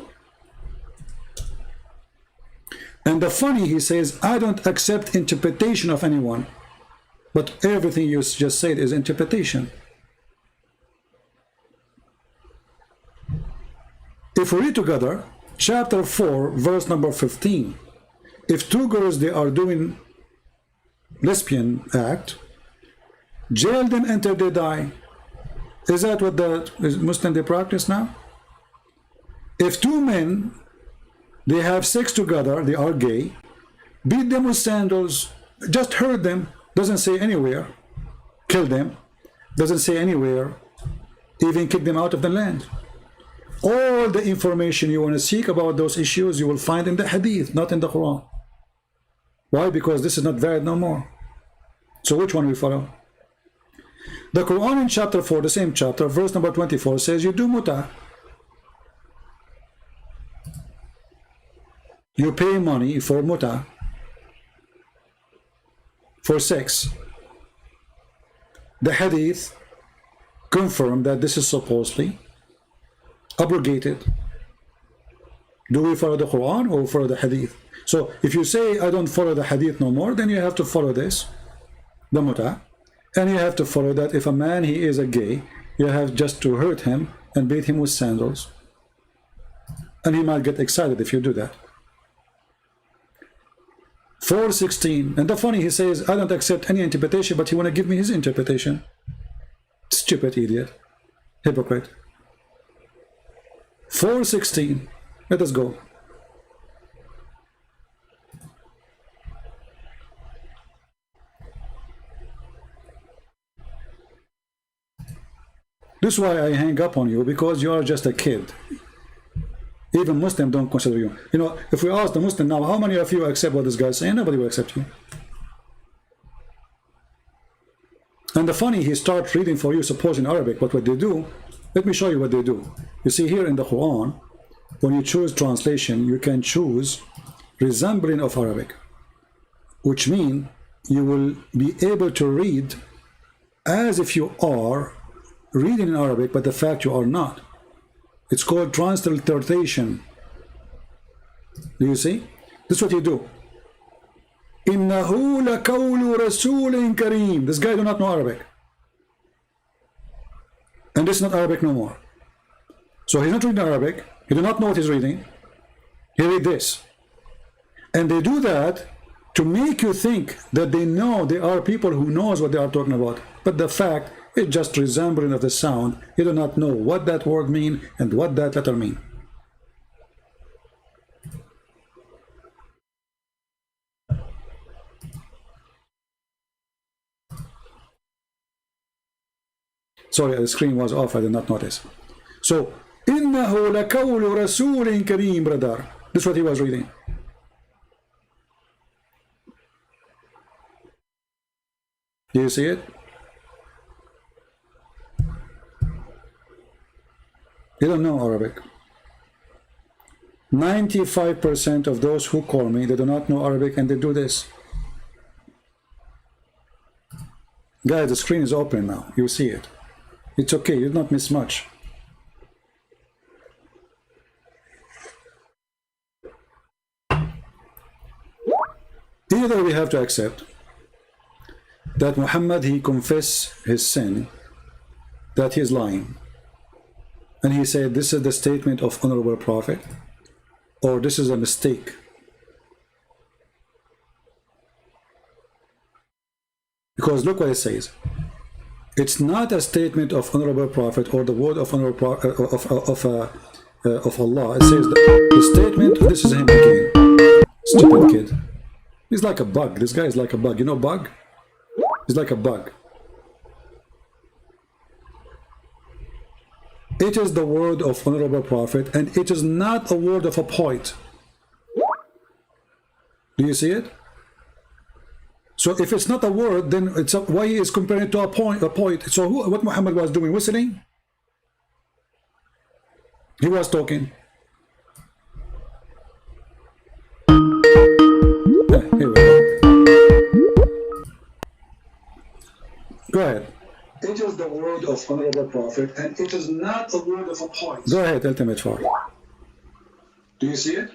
And the funny, he says, I don't accept interpretation of anyone. But everything you just said is interpretation. If we read together, chapter 4, verse number 15. If two girls, they are doing lesbian act, jail them until they die. Is that what the Muslim they practice now? If two men, they have sex together, they are gay, beat them with sandals, just hurt them, doesn't say anywhere, kill them, doesn't say anywhere, even kick them out of the land. All the information you want to seek about those issues, you will find in the hadith, not in the Quran. Why? Because this is not valid no more. So which one we follow? The Quran in chapter 4, the same chapter, verse number 24 says, you do muta. You pay money for muta, for sex. The hadith confirm that this is supposedly abrogated. Do we follow the Quran or follow the hadith? So if you say I don't follow the hadith no more, then you have to follow this, the muta, and you have to follow that if a man, he is a gay, you have just to hurt him and beat him with sandals, and he might get excited if you do that. 4:16, and the funny, he says I don't accept any interpretation, but he want to give me his interpretation. Stupid idiot, hypocrite. 4:16, let us go. This is why I hang up on you, because you are just a kid. Even Muslims don't consider you. You know, if we ask the Muslim now, how many of you accept what this guy is saying? Nobody will accept you. And the funny, he starts reading for you, suppose in Arabic, but what they do, let me show you what they do. You see here in the Quran, when you choose translation, you can choose resembling of Arabic, which means you will be able to read as if you are reading in Arabic, but the fact you are not. It's called transliteration. Do you see? This is what you do. إِنَّهُ لَقَوْلُ رَسُولٍ كَرِيمٍ. This guy do not know Arabic. And this is not Arabic no more. So he's not reading Arabic. He do not know what he's reading. He read this. And they do that to make you think that they know, they are people who knows what they are talking about. But the fact, it's just resembling of the sound. You do not know what that word mean and what that letter mean. Sorry, the screen was off, I did not notice. So, إِنَّهُ لَقَوْلُ رَسُولٍ كَرِيمٍ, brother. This is what he was reading. Do you see it? You don't know Arabic. 95% of those who call me, they do not know Arabic, and they do this. Guys, the screen is open now. You see it. It's okay. You did not miss much. Either we have to accept that Muhammad, he confessed his sin, that he is lying, and he said this is the statement of honorable prophet, or this is a mistake. Because look what it says. It's not a statement of honorable prophet or the word of honorable of Allah. It says the statement, this is him again. Stupid kid. He's like a bug. This guy is like a bug. You know bug? He's like a bug. It is the word of Honorable Prophet, and it is not a word of a poet. Do you see it? So if it's not a word, then it's why he is comparing it to a poet. So what Muhammad was doing? Whistling? He was talking. Here we go. Go ahead. It is the word of Honorable Prophet, and it is not a word of a poet. Go ahead, Ultimate Far. Do you see it?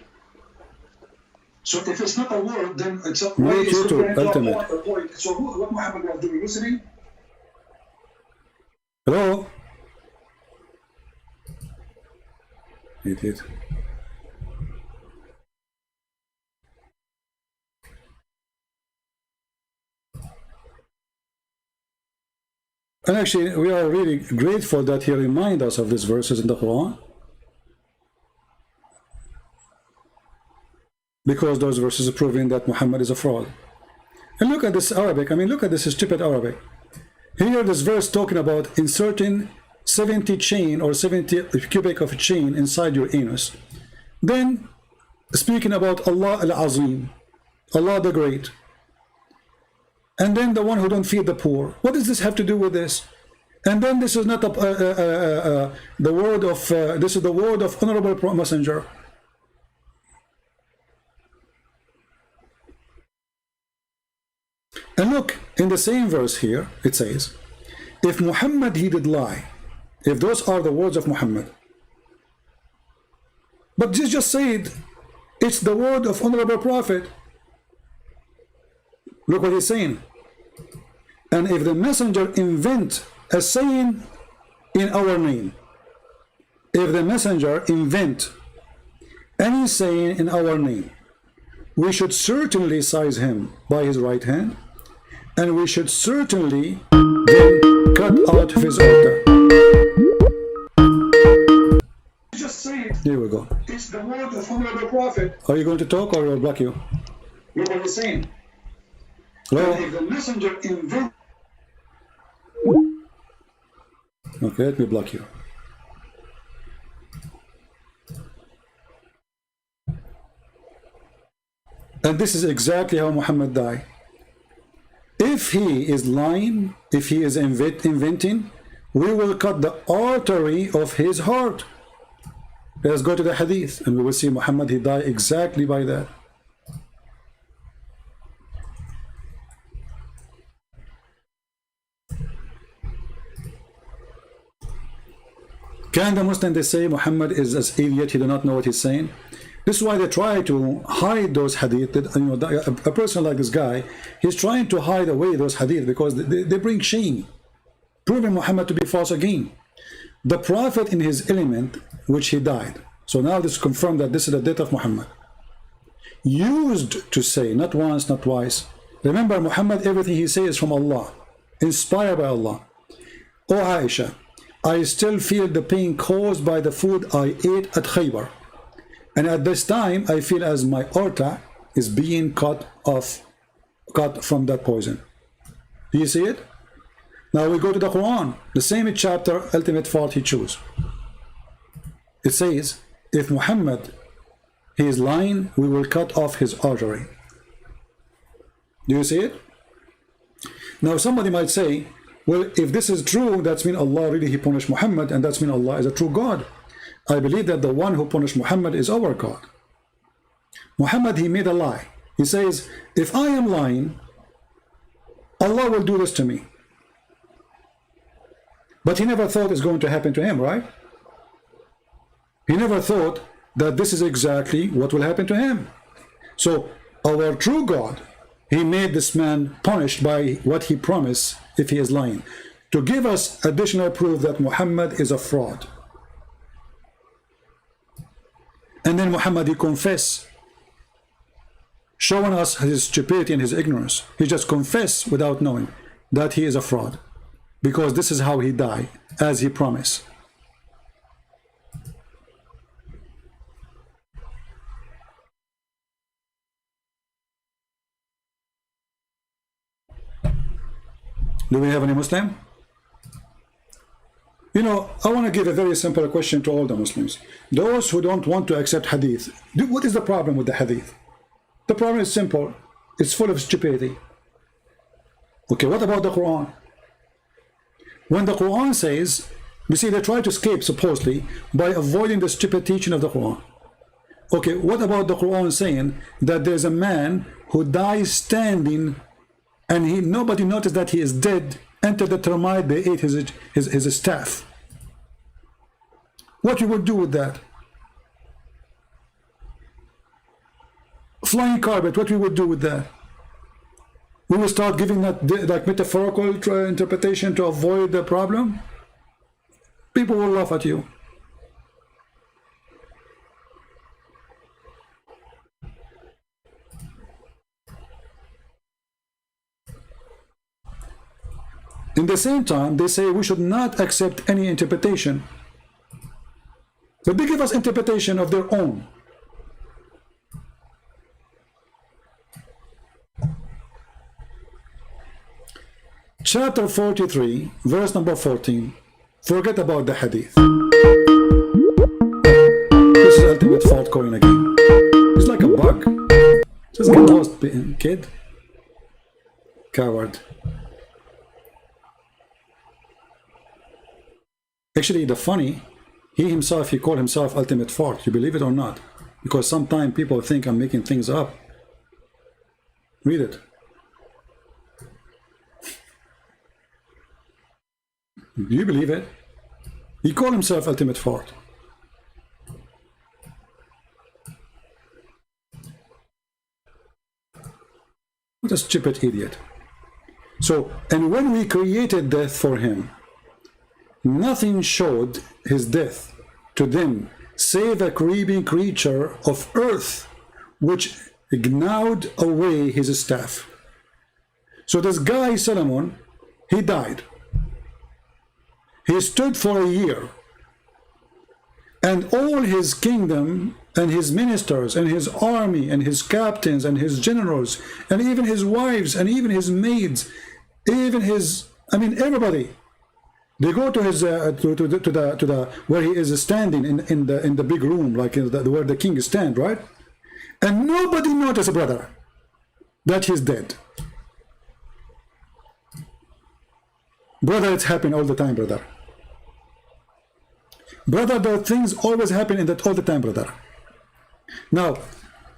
So if it's not a word, then it's a way to Ultimate. A poet. So what Muhammad was doing? Listening? Hello? Idiot. And actually, we are really grateful that he reminds us of these verses in the Quran, because those verses are proving that Muhammad is a fraud. And look at this Arabic. I mean, look at this stupid Arabic. Here, this verse talking about inserting 70 chain or 70 cubic of chain inside your anus. Then, speaking about Allah al-Azim, Allah the Great. And then the one who don't feed the poor. What does this have to do with this? And then this is not the word of this is the word of Honorable Messenger. And look, in the same verse here, it says, if Muhammad he did lie, if those are the words of Muhammad, but just said it's the word of Honorable Prophet. Look what he's saying. And if the messenger invent a saying in our name, if the messenger invent any saying in our name, we should certainly seize him by his right hand, and we should certainly then cut out his altar. Just say it. Here we go. It's the word of Honorable Prophet. Are you going to talk or will I block you? Look what he's saying. Hello? If the messenger invent... Okay, let me block you. And this is exactly how Muhammad died. If he is lying, if he is inventing, we will cut the artery of his heart. Let's go to the hadith and we will see Muhammad, he died exactly by that. Can the Muslim, they say Muhammad is an idiot, he do not know what he's saying? This is why they try to hide those hadith. That, you know, a person like this guy, he's trying to hide away those hadith because they bring shame, proving Muhammad to be false again. The Prophet in his element, which he died, so now this confirmed that this is the death of Muhammad, used to say, not once, not twice. Remember, Muhammad, everything he says is from Allah, inspired by Allah. O Aisha, I still feel the pain caused by the food I ate at Khaybar. And at this time, I feel as my aorta is being cut from that poison. Do you see it? Now we go to the Quran, the same chapter, ultimate fault he chose. It says, if Muhammad, he is lying, we will cut off his artery. Do you see it? Now somebody might say, well, if this is true, that's mean Allah really he punished Muhammad, and that's mean Allah is a true God. I believe that the one who punished Muhammad is our God. Muhammad, he made a lie. He says, if I am lying, Allah will do this to me. But he never thought it's going to happen to him, right? He never thought that this is exactly what will happen to him. So our true God, he made this man punished by what he promised if he is lying, to give us additional proof that Muhammad is a fraud. And then Muhammad, he confessed, showing us his stupidity and his ignorance. He just confessed without knowing that he is a fraud, because this is how he died, as he promised. Do we have any Muslim? You know, I want to give a very simple question to all the Muslims. Those who don't want to accept hadith, what is the problem with the hadith? The problem is simple. It's full of stupidity. Okay, what about the Quran? When the Quran says, you see, they try to escape supposedly by avoiding the stupid teaching of the Quran. Okay, what about the Quran saying that there's a man who dies standing and nobody noticed that he is dead, entered the termite, they ate his staff. What you would do with that? Flying carpet, what we would do with that? We will start giving that like metaphorical interpretation to avoid the problem? People will laugh at you. In the same time, they say we should not accept any interpretation. But they give us interpretation of their own. Chapter 43, verse number 14. Forget about the hadith. This is ultimate fault coin again. It's like a bug. Just get lost, kid. Coward. Actually, the funny, he called himself ultimate fault. You believe it or not? Because sometimes people think I'm making things up. Read it. Do you believe it? He called himself ultimate fault. What a stupid idiot. So, and when we created death for him, nothing showed his death to them save a creeping creature of earth which gnawed away his staff. So this guy Solomon, he died. He stood for a year, and all his kingdom and his ministers and his army and his captains and his generals and even his wives and even his maids, even his, I mean everybody, they go to his to the where he is standing in the big room, like where the king stand, right? And nobody noticed, brother, that he's dead. Brother, it's happening all the time, brother. Brother, the things always happen in that all the time, brother. Now,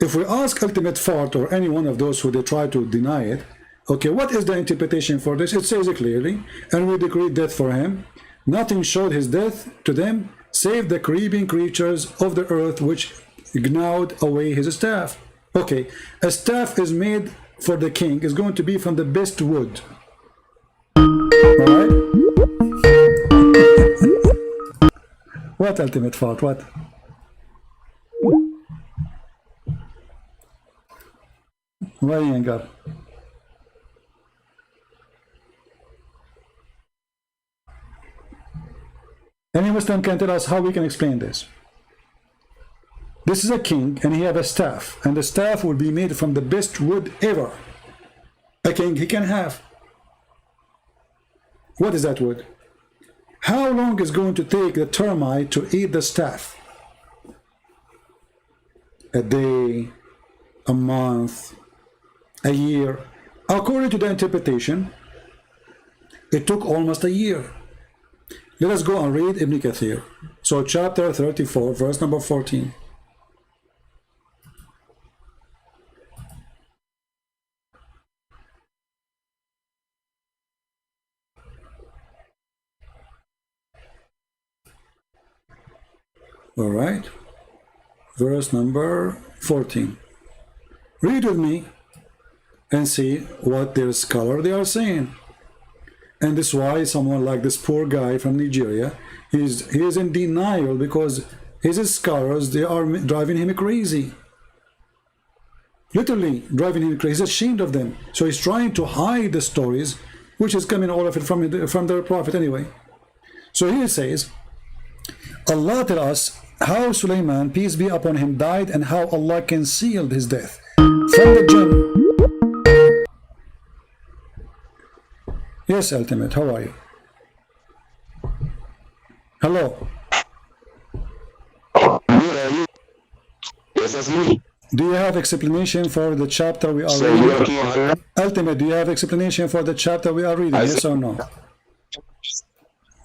if we ask ultimate fault or any one of those who they try to deny it, okay, what is the interpretation for this? It says it clearly, and we decree death for him. Nothing showed his death to them, save the creeping creatures of the earth which gnawed away his staff. Okay, a staff is made for the king, is going to be from the best wood. All right? What ultimate fault? What? Why you ain't got? Any Muslim can tell us how we can explain this. This is a king and he have a staff, and the staff will be made from the best wood ever a king he can have. What is that wood? How long is going to take the termite to eat the staff? A day, a month, a year. According to the interpretation, it took almost a year. Let us go and read Ibn Kathir. So chapter 34, verse number 14. All right, verse number 14. Read with me and see what their scholar they are saying. And this is why someone like this poor guy from Nigeria, he is in denial because his scholars, they are driving him crazy. Literally driving him crazy. He's ashamed of them. So he's trying to hide the stories, which is coming all of it from their prophet anyway. So here it says, Allah tell us how Sulaiman, peace be upon him, died and how Allah concealed his death from the jinn. Yes, Ultimate, how are you? Hello. Yes, that's me. Do you have explanation for the chapter we are So you reading? okay on that? Ultimate, do you have explanation for the chapter we are reading? I Yes said- or no?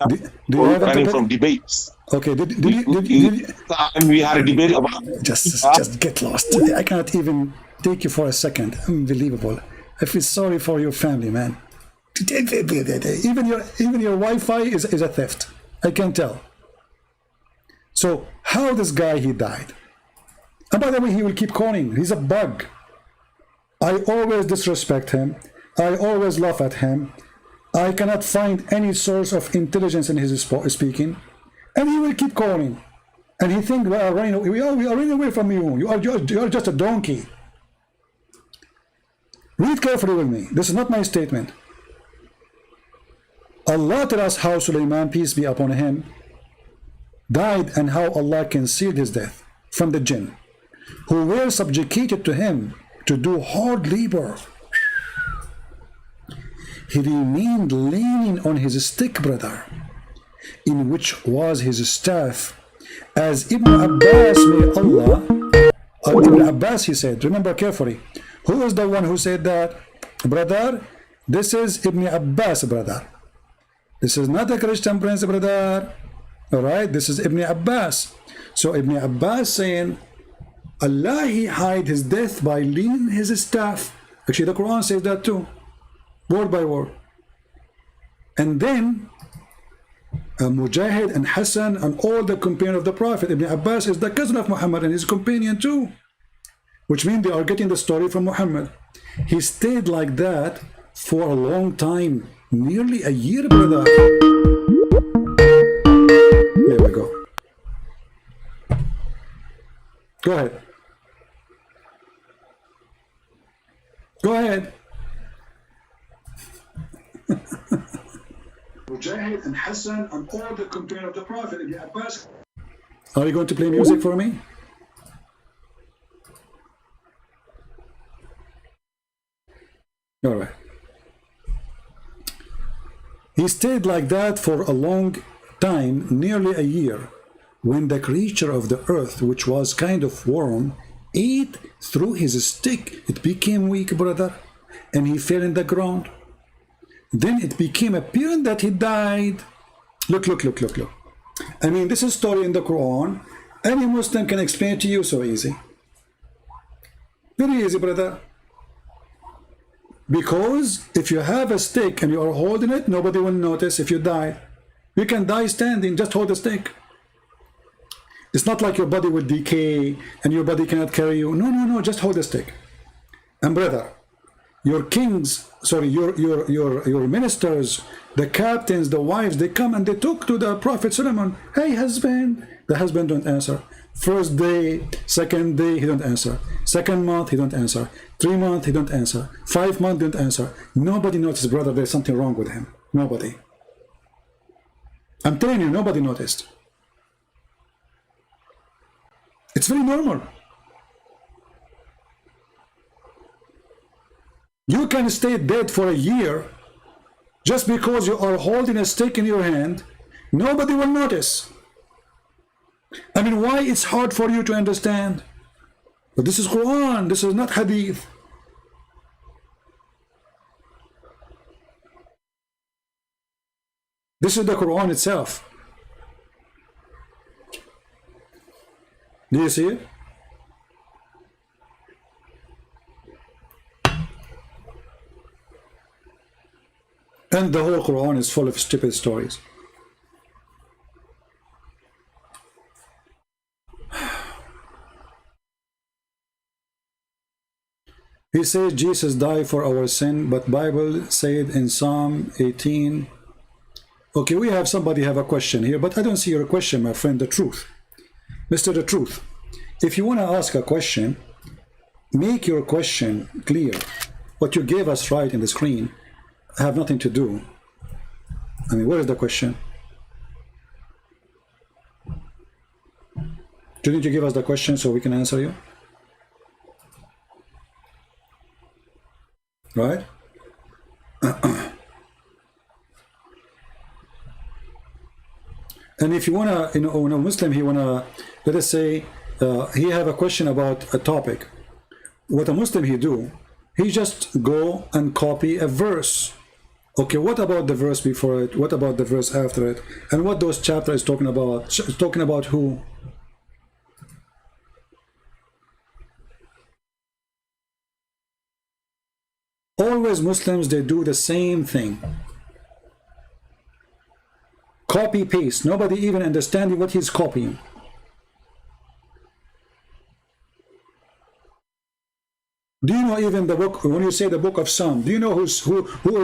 Do you have running interpret? from debates. Okay, And we had a debate about just get lost. I cannot even take you for a second. Unbelievable. I feel sorry for your family, man. Even your Wi-Fi is a theft. I can tell. So how this guy he died? And by the way, he will keep calling. He's a bug. I always disrespect him. I always laugh at him. I cannot find any source of intelligence in his speaking, and he will keep calling. And he thinks we are running away from you. You are just a donkey. Read carefully with me. This is not my statement. Allah tells us how Sulaiman, peace be upon him, died and how Allah concealed his death from the jinn, who were subjugated to him to do hard labor. He remained leaning on his stick, brother, in which was his staff, as Ibn Abbas, may Allah, Ibn Abbas, he said, remember carefully, who is the one who said that? Brother, this is Ibn Abbas, brother. This is not a Christian prince, brother. All right, this is Ibn Abbas. So Ibn Abbas saying, Allah, he hid his death by leaning his staff. Actually, the Quran says that too, word by word. And then Mujahid and Hassan and all the companions of the Prophet, Ibn Abbas is the cousin of Muhammad and his companion too, which means they are getting the story from Muhammad. He stayed like that for a long time, nearly a year, brother. There we go. Go ahead. Go ahead. Mujahid and Hassan and all the companions of the Prophet, Ibn Abbas. Are you going to play music for me? All right. He stayed like that for a long time, nearly a year, when the creature of the earth, which was kind of worm, ate through his stick. It became weak, brother, and he fell in the ground. Then it became apparent that he died. Look. I mean, this is a story in the Quran. Any Muslim can explain it to you so easy. Very easy, brother. Because if you have a stick and you are holding it, nobody will notice if you die. You can die standing, just hold the stick. It's not like your body will decay and your body cannot carry you. No, just hold the stick. And brother, your kings, sorry, your ministers, the captains, the wives, they come and they talk to the Prophet Solomon. Hey, husband. The husband don't answer. First day, second day, he don't answer. Second month, he don't answer. 3 months, he don't answer. 5 months, he don't answer. Nobody noticed, brother, there's something wrong with him. Nobody. I'm telling you, nobody noticed. It's very normal. You can stay dead for a year just because you are holding a stick in your hand. Nobody will notice. I mean, why it's hard for you to understand? But this is Quran, this is not Hadith. This is the Quran itself. Do you see it? And the whole Quran is full of stupid stories. He says Jesus died for our sin, but Bible said in Psalm 18. Okay, we have somebody have a question here, but I don't see your question, my friend, the truth. Mr. The Truth, if you want to ask a question, make your question clear. What you gave us right in the screen have nothing to do. I mean, what is the question? Do you need to give us the question so we can answer you? Right? And if you wanna, when a Muslim, he wanna, let us say, he have a question about a topic. What a Muslim he do, he just go and copy a verse. Okay, what about the verse before it? What about the verse after it? And what those chapters is talking about? Talking about who? Always Muslims, they do the same thing. Copy paste. Nobody even understanding what he's copying. Do you know even the book, when you say the book of Psalm, do you know who is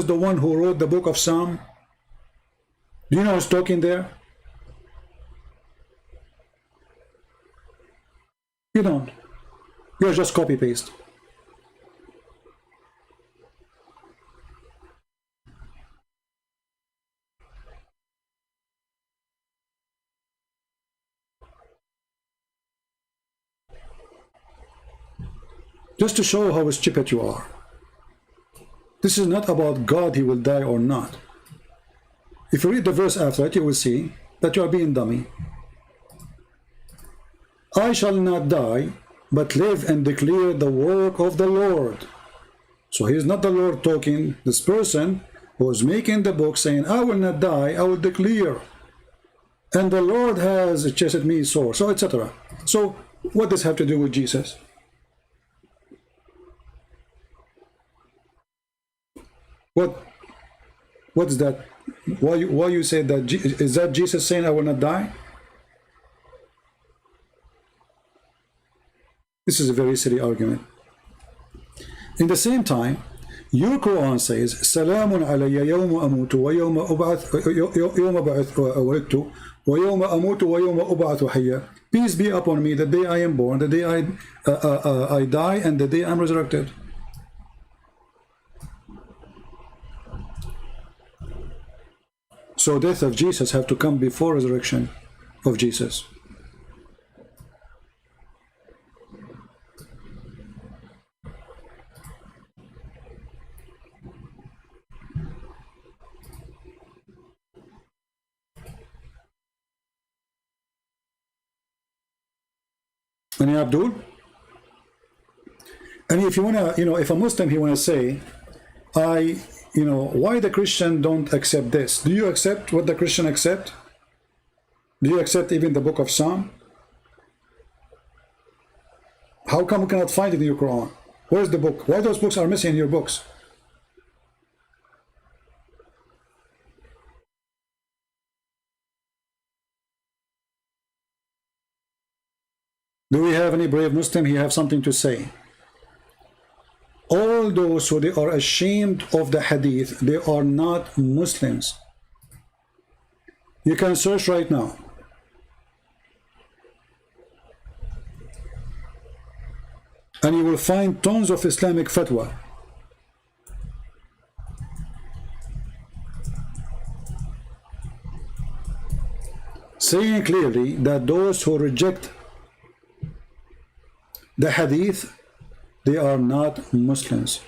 the one who wrote the book of Psalm? Do you know who's talking there? You don't. You're just copy paste. Just to show how stupid you are. This is not about God, he will die or not. If you read the verse after it, you will see that you are being dummy. I shall not die, but live and declare the work of the Lord. So he is not the Lord talking. This person who is making the book saying, I will not die, I will declare. And the Lord has chased me sore, so etc. So what does have to do with Jesus? What's that? Why you say that? Is that Jesus saying I will not die? This is a very silly argument. In the same time, your Quran says, "Salamun alayya yawma amutu wa yawma ub'ath yawma ba'ath wa yawma amutu wa yawma ub'ath hayya." Peace be upon me the day I am born, the day I die, and the day I'm resurrected. So death of Jesus have to come before resurrection of Jesus. And Abdul? And if you wanna, if a Muslim he wanna say, why the Christian don't accept this? Do you accept what the Christian accept? Do you accept even the book of Psalm? How come we cannot find it in your Quran? Where's the book? Why those books are missing in your books? Do we have any brave Muslim? He have something to say. All those who they are ashamed of the hadith, they are not Muslims. You can search right now. And you will find tons of Islamic fatwa. Saying clearly that those who reject the hadith, they are not Muslims.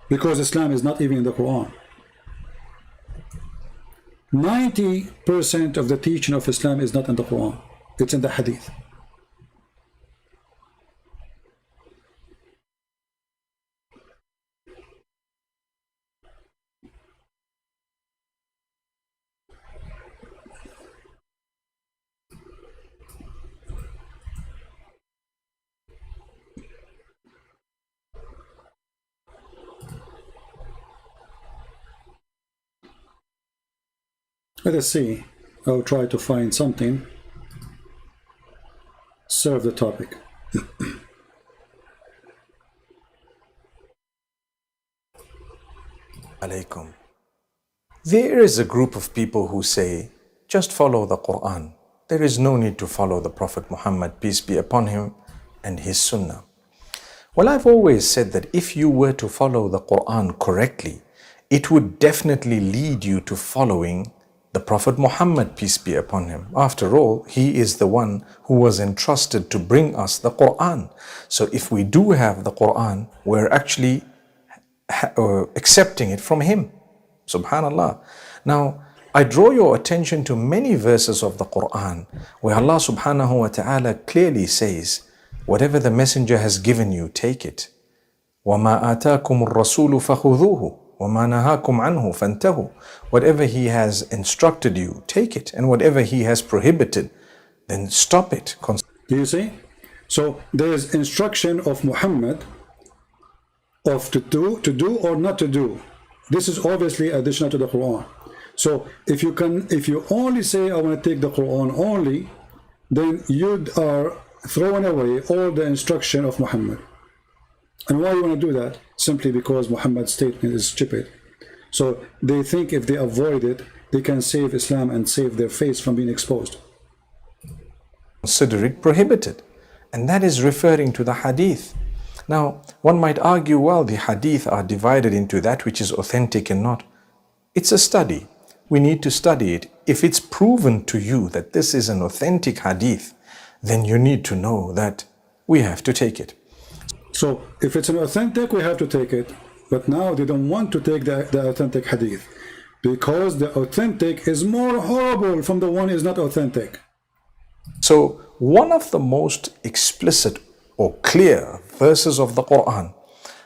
Because Islam is not even in the Quran. 90% of the teaching of Islam is not in the Quran. It's in the hadith. Let us see. I'll try to find something. Serve the topic. Alaikum. There is a group of people who say, just follow the Quran. There is no need to follow the Prophet Muhammad, peace be upon him, and his Sunnah. Well, I've always said that if you were to follow the Quran correctly, it would definitely lead you to following the Prophet Muhammad, peace be upon him. After all, he is the one who was entrusted to bring us the Quran. So if we do have the Quran, we're actually accepting it from him. Subhanallah. Now, I draw your attention to many verses of the Quran where Allah subhanahu wa ta'ala clearly says, whatever the messenger has given you, take it. وَمَا آتَاكُمُ الرَّسُولُ فَخُذُوهُ وَمَا نَهَاكُمْ عَنْهُ فَانْتَهُوا. Whatever he has instructed you, take it. And whatever he has prohibited, then stop it. Do you see? So there is instruction of Muhammad of to do or not to do. This is obviously additional to the Quran. So if you only say I want to take the Quran only, then you are throwing away all the instruction of Muhammad. And why you want to do that? Simply because Muhammad's statement is stupid. So they think if they avoid it, they can save Islam and save their face from being exposed. Consider it prohibited. And that is referring to the hadith. Now, one might argue, well, the hadith are divided into that which is authentic and not. It's a study. We need to study it. If it's proven to you that this is an authentic hadith, then you need to know that we have to take it. So if it's an authentic, we have to take it. But now they don't want to take the authentic hadith because the authentic is more horrible from the one is not authentic. So one of the most explicit or clear verses of the Quran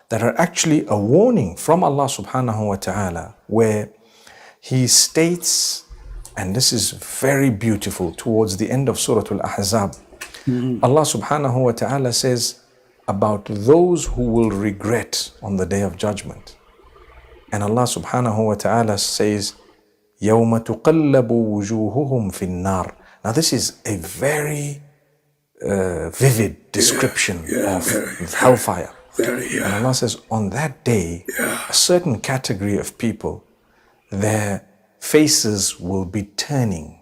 that are actually a warning from Allah subhanahu wa ta'ala, where he states, and this is very beautiful towards the end of Surah Al-Ahzab, Allah subhanahu wa ta'ala says about those who will regret on the day of judgment. And Allah subhanahu wa ta'ala says, يَوْمَ تُقَلَّبُ وُجُوهُهُمْ فِي النَّارِ. Now this is a very vivid description of hellfire. And Allah says, on that day, a certain category of people, their faces will be turning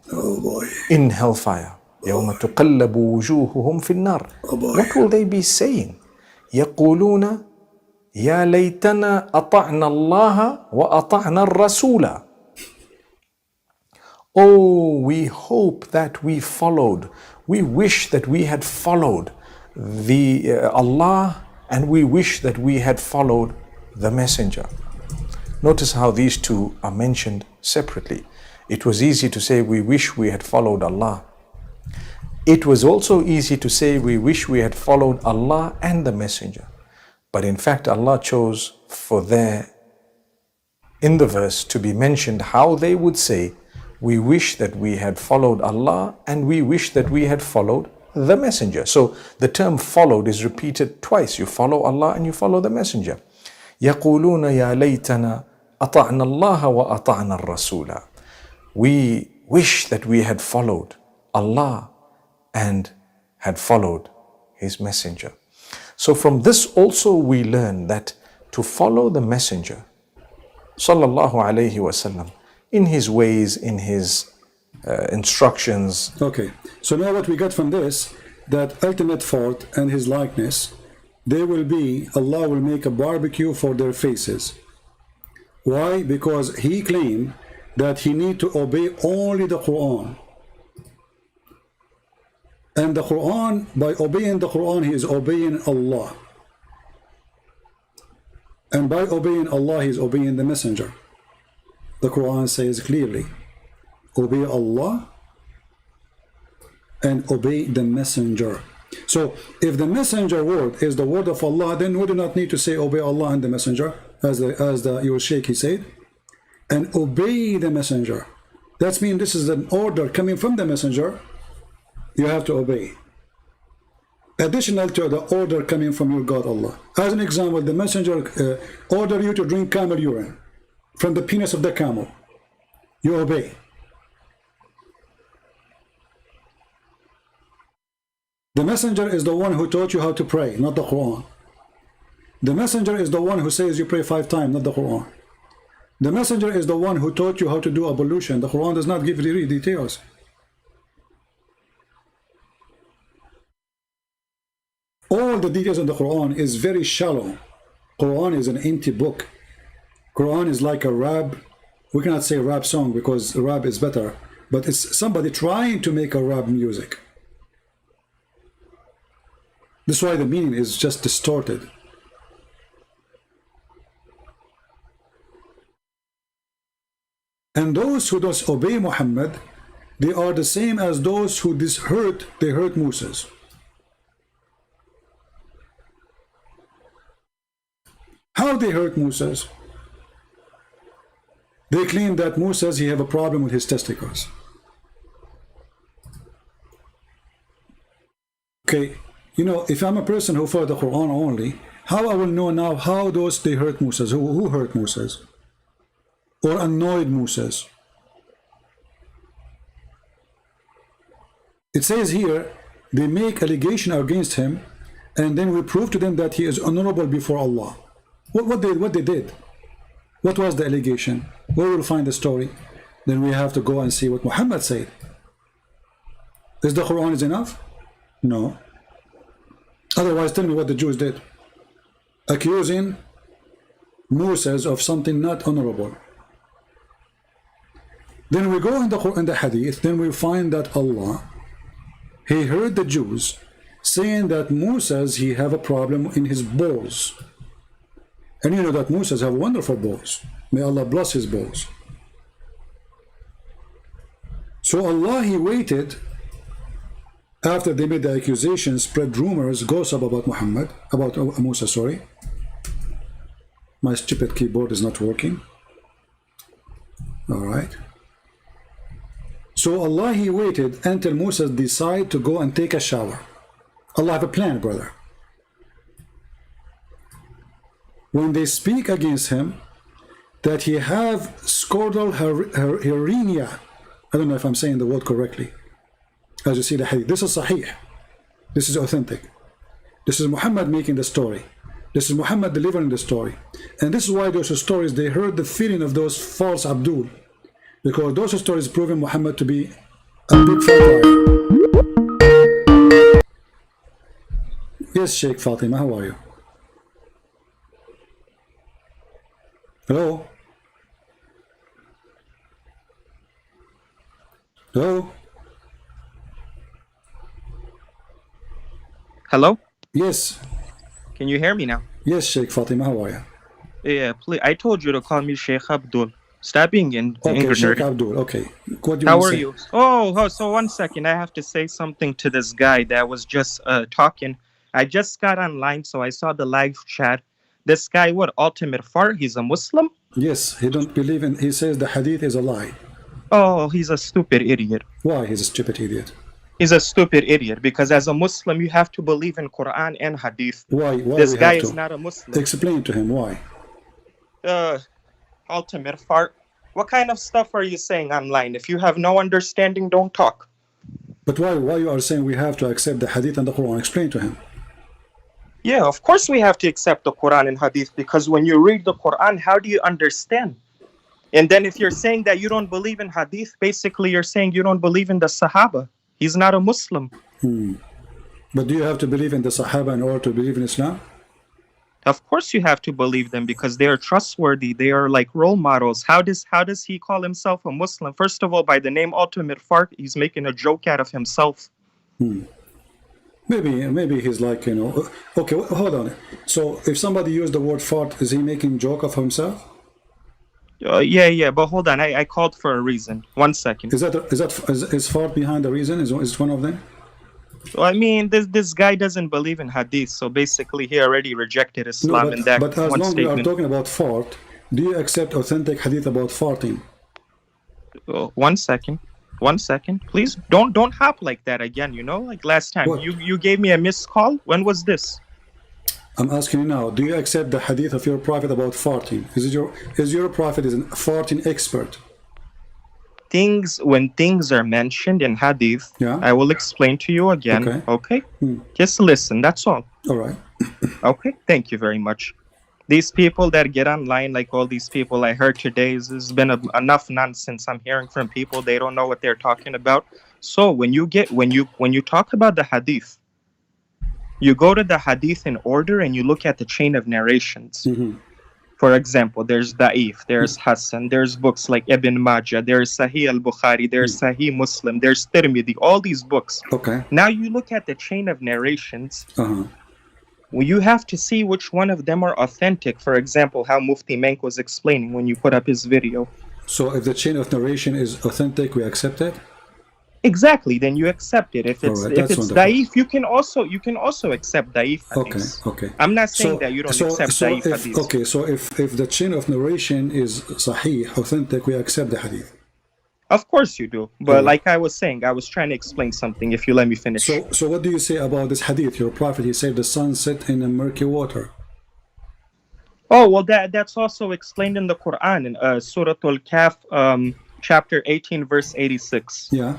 in hellfire. يَوْمَ تُقَلَّبُ وُجُوهُهُمْ فِي النَّارِ. What will they be saying? يَقُولُونَ يَا لَيْتَنَا أَطَعْنَا اللَّهَ وَأَطَعْنَا الرَّسُولَ. Oh, we hope that we followed. We wish that we had followed Allah, and we wish that we had followed the messenger. Notice how these two are mentioned separately. It was easy to say we wish we had followed Allah. It was also easy to say we wish we had followed Allah and the messenger. But in fact, Allah chose for in the verse to be mentioned how they would say, we wish that we had followed Allah and we wish that we had followed the messenger. So the term followed is repeated twice. You follow Allah and you follow the messenger. يَقُولُونَ يَا لَيْتَنَا أَطَعْنَا اللَّهَ وَأَطَعْنَا الرَّسُولَ. We wish that we had followed Allah and had followed his messenger. So from this also we learn that to follow the messenger sallallahu alayhi wasallam in his ways, in his instructions. Okay, so now what we got from this, that ultimate fault and his likeness, Allah will make a barbecue for their faces. Why? Because he claimed that he need to obey only the Quran. And the Quran, by obeying the Quran, he is obeying Allah. And by obeying Allah, he is obeying the messenger. The Quran says clearly, obey Allah and obey the messenger. So if the messenger word is the word of Allah, then we do not need to say obey Allah and the messenger, as your sheikh he said, and obey the messenger. That means this is an order coming from the messenger. You have to obey. Additional to the order coming from your God Allah. As an example, the messenger order you to drink camel urine from the penis of the camel. You obey. The messenger is the one who taught you how to pray, not the Quran. The messenger is the one who says you pray 5 times, not the Quran. The messenger is the one who taught you how to do ablution. The Quran does not give you details. All the details in the Quran is very shallow. Quran is an empty book. Quran is like a rap. We cannot say rap song because rap is better, but it's somebody trying to make a rap music. That's why the meaning is just distorted. And those who disobey Muhammad, they are the same as those who hurt Moses. How they hurt Moses? They claim that Moses, he have a problem with his testicles. Okay, you know, if I'm a person who follows the Quran only, how I will know now how those they hurt Moses? Who hurt Moses? Or annoyed Moses? It says here, they make allegation against him, and then we prove to them that he is honorable before Allah. What they did? What was the allegation? Where will we find the story? Then we have to go and see what Muhammad said. Is the Quran is enough? No. Otherwise, tell me what the Jews did. Accusing Moses of something not honorable. Then we go in the hadith, then we find that Allah, he heard the Jews saying that Moses, he have a problem in his balls. And you know that Moses have wonderful balls. May Allah bless his balls. So Allah, he waited after they made the accusation, spread rumors, gossip about Muhammad, about Musa, sorry. My stupid keyboard is not working. All right. So Allah, he waited until Musa decided to go and take a shower. Allah have a plan, brother. When they speak against him, that he have scordal hernia. I don't know if I'm saying the word correctly. As you see the hadith, this is sahih. This is authentic. This is Muhammad making the story. This is Muhammad delivering the story. And this is why those stories, they heard the feeling of those false Abdul. Because those stories proven Muhammad to be a big fat liar. Yes, Sheikh Fatima, how are you? Hello? Hello? Hello? Yes. Can you hear me now? Yes, Sheikh Fatima, how are you? Yeah, please. I told you to call me Sheikh Abdul. Stop being Okay, Sheikh Abdul, okay. What do you How want are to say? you? Oh, so 1 second. I have to say something to this guy that was just talking. I just got online, so I saw the live chat. This guy, what, Ultimate Fart? He's a Muslim? Yes, he don't believe in, he says the hadith is a lie. Oh, he's a stupid idiot. Why he's a stupid idiot? He's a stupid idiot because as a Muslim, you have to believe in Quran and hadith. Why This we guy have is to? not a Muslim. Explain to him why. Ultimate Fart. What kind of stuff are you saying online? If you have no understanding, don't talk. But why you are saying we have to accept the hadith and the Quran? Explain to him. Yeah, of course we have to accept the Quran and hadith because when you read the Quran, how do you understand? And then if you're saying that you don't believe in hadith, basically you're saying you don't believe in the Sahaba. He's not a Muslim. But do you have to believe in the Sahaba in order to believe in Islam? Of course you have to believe them because they are trustworthy. They are like role models. How does he call himself a Muslim? First of all, by the name Ultimate Fart, he's making a joke out of himself. Maybe he's like, you know, okay, hold on. So if somebody used the word fart, is he making joke of himself? Yeah, but hold on. I called for a reason. 1 second. Is fart behind the reason? Is one of them? Well, I mean, this guy doesn't believe in hadith, so basically he already rejected Islam in that but as one long as we are statement. talking about fart, do you accept authentic hadith about farting? 1 second. 1 second, please. Don't hop like that again. You know, like last time. What? You gave me a missed call. When was this? I'm asking you now. Do you accept the hadith of your prophet about farting? Is your prophet a farting expert? When things are mentioned in hadith, Yeah. I will explain to you again. Okay? Hmm. Just listen. That's all. All right. Okay. Thank you very much. These people that get online, like all these people I heard today, there's been enough nonsense I'm hearing from people. They don't know what they're talking about. So when you talk about the hadith, you go to the hadith in order and you look at the chain of narrations. For example, there's Da'if, there's Hassan, there's books like Ibn Majah, there's Sahih al-Bukhari, there's Sahih Muslim, there's Tirmidhi, all these books. Okay. Now you look at the chain of narrations. Well, you have to see which one of them are authentic. For example, how Mufti Menk was explaining when you put up his video. So if the chain of narration is authentic, we accept it? Exactly. Then you accept it. If All it's right, if that's it's wonderful. daif, you can also accept daif Okay, hadith. okay. I'm not saying that you don't accept daif if, hadith. okay, so if the chain of narration is sahih, authentic, we accept the hadith. Of course you do. But Alright. like I was saying, I was trying to explain something. If you let me finish. So what do you say about this hadith? Your prophet, he said the sun set in a murky water. Oh, well, that's also explained in the Quran in Surah Al-Kahf, chapter 18, verse 86. Yeah.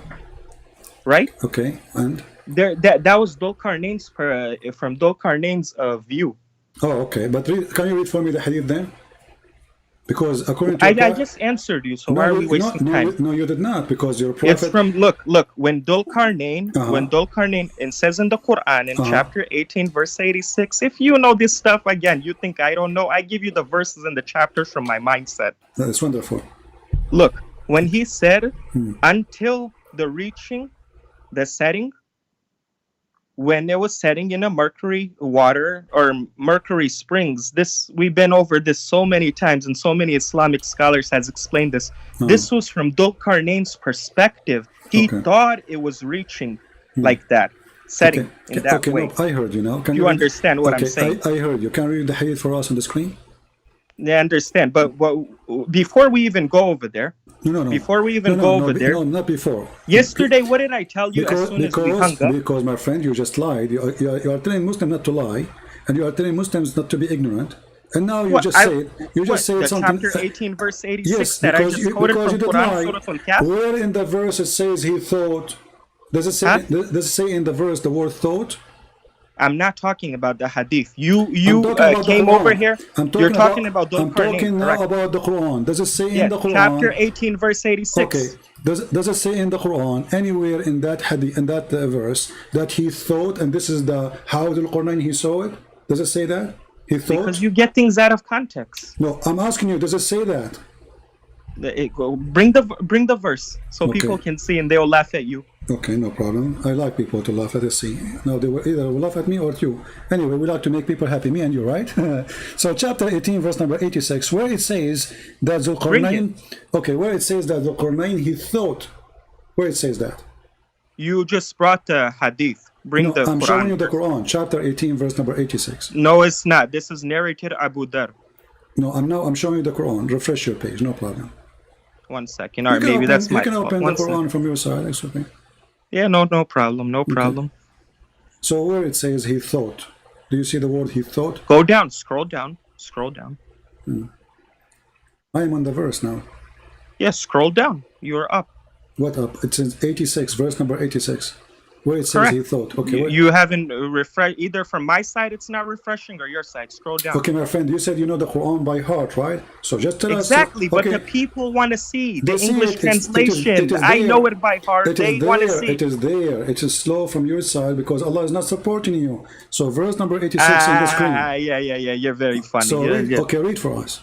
Right? Okay, and? That was Dhul-Qarnain's from Dhul-Qarnain's view. Oh, okay. But can you read for me the hadith then? Because according to I just answered you, so why are we wasting time? No, you did not, because your prophet... It's from, look, when Dhul-Qarnain, it says in the Quran in chapter 18, verse 86, if you know this stuff, again, you think I don't know, I give you the verses and the chapters from my mindset. That is wonderful. Look, when he said, until the reaching, the setting, when it was setting in a mercury water or mercury springs, this we've been over this so many times, and so many Islamic scholars has explained this. This was from Dhul-Qarnain's perspective. He thought it was reaching like that, setting in that way. No, I heard you now. Can you understand what I'm saying? I heard you. Can you read the hadith for us on the screen? Yeah, I understand. But before we even go over there, No. Before we even go over there. No, not before. Yesterday, what did I tell you as soon as we hung up? Because, my friend, you just lied. You are telling Muslims not to lie, and you are telling Muslims not to be ignorant. And now you just say something. Chapter 18, verse 86 yes, that I just quoted from you did Quran, lie. Surah Al-Kahf. Where in the verse it says he thought? Does it say? Does it say in the verse the word thought? I'm not talking about the hadith. You came over here. You're talking about I'm talking now about the Quran. Does it say in the Quran? Chapter 18, verse 86. Okay. Does it say in the Quran anywhere in that hadith, in that verse, that he thought, and this is the how the Quran he saw it? Does it say that he thought? Because you get things out of context. No, I'm asking you. Does it say that? Bring the verse so people can see, and they'll laugh at you. Okay, no problem. I like people to laugh at us. See, now they will either laugh at me or at you. Anyway, we like to make people happy, me and you, right? So, chapter 18, verse number 86, where it says that Dhul-Qarnain. Okay, where it says that Dhul-Qarnain he thought. Where it says that? You just brought the hadith. Bring the I'm Quran. showing you the Quran, chapter 18, verse number 86. No, it's not. This is narrated Abu Dhar. No, I'm showing you the Quran. Refresh your page, no problem. 1 second. All right, maybe that's my fault. You can open the Quran from your side. That's okay. Yeah, no problem. No problem. So where it says he thought, do you see the word he thought? Go down, scroll down. I am on the verse now. Yeah, scroll down. You're up. What up? It says 86, verse number 86. Where it says Correct. he thought. Okay. You haven't refreshed either from my side. It's not refreshing, or your side. Scroll down. Okay, my friend. You said you know the Quran by heart, right? So just tell us. Exactly, but the people want to see the English translation. I know it by heart. They want to see. It is there. It is slow from your side because Allah is not supporting you. So verse number 86 on the screen. Yeah. You're very funny. So okay, read for us.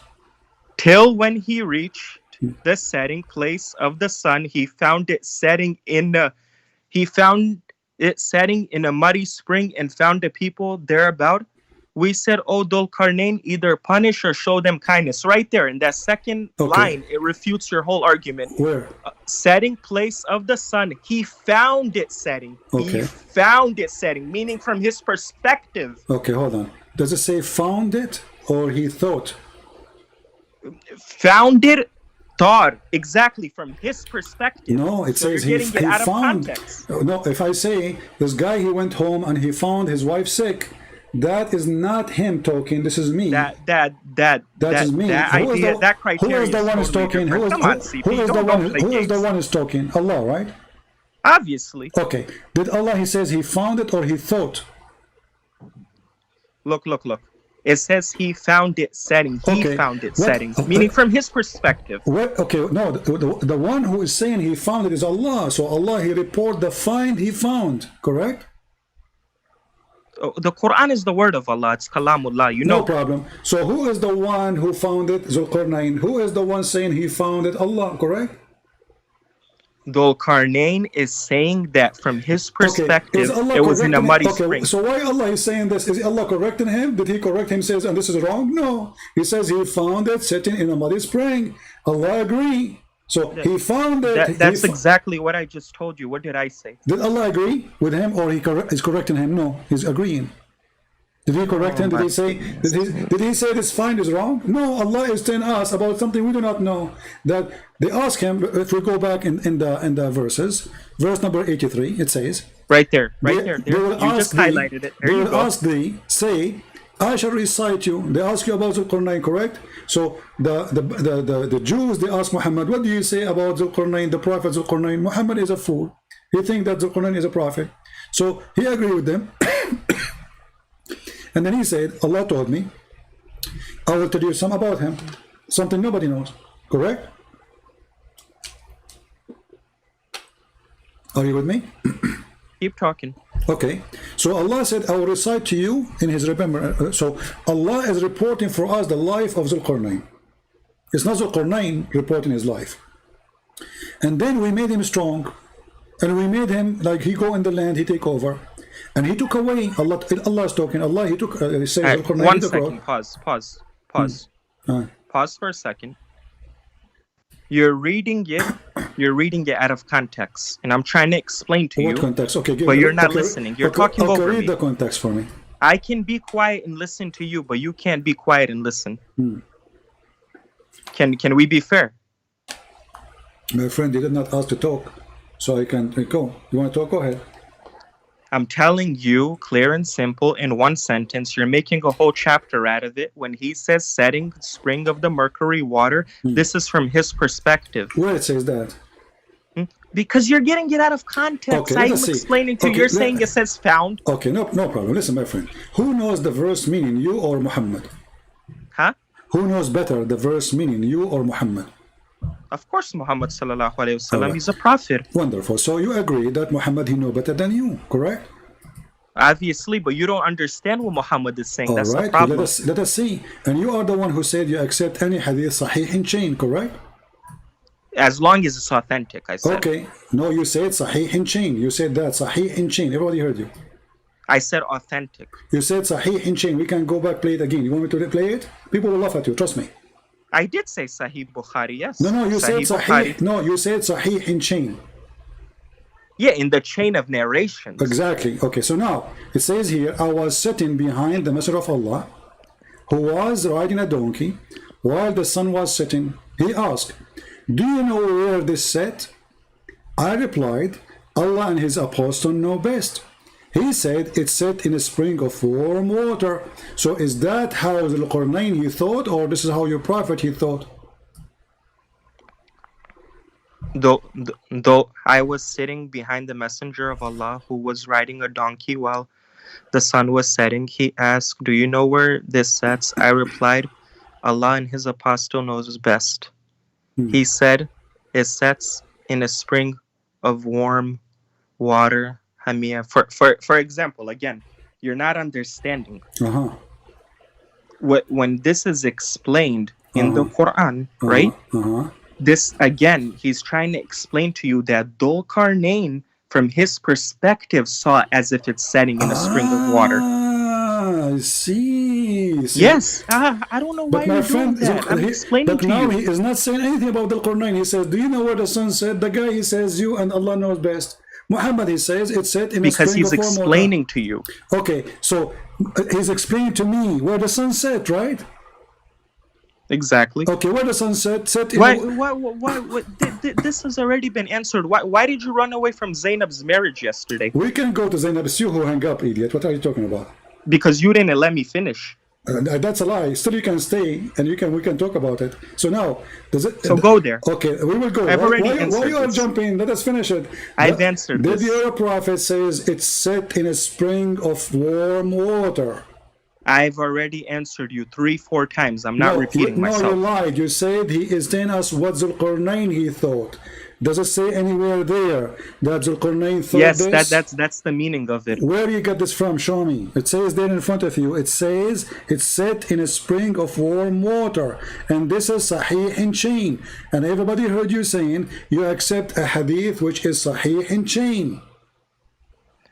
Till when he reached the setting place of the sun, he found it setting in a muddy spring and found the people thereabout. We said, "O Dhul-Qarnain, either punish or show them kindness." Right there in that second line, it refutes your whole argument. Where? Setting place of the sun. He found it setting. Okay. He found it setting, meaning from his perspective. Okay, hold on. Does it say found it or he thought? Found it. Thought exactly from his perspective. No, it says he found. No, if I say this guy, he went home and he found his wife sick, that is not him talking. This is me. That is me. That criteria. Who is the one who's talking? Who is the one who's talking? Allah, right? Obviously. Okay. Did Allah? He says he found it or he thought. Look. It says he found it setting. He found it setting, meaning from his perspective. Okay, no, the one who is saying he found it is Allah. So Allah, he report the find he found, correct? The Quran is the word of Allah. It's Kalamullah, you know. No problem. So who is the one who found it? Dhul-Qarnain. Who is the one saying he found it? Allah, correct? Dhul Qarnayn is saying that from his Okay, perspective, is Allah it was in a correcting muddy Okay, spring. so why Allah is saying this? Is Allah correcting him? Did he correct him? Says, and this is wrong? No. He says he found it sitting in a muddy spring. Allah agree. So he found it. That's exactly what I just told you. What did I say? Did Allah agree with him, or is correcting him? No, he's agreeing. Did he correct him? Did he say? Did he say this find is wrong? No, Allah is telling us about something we do not know. That they ask him. If we go back in the verses, verse number 83, it says. Right there. They You will just highlighted it. There They you will go. ask thee, say, I shall recite you. They ask you about Zulqarnain, correct? So the Jews, they ask Muhammad, what do you say about Zulqarnain, the prophet Zulqarnain? Muhammad is a fool. He thinks that Zulqarnain is a prophet. So he agreed with them. And then he said, Allah told me, I will tell you some about him. Something nobody knows. Correct? Are you with me? Keep talking. Okay, so Allah said, I will recite to you in his remembrance. So Allah is reporting for us the life of Zulqarnain. It's not Zulqarnain reporting his life. And then we made him strong, and we made him like he go in the land, he take over, and he took away. Allah is talking. Allah, he took. He says Zulqarnain. One second. Pause. Pause for a second. You're reading it out of context, and I'm trying to explain to you. What context? Okay, but you're not listening. You're talking over me. Read the context for me. I can be quiet and listen to you, but you can't be quiet and listen. Can we be fair? My friend, he did not ask to talk, so I can go. You want to talk? Go ahead. I'm telling you, clear and simple, in one sentence. You're making a whole chapter out of it. When he says setting spring of the mercury water, this is from his perspective. Where it says that? Because you're getting it out of context. I'm explaining to you. You're saying it says found. Okay, no problem. Listen, my friend. Who knows the verse meaning, you or Muhammad? Huh? Who knows better the verse meaning, you or Muhammad? Of course, Muhammad sallallahu alaihi wasallam is a prophet. Wonderful. So you agree that Muhammad, he know better than you, correct? Obviously, but you don't understand what Muhammad is saying. All That's right. the problem. Let us see. And you are the one who said you accept any hadith sahih in chain, correct? As long as it's authentic, I said. Okay. No, you said sahih in chain. You said that sahih in chain. Everybody heard you. I said authentic. You said sahih in chain. We can go back, play it again. You want me to play it? People will laugh at you. Trust me. I did say Sahih Bukhari, yes. No, you said sahih. Bukhari. No, you said sahih in chain. Yeah, in the chain of narrations. Exactly. Okay, so now it says here, I was sitting behind the Messenger of Allah, who was riding a donkey, while the sun was setting. He asked, do you know where this set? I replied, Allah and his apostle know best. He said, it's set in a spring of warm water. So is that how Zulqarnain he thought, or this is how your prophet he thought? Though I was sitting behind the messenger of Allah who was riding a donkey while the sun was setting, he asked, do you know where this sets? I replied, Allah and his apostle knows best. He said, it sets in a spring of warm water. Hamia. For example, again, you're not understanding. When this is explained in the Quran, right? This, again, he's trying to explain to you that Dhul Qarnayn, from his perspective, saw as if it's setting in a spring of water. I see. Yes. I don't know why you're doing that. I'm explaining to you. But now he is not saying anything about Dhul Qarnayn. He says, do you know where the sun set? The guy, he says, you and Allah knows best. Muhammad, he says, it's set in a spring of warm water. Because he's explaining to you. Okay, so he's explaining to me where the sun set, right? Exactly. Okay, where the sun set? Why, this has already been answered. Why did you run away from Zainab's marriage yesterday? We can go to Zainab. It's you who hang up, idiot. What are you talking about? Because you didn't let me finish. That's a lie. Still, you can stay, and we can talk about it. So now, go there. Okay, we will go. I've already answered. Why you are jumping? Let us finish it. I've answered. Did your prophet says it's set in a spring of warm water? I've already answered you 3-4 times. I'm not repeating myself. No, you lied. You said he is telling us what Zulqarnain he thought. Does it say anywhere there that Zulqarnain thought Yes, this? that's the meaning of it. Where do you get this from? Show me. It says there in front of you. It says it's set in a spring of warm water, and this is Sahih in chain. And everybody heard you saying you accept a hadith which is Sahih in chain.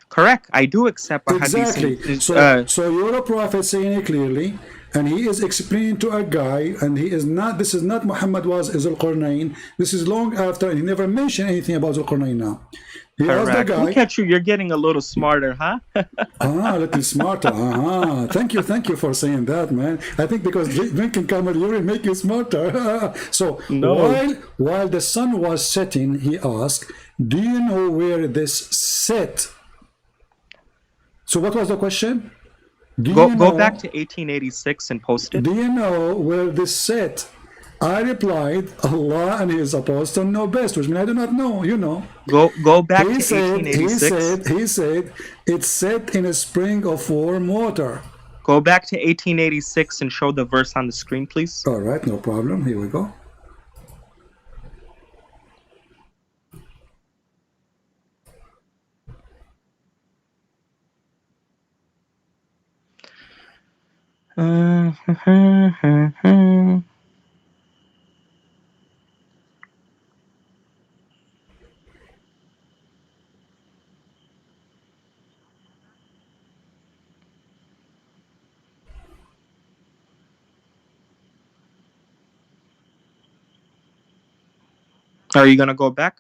Correct. I do accept a Exactly. hadith. So you're a prophet saying it clearly, and he is explaining to a guy, and he is not. This is not Muhammad was Zulqarnain. This is long after, and he never mentioned anything about Zulqarnain now. He asked the correct. guy. Look at you. You're getting a little smarter, huh? A little smarter. Thank you for saying that, man. I think because drinking camel urine make you smarter. So No. while the sun was setting, he asked, "Do you know where this set?" So what was the question? Go back to 1886 and post it. Do you know where this set? I replied, Allah and His apostle know best, which means I do not know. You know. Go back to He said, 1886. it's set in a spring of warm water. Go back to 1886 and show the verse on the screen, please. All right, no problem. Here we go. Are you gonna go back?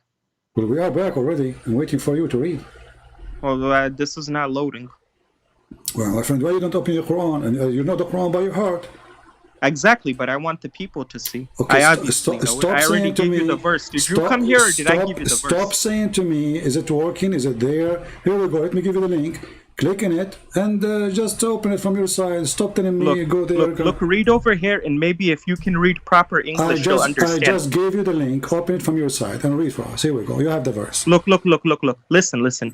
Well, we are back already. I'm waiting for you to read. Well, this is not loading. Well, my friend, why you don't open your Quran? And you know the Quran by your heart. Exactly, but I want the people to see. Okay, I obviously know it. I already gave you the verse. Did you come here or did I give you the verse? Stop saying to me, is it working? Is it there? Here we go. Let me give you the link. Click in it and just open it from your side. Stop telling me go there. Look, read over here, and maybe if you can read proper English, you'll understand. I just gave you the link. Open it from your side and read for us. Here we go. You have the verse. Look. Listen.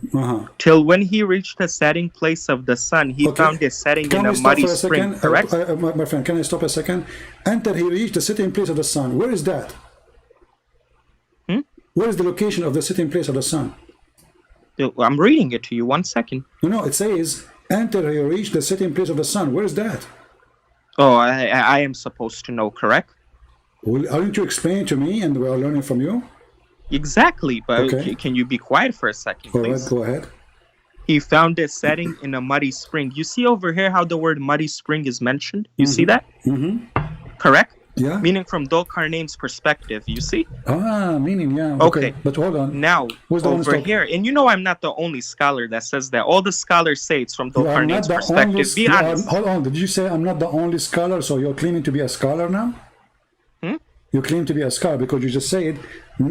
Till when he reached the setting place of the sun, he found a setting in a muddy spring. Correct? My friend, can I stop a second? Until he reached the sitting place of the sun. Where is that? Where is the location of the sitting place of the sun? I'm reading it to you. 1 second. No, it says, until he reached the sitting place of the sun. Where is that? Oh, I am supposed to know, correct? Well, aren't you explaining to me and we are learning from you? Exactly, but Okay. Can you be quiet for a second, All please? right, go ahead. He found a setting in a muddy spring. You see over here how the word muddy spring is mentioned? You see that? Correct? Yeah. Meaning from Dhul-Qarnain's perspective, you see? Meaning, yeah. Okay. But hold on. Now, Who's the one over stop? here, and you know I'm not the only scholar that says that. All the scholars say it's from You are not Dhul-Qarnain's the perspective. only. Be honest. Hold on. Did you say I'm not the only scholar? So you're claiming to be a scholar now? You claim to be a scholar because you just said,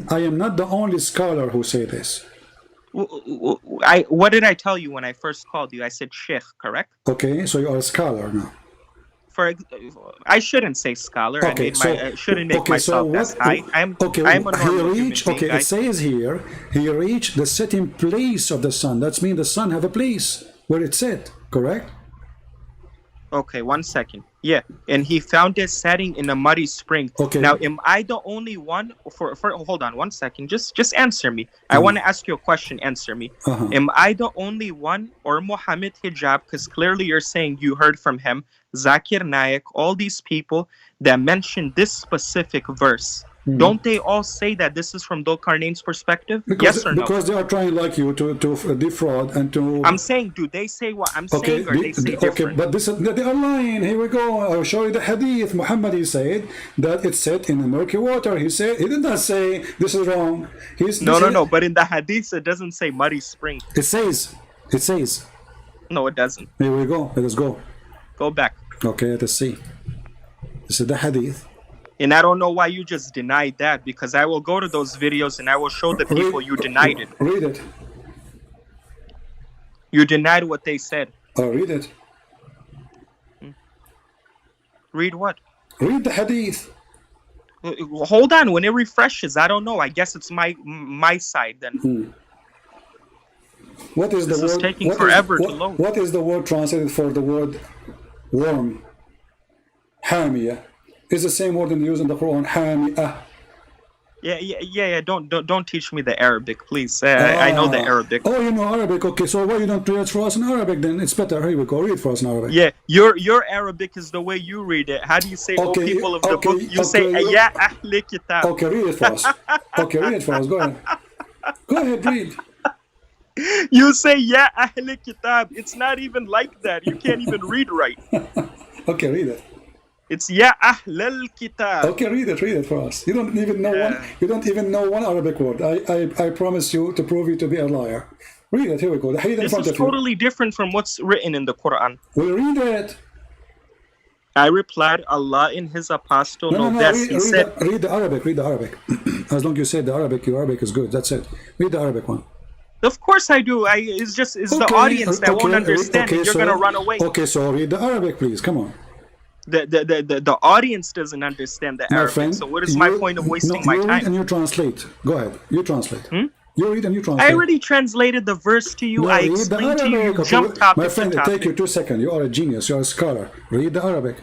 I am not the only scholar who say this. What did I tell you when I first called you? I said Sheikh, correct? Okay, so you are a scholar now. I shouldn't say scholar. Okay, I shouldn't make myself as high. I'm a normal human being. It says here, he reached the setting place of the sun. That means the sun have a place where it's set, correct? Okay, 1 second. Yeah, and he found a setting in a muddy spring. Okay. Now, am I the only one? Hold on 1 second. Just answer me. I want to ask you a question. Answer me. Am I the only one, or Muhammad Hijab? Because clearly you're saying you heard from him, Zakir Naik, all these people that mentioned this specific verse. Don't they all say that this is from Dhul-Qarnain's perspective? Yes or no? Because they are trying like you to defraud and to... I'm saying, do they say what I'm saying, or they say different? Okay, but they are lying. Here we go. I'll show you the hadith. Muhammad, he said that it's set in the murky water. He did not say this is wrong. No. But in the hadith, it doesn't say muddy spring. It says. No, it doesn't. Here we go. Let us go. Go back. Okay, let us see. This is the hadith. And I don't know why you just denied that, because I will go to those videos and I will show the people you denied it. Read it. You denied what they said. Read it. Read what? Read the hadith. Hold on. When it refreshes, I don't know. I guess it's my side then. What is the word? This is taking forever to load. What is the word translated for the word worm? Hamiyah. It's the same word used in the Quran, Hamiyah. Yeah. Don't teach me the Arabic, please. I know the Arabic. Oh, you know Arabic. Okay, so why you don't read it for us in Arabic then? It's better. Here we go. Read for us in Arabic. Yeah, your Arabic is the way you read it. How do you say, Okay, "Oh, people of the okay, book"? You say, okay, "Ya ahli kitab." Okay, read it for us. Okay, read it for us. Go ahead. Go ahead, read. You say, "Ya ahli kitab." It's not even like that. You can't even read right. Okay, read it. It's "Ya ahlal kitab." Okay, read it for us. You don't even know one. You don't even know one Arabic word. I promise you to prove you to be a liar. Read it. Here we go. The hadith in This front is of you. totally different from what's written in the Quran. Well, read it. I replied, Allah in His apostle No, know best. He said, read the Arabic. Read the Arabic. As long as you say the Arabic, your Arabic is good. That's it. Read the Arabic one. "Of course I do. It's the audience that won't understand it. You're gonna run away." Okay, so read the Arabic, please. Come on. The audience doesn't understand the My Arabic. friend, So what is my point of wasting my you read time? and you translate. Go ahead. You translate. You read and you I translate. already translated the verse to you. No, I read the explained to you. Arabic. You Okay, jump topic my to friend, it take you topic. 2 seconds. You are a genius. You are a scholar. Read the Arabic.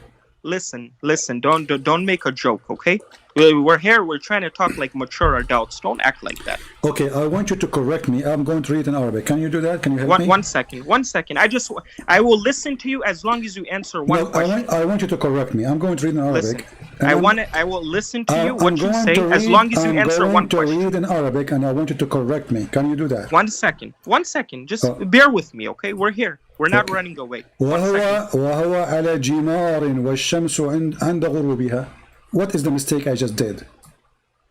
Listen. Don't make a joke, okay? We're here. We're trying to talk like mature adults. Don't act like that. Okay, I want you to correct me. I'm going to read in Arabic. Can you do that? Can you help me? One second. I will listen to you as long as you answer one No, question. I want you to correct me. I'm going to read in Arabic. Listen, I will listen to you I'm what you going say to as read- long as you answer one I'm going to question. read in Arabic and I want you to correct me. Can you do that? One second. Just bear with me, okay? We're here. We're not Okay. running away. 1 second. وهو على جمار والشمس عند غروبها. What is the mistake I just did?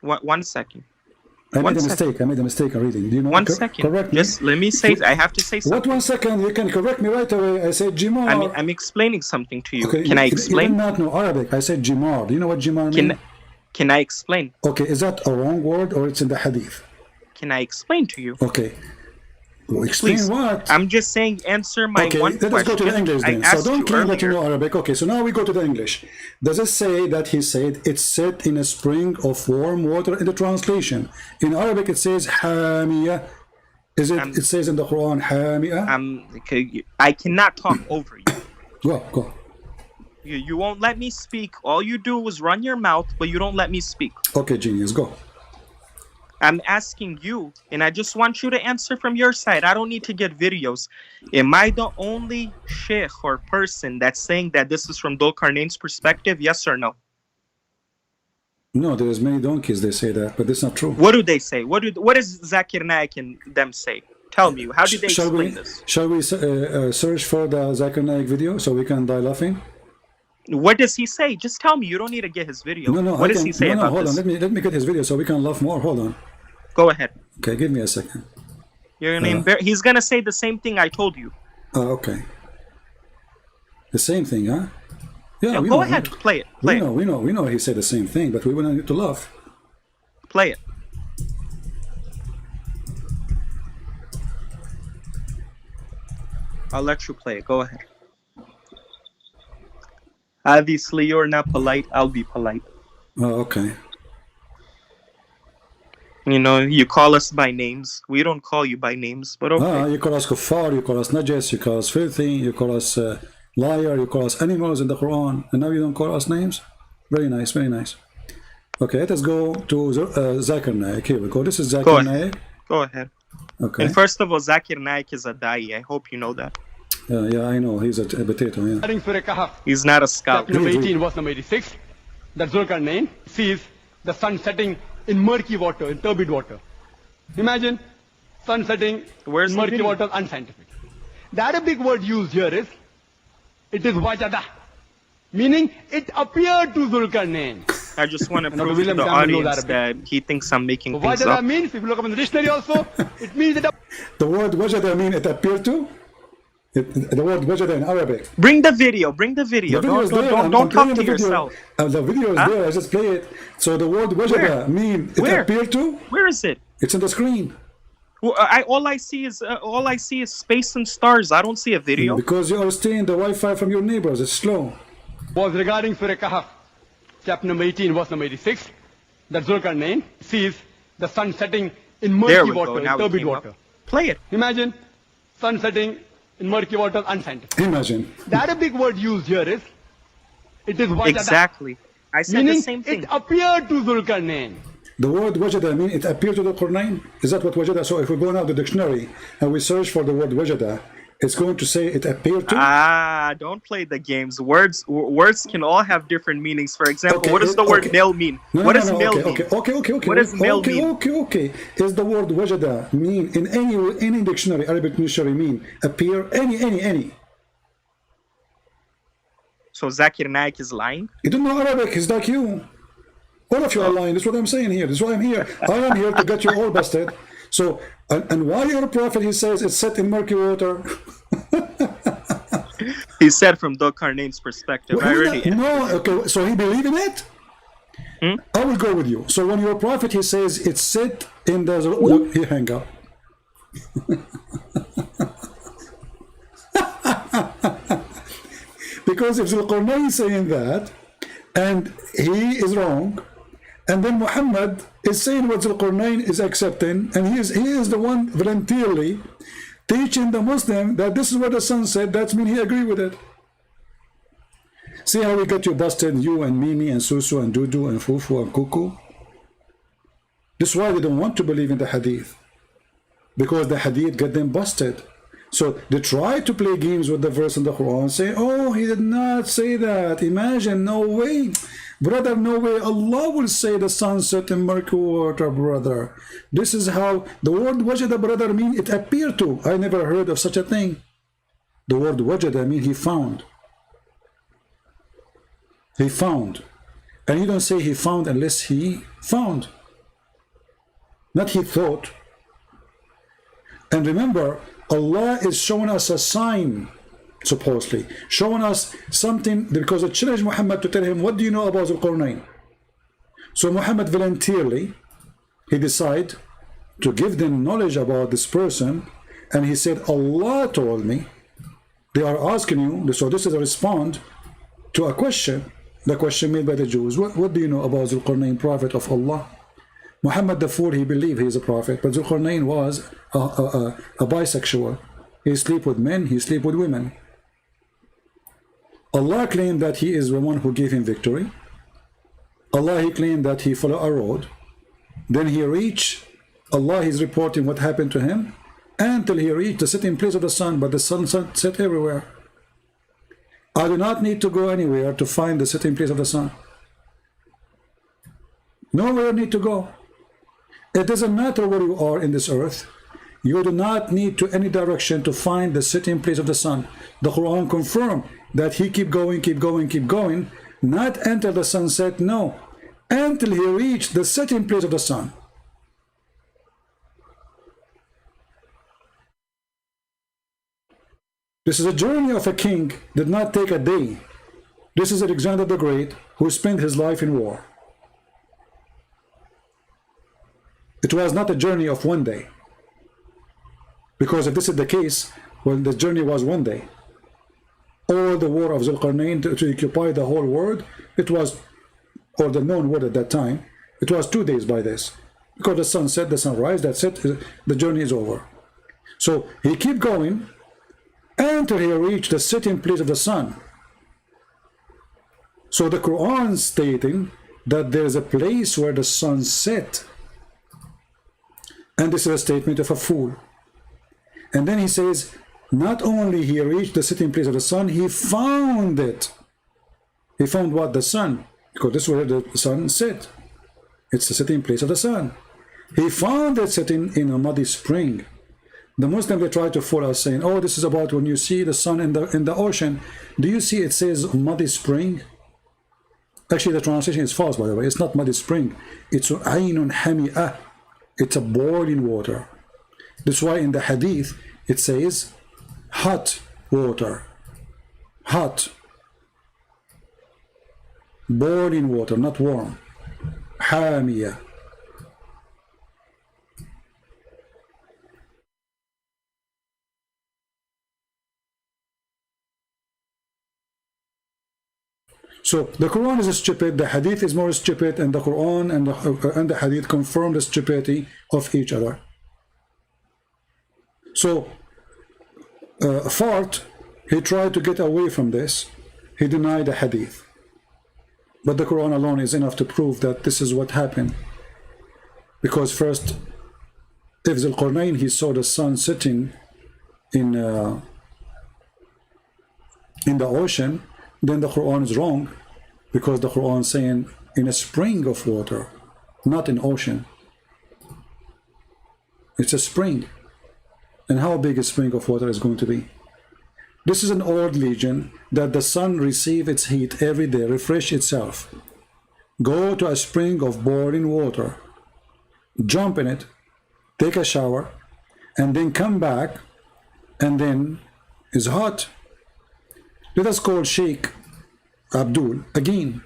1 second. I One made a second. mistake. I made a mistake in reading. Do you know? 1 second. Correct me. Just let me say. I have to say What something. 1 second? You can correct me right away. I said Jimar. I'm explaining something to you. Okay, Can I You do explain? not know Arabic. I said Jimar. Do you know what Jimar means? Can I explain? Okay, is that a wrong word or it's in the hadith? Can I explain to you? Okay. Well, explain Please. what? I'm just saying answer my Okay, one let us question. go to the English then. I So asked don't you claim that you earlier. know Arabic. Okay, so now we go to the English. Does it say that he said it's set in a spring of warm water in the translation? In Arabic it says Hamiya. Is it? It says in the Quran Hamiya. Okay, I cannot talk over you. Go. You won't let me speak. All you do is run your mouth, but you don't let me speak. Okay, genius, go. I'm asking you, and I just want you to answer from your side. I don't need to get videos. Am I the only sheikh or person that's saying that this is from Dhul-Qarnayn's perspective? Yes or no? No, there's many donkeys they say that, but that's not true. What do they say? What does Zakir Naik and them say? Tell me, how did they explain this? Shall we search for the Zakir Naik video so we can die laughing? What does he say? Just tell me. You don't need to get his video. No, What does he say about hold this? on. Let me get his video so we can laugh more. Hold on. Go ahead. Okay, give me a second. You're gonna he's gonna say the same thing I told you. Oh, okay. The same thing, huh? Yeah, we go know. ahead. Play it. Play it. We know he said the same thing, but we want to laugh. Play it. I'll let you play it. Go ahead. Obviously, you're not polite. I'll be polite. Oh, okay. You know, you call us by names. We don't call you by names, but okay. You call us kuffar, you call us najas, you call us filthy, you call us liar, you call us animals in the Quran, and now you don't call us names? Very nice, very nice. Okay, let us go to Zakir Naik. Here we go. This is Zakir Naik. Go ahead. Okay. And first of all, Zakir Naik is a da'i. I hope you know that. Yeah, I know. He's a potato, yeah. He's not a scholar. Chapter number 18, verse number 86, that Zulkarnain sees the sun setting in murky water, in turbid water. Imagine sun setting in murky water, unscientific. The Arabic word used here is, it is wajada, meaning it appeared to Zulkarnain. I just want to prove to the audience that he thinks I'm making things Wajada up. means, if you look up in the dictionary also, it means it The word wajada mean it appeared to? The word wajada in Arabic. Bring the video. Bring the video. The video is there. Don't talk to video. yourself. The video is there. I just play it. So the word wajada mean it appeared to? Where is it? It's on the screen. Well, all I see is space and stars. I don't see a video. Because you are stealing the Wi-Fi from your neighbors. It's slow. was regarding Surah Kahf, chapter number 18, verse number 86, that Zulkarnain sees the sun setting in murky water, in turbid water. Play it. Imagine sun setting in murky water, unscientific. Imagine. The Arabic word used here is, it is wajada. Exactly. I said meaning the same thing. it appeared to Zulkarnain. The word wajada mean it appeared to the Quran? Is that what wajada? So if we go now to the dictionary and we search for the word wajada, it's going to say it appeared to? Don't play the games. Words can all have different meanings. For example, Okay, what does the word okay. nil mean? No, What no, does no, nil okay, mean? okay. What does nil mean? Okay. Is the word wajada mean in any dictionary, Arabic dictionary mean appear? Any. So Zakir Naik is lying? You don't know Arabic, he's like you. All of you are lying. That's what I'm saying here. That's why I'm here. I am here to get you all busted. So, and why your prophet, he says it's set in murky water? He said from Dhul-Qarnayn's perspective. No, okay, so he believe in it? I will go with you. So when your prophet, he says it's set in the... Look, he hang up. Because if Dhul-Qarnayn is saying that, and he is wrong, and then Muhammad is saying what Dhul-Qarnayn is accepting, and he is the one voluntarily teaching the Muslim that this is what the sun said, that means he agree with it. See how we got you busted, you and Mimi and Susu and Dudu and Fufu and Kuku? This is why they don't want to believe in the hadith, because the hadith get them busted. So they try to play games with the verse in the Quran, say, oh, he did not say that. Imagine, no way. Brother, no way. Allah will say the sun set in murky water, brother. This is how the word wajada, brother, mean it appeared to. I never heard of such a thing. The word wajada mean he found. He found. And you don't say he found unless he found. Not he thought. And remember, Allah is showing us a sign, supposedly, showing us something, because it challenged Muhammad to tell him, what do you know about Dhul-Qarnayn? So Muhammad voluntarily, he decided to give them knowledge about this person, and he said, Allah told me, they are asking you, so this is a response to a question, the question made by the Jews, what do you know about Dhul-Qarnayn, prophet of Allah? Muhammad the Fool, he believed he is a prophet, but Dhul-Qarnayn was a bisexual. He sleep with men, he sleep with women. Allah claimed that he is the one who gave him victory. Allah, he claimed that he followed a road. Then he reached, Allah is reporting what happened to him, until he reached the sitting place of the sun, but the sun set everywhere. I do not need to go anywhere to find the sitting place of the sun. Nowhere need to go. It doesn't matter where you are in this earth. You do not need to any direction to find the sitting place of the sun. The Quran confirmed that he keep going, not until the sun set, no, until he reached the sitting place of the sun. This is a journey of a king, did not take a day. This is Alexander the Great, who spent his life in war. It was not a journey of one day. Because if this is the case, well, the journey was one day. All the war of Dhul-Qarnayn to occupy the whole world, it was, or the known world at that time, it was 2 days by this. Because the sun set, the sun rise, that's it, the journey is over. So he keep going until he reached the sitting place of the sun. So the Quran stating that there is a place where the sun set. And this is a statement of a fool. And then he says, not only he reached the sitting place of the sun, he found it. He found what? The sun. Because this is where the sun set. It's the sitting place of the sun. He found it sitting in a muddy spring. The Muslims, they try to fool us saying, oh, this is about when you see the sun in the ocean. Do you see it says muddy spring? Actually, the translation is false, by the way. It's not muddy spring. It's aynun hami'ah. It's a boiling water. That's why in the hadith it says hot water. Hot. Boiling water, not warm. Hamiyah. So the Quran is stupid, the Hadith is more stupid, and the Quran and the Hadith confirm the stupidity of each other. So Fart, he tried to get away from this. He denied the Hadith. But the Quran alone is enough to prove that this is what happened. Because first, if Zulqarnain, he saw the sun sitting in the ocean, then the Quran is wrong, because the Quran is saying in a spring of water, not in ocean. It's a spring. And how big a spring of water is going to be? This is an old legend that the sun receives its heat every day, refresh itself, go to a spring of boiling water, jump in it, take a shower, and then come back, and then is hot. Let us call Sheikh Abdul again.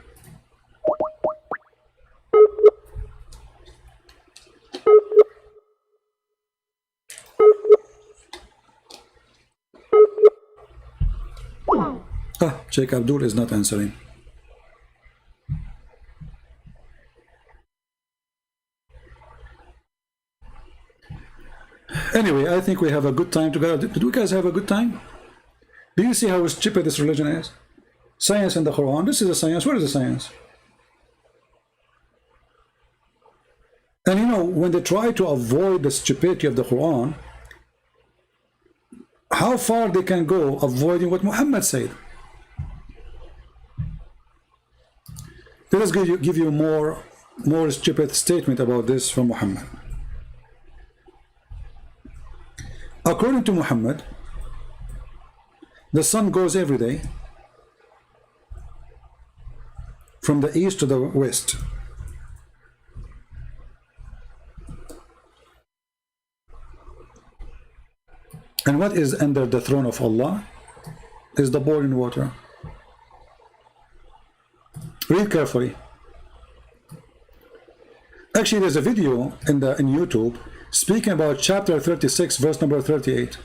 Sheikh Abdul is not answering. Anyway, I think we have a good time together. Did you guys have a good time? Do you see how stupid this religion is? Science and the Quran. This is a science. Where is the science? And you know, when they try to avoid the stupidity of the Quran, how far they can go avoiding what Muhammad said. Let us give you more stupid statement about this from Muhammad. According to Muhammad, the sun goes every day from the east to the west. And what is under the throne of Allah is the boiling water. Read carefully. Actually, there's a video in YouTube speaking about chapter 36, verse number 38.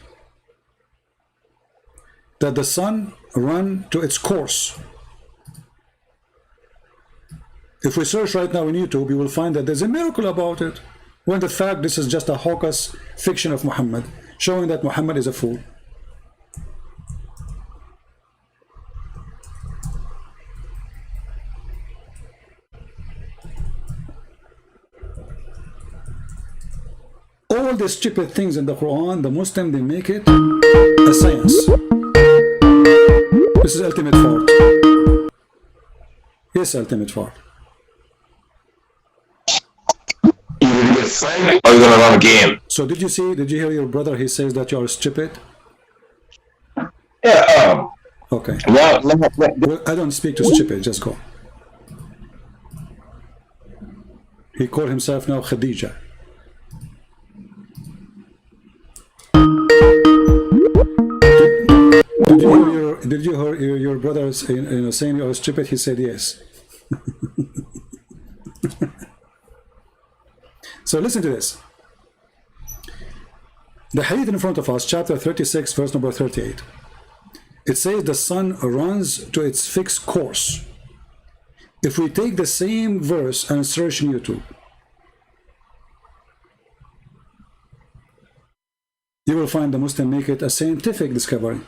That the sun run to its course. If we search right now in YouTube, you will find that there's a miracle about it, when the fact this is just a hocus fiction of Muhammad, showing that Muhammad is a fool. All the stupid things in the Quran, the Muslim, they make it a science. This is ultimate fault. Yes, ultimate fault. Either you get signed or you're gonna run a game. So did you hear your brother? He says that you are stupid. Yeah. Okay. Well, Well, I don't speak to stupid. Just go. He called himself now Khadija. Did you hear your brother saying you are stupid? He said yes. So listen to this. The hadith in front of us, chapter 36, verse number 38. It says the sun runs to its fixed course. If we take the same verse and search in YouTube, you will find the Muslim make it a scientific discovery.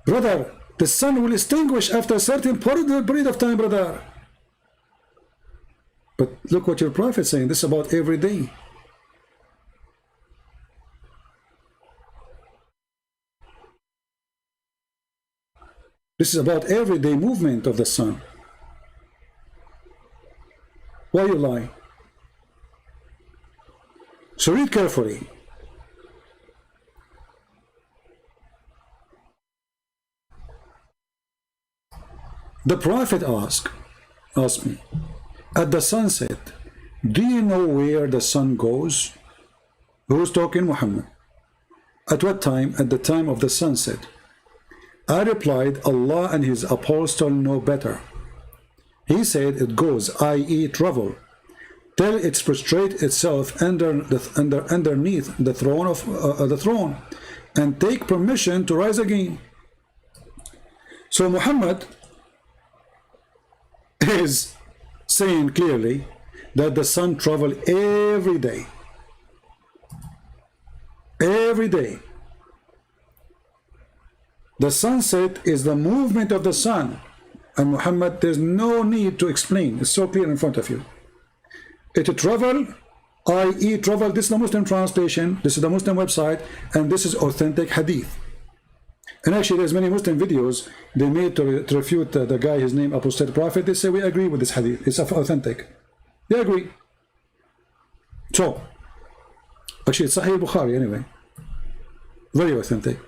Brother, the sun will extinguish after a certain period of time, brother. But look what your prophet is saying. This is about every day. This is about everyday movement of the sun. Why you lie? So read carefully. The prophet asked me, at the sunset, do you know where the sun goes? Who's talking? Muhammad. At what time? At the time of the sunset. I replied, Allah and his apostle know better. He said it goes, i.e. travel, till it prostrate itself underneath the throne of the throne, and take permission to rise again. So Muhammad is saying clearly that the sun travel every day. Every day. The sunset is the movement of the sun And Muhammad, there's no need to explain. It's so clear in front of you. It travel, i.e. travel, this is the Muslim translation, this is the Muslim website, and this is authentic hadith. And actually there's many Muslim videos they made to refute the guy, his name, apostate prophet. They say we agree with this hadith, it's authentic. They agree. So, actually it's Sahih Bukhari anyway. Very authentic.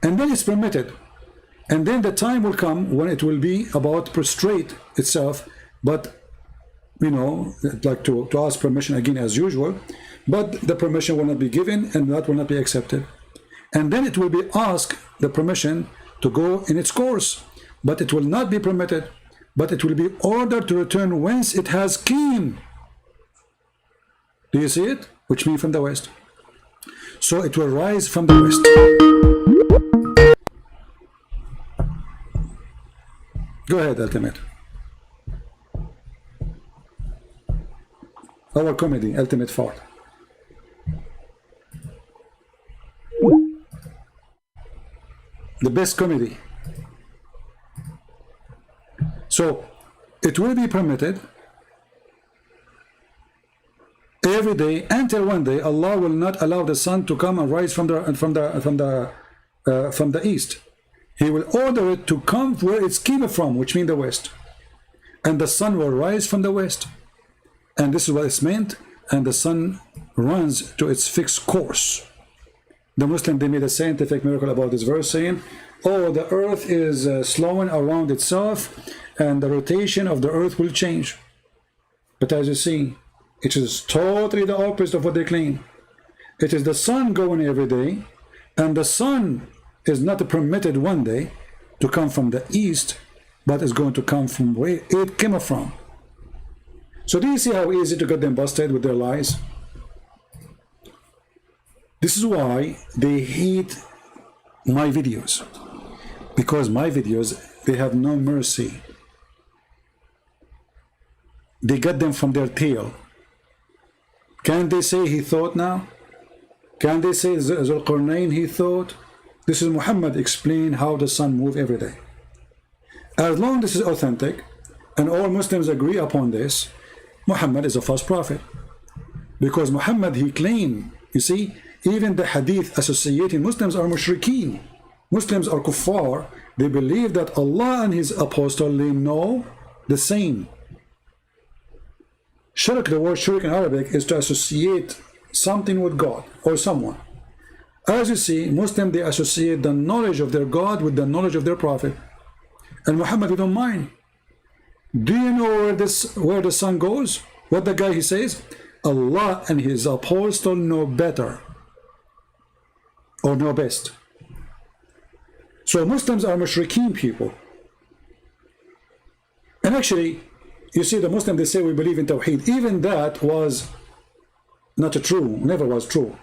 And then it's permitted. And then the time will come when it will be about prostrate itself, but you know, like to ask permission again as usual, but the permission will not be given and that will not be accepted. And then it will be asked the permission to go in its course, but it will not be permitted, but it will be ordered to return whence it has came. Do you see it? Which means from the west. So it will rise from the west. Go ahead, Ultimate. Our comedy, Ultimate Fart. The best comedy. So it will be permitted every day until one day Allah will not allow the sun to come and rise from the east. He will order it to come where it's came from, which means the west, and the sun will rise from the west, and this is what it's meant. And the sun runs to its fixed course. The Muslim, they made a scientific miracle about this verse, saying, oh, the earth is slowing around itself and the rotation of the earth will change. But as you see, it is totally the opposite of what they claim. It is the sun going every day, and the sun is not permitted one day to come from the east, but is going to come from where it came from. So do you see how easy to get them busted with their lies? This is why they hate my videos, because my videos, they have no mercy. They got them from their tail. Can they say he thought now? Can they say Zulqarnain he thought? This is Muhammad explain how the sun moves every day. As long as this is authentic, and all Muslims agree upon this, Muhammad is a false prophet. Because Muhammad, he claimed, you see, even the hadith associating Muslims are mushrikeen. Muslims are kuffar. They believe that Allah and his apostle, they know the same. Shirk, the word shirk in Arabic is to associate something with God or someone. As you see, Muslims, they associate the knowledge of their God with the knowledge of their prophet. And Muhammad, he don't mind. Do you know where the sun goes? What the guy he says? Allah and his apostle know better, or know best. So Muslims are mushrikeen people. And actually, you see, the Muslims, they say we believe in Tawheed. Even that was not true, never was true.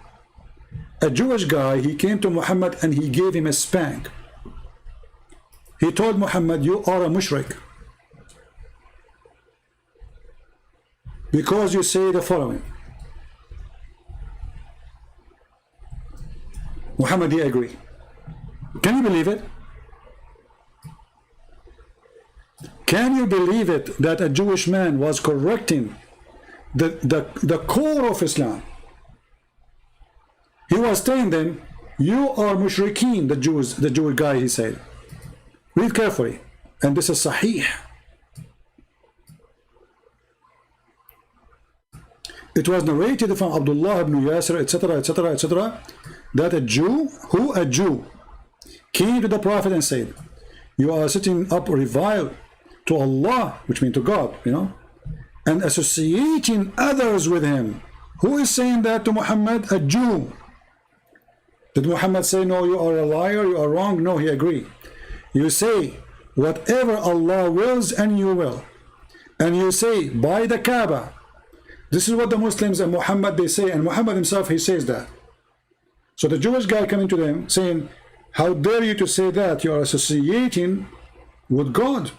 A Jewish guy, he came to Muhammad and he gave him a spank. He told Muhammad, you are a mushrik, because you say the following. Muhammad, he agreed. Can you believe it? Can you believe it that a Jewish man was correcting the core of Islam? He was telling them, you are mushrikeen, the Jewish guy, he said. Read carefully. And this is Sahih. It was narrated from Abdullah ibn Yasir, etc., etc., etc., that a Jew came to the Prophet and said, you are setting up revile to Allah, which means to God, you know, and associating others with him. Who is saying that to Muhammad? A Jew. Did Muhammad say, no, you are a liar, you are wrong? No, he agreed. You say, whatever Allah wills, and you will. And you say, by the Kaaba. This is what the Muslims and Muhammad, they say, and Muhammad himself, he says that. So the Jewish guy coming to them saying, how dare you to say that? You are associating with God.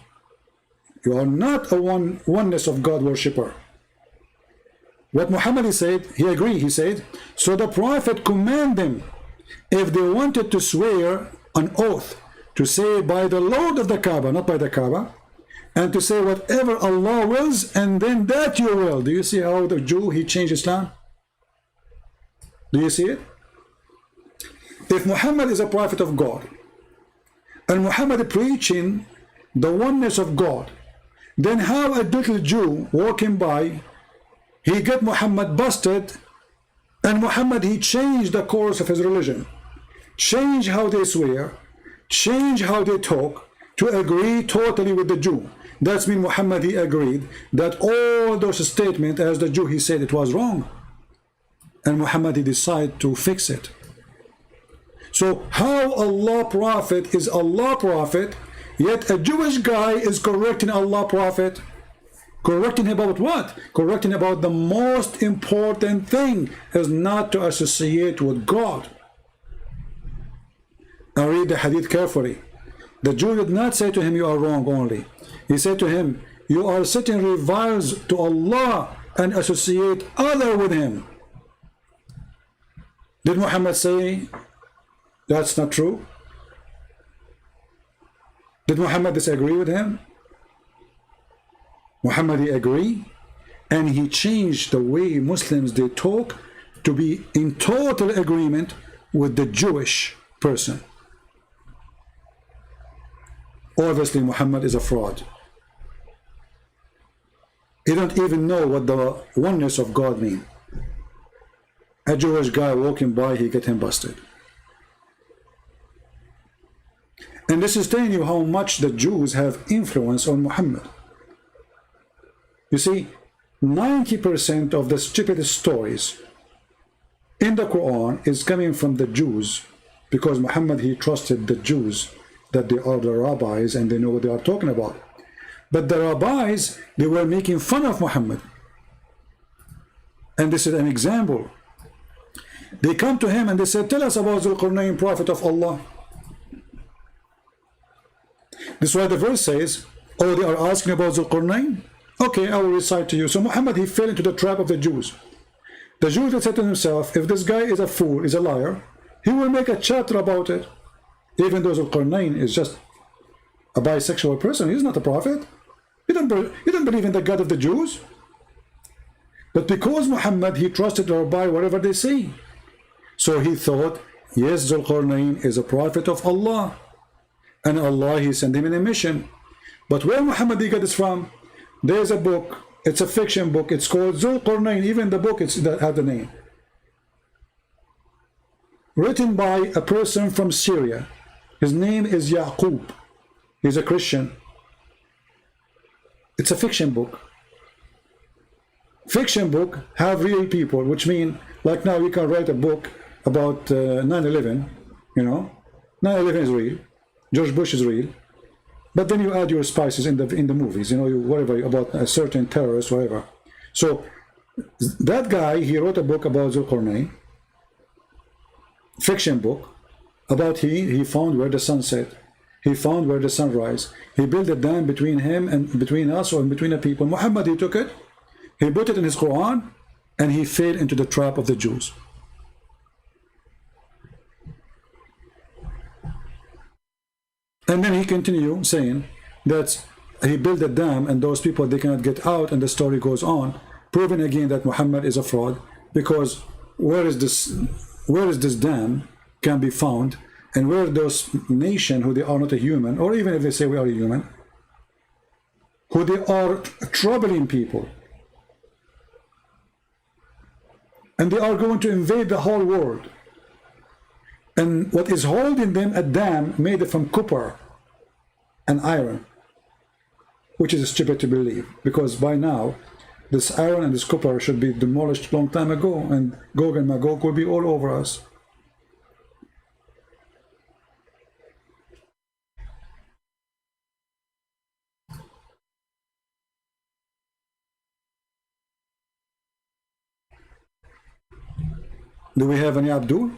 You are not a oneness of God worshipper. What Muhammad, he said, he agreed, he said, so the Prophet commanded them, if they wanted to swear an oath, to say by the Lord of the Kaaba, not by the Kaaba, and to say whatever Allah wills, and then that you will. Do you see how the Jew, he changed Islam? Do you see it? If Muhammad is a prophet of God, and Muhammad preaching the oneness of God, then how a little Jew walking by, he get Muhammad busted, and Muhammad, he changed the course of his religion, change how they swear, change how they talk, to agree totally with the Jew. That's mean Muhammad, he agreed that all those statements as the Jew, he said it was wrong. And Muhammad, he decided to fix it. So how Allah prophet is Allah prophet, yet a Jewish guy is correcting Allah prophet? Correcting about what? Correcting about the most important thing is not to associate with God. Now read the hadith carefully. The Jew did not say to him, you are wrong only. He said to him, you are setting reviles to Allah and associate other with him. Did Muhammad say that's not true? Did Muhammad disagree with him? Muhammad, he agreed, and he changed the way Muslims they talk to be in total agreement with the Jewish person. Obviously Muhammad is a fraud. He don't even know what the oneness of God means. A Jewish guy walking by, he get him busted. And this is telling you how much the Jews have influence on Muhammad. You see, 90% of the stupidest stories in the Quran is coming from the Jews, because Muhammad, he trusted the Jews, that they are the rabbis and they know what they are talking about. But the rabbis, they were making fun of Muhammad. And this is an example. They come to him and they said, tell us about Zulqarnain, prophet of Allah. This is why the verse says, oh, they are asking about Zulqarnain? Okay, I will recite to you. So Muhammad, he fell into the trap of the Jews. The Jews had said to himself, if this guy is a fool, is a liar, he will make a chapter about it. Even though Zulqarnain is just a bisexual person, he's not a prophet. He don't believe in the God of the Jews. But because Muhammad, he trusted or by whatever they say. So he thought, yes, Zulqarnain is a prophet of Allah. And Allah, he sent him in a mission. But where Muhammad, he got this from? There's a book, it's a fiction book, it's called Zulqarnain. Even the book, that had the name. Written by a person from Syria. His name is Yaqub. He's a Christian. It's a fiction book. Fiction book have real people, which mean, like now you can write a book about 9/11, you know. 9/11 is real. George Bush is real. But then you add your spices in the movies, you know, whatever, about a certain terrorist, whatever. So that guy, he wrote a book about Zulqarnain, fiction book, about he found where the sun set, he found where the sun rise. He built a dam between him and between us, or between the people. Muhammad, he took it, he put it in his Quran, and he fell into the trap of the Jews. And then he continued saying that he built a dam and those people, they cannot get out, and the story goes on, proving again that Muhammad is a fraud, because where is this dam can be found, and where those nation who they are not a human, or even if they say we are a human, who they are troubling people, and they are going to invade the whole world. And what is holding them a dam made from copper and iron, which is stupid to believe, because by now this iron and this copper should be demolished long time ago, and Gog and Magog will be all over us. Do we have any Abdul?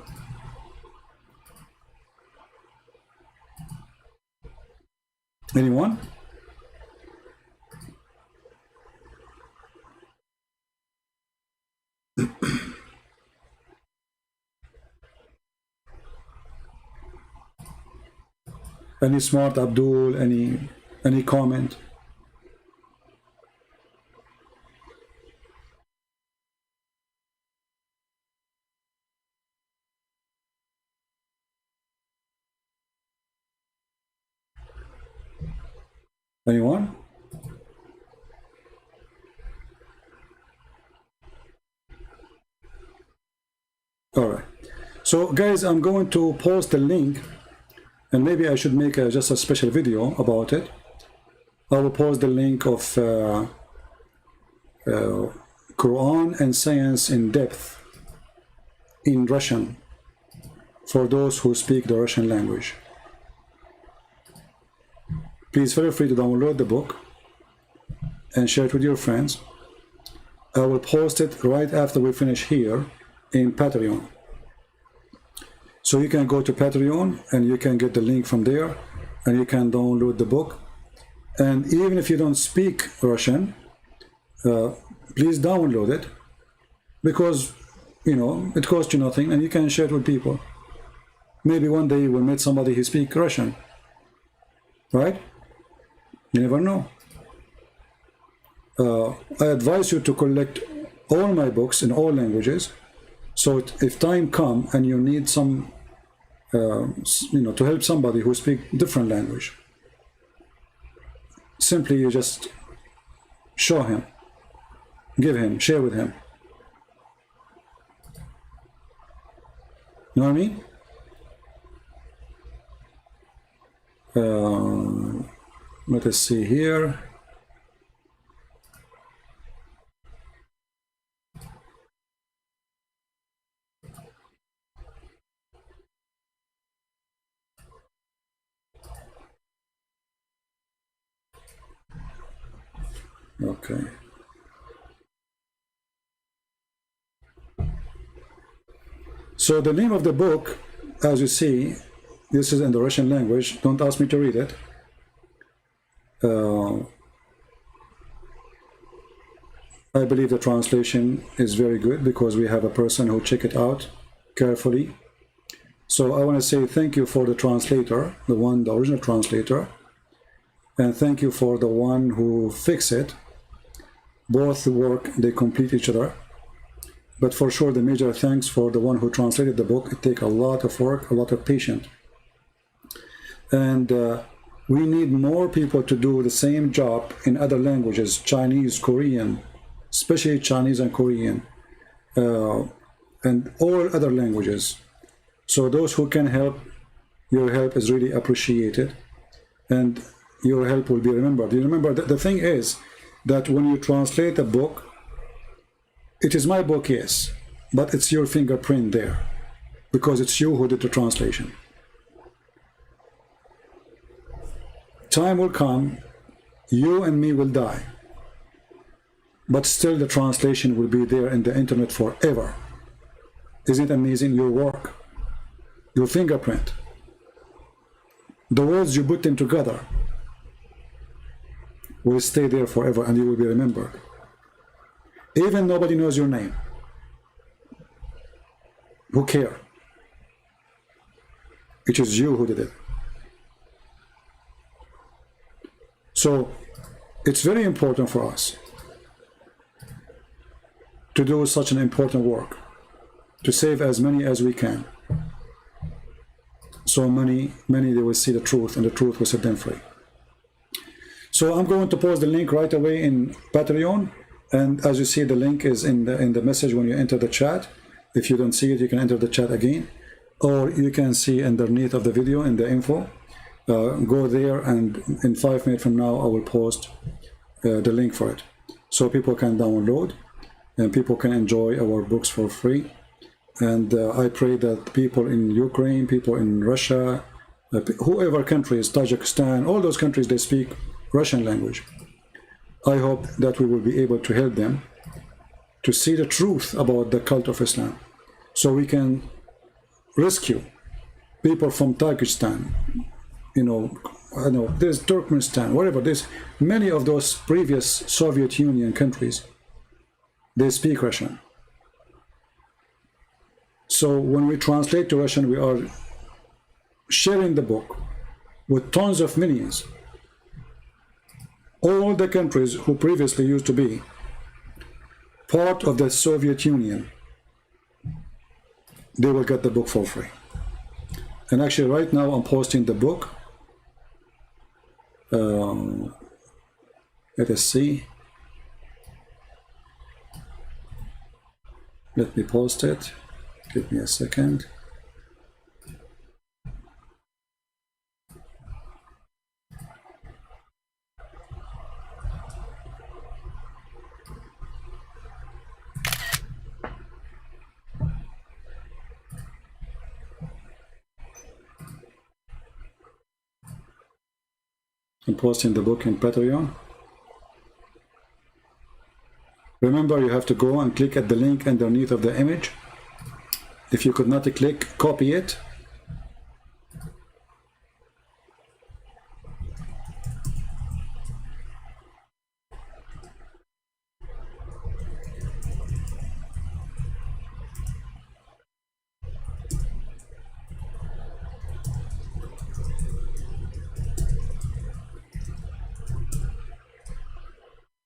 Anyone? Any smart Abdul? Any comment? Anyone? All right. So guys, I'm going to post the link, and maybe I should make just a special video about it. I will post the link of Quran and Science in Depth in Russian for those who speak the Russian language. Please feel free to download the book and share it with your friends. I will post it right after we finish here in Patreon. So you can go to Patreon and you can get the link from there, and you can download the book. And even if you don't speak Russian, please download it, because you know it costs you nothing and you can share it with people. Maybe one day you will meet somebody who speaks Russian, right? You never know. I advise you to collect all my books in all languages, so if time comes and you need some, to help somebody who speaks different language, simply you just show him, give him, share with him. You know what I mean? Let us see here. Okay. So the name of the book, as you see, this is in the Russian language. Don't ask me to read it. I believe the translation is very good because we have a person who checked it out carefully. So I want to say thank you for the translator, the original translator, and thank you for the one who fixed it. Both work, they complete each other. But for sure, the major thanks for the one who translated the book. It takes a lot of work, a lot of patience. And we need more people to do the same job in other languages, Chinese, Korean, especially Chinese and Korean, and all other languages. So those who can help, your help is really appreciated, and your help will be remembered. You remember, the thing is that when you translate a book, it is my book, yes, but it's your fingerprint there, because it's you who did the translation. Time will come, you and me will die, but still the translation will be there in the internet forever. Isn't it amazing? Your work, your fingerprint, the words you put them together will stay there forever, and you will be remembered. Even nobody knows your name. Who cares? It is you who did it. So it's very important for us to do such an important work, to save as many as we can. So many they will see the truth, and the truth will set them free. So I'm going to post the link right away in Patreon, and as you see, the link is in the message when you enter the chat. If you don't see it, you can enter the chat again, or you can see underneath of the video in the info. Go there, and in 5 minutes from now I will post the link for it, so people can download and people can enjoy our books for free. And I pray that people in Ukraine, people in Russia, whoever countries, Tajikistan, all those countries, they speak Russian language. I hope that we will be able to help them to see the truth about the cult of Islam, so we can rescue people from Tajikistan, I know there's Turkmenistan, whatever, there's many of those previous Soviet Union countries, they speak Russian. So when we translate to Russian, we are sharing the book with tons of millions. All the countries who previously used to be part of the Soviet Union, they will get the book for free. And actually right now I'm posting the book Let us see. Let me post it. Give me a second. I'm posting the book in Patreon. Remember, you have to go and click at the link underneath of the image. If you could not click, copy it.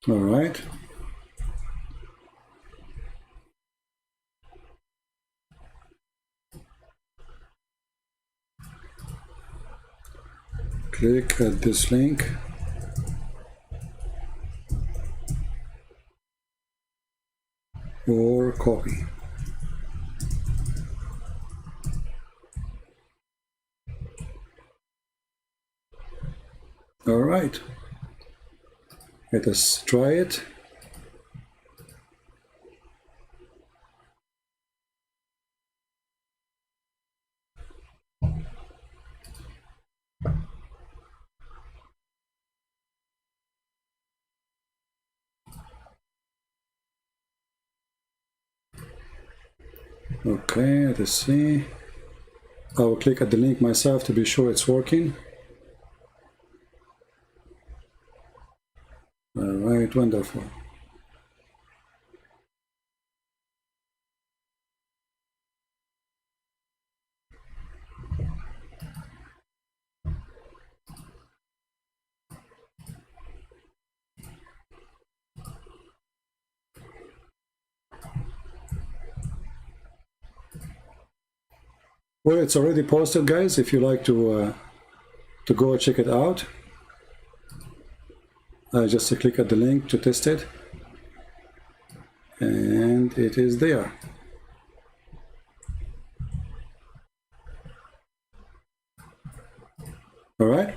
All right. Click at this link. Or copy. All right. Let us try it. Okay, let us see. I will click at the link myself to be sure it's working. All right, wonderful. Well, it's already posted, guys. If you like to go check it out, I just click at the link to test it, and it is there. All right.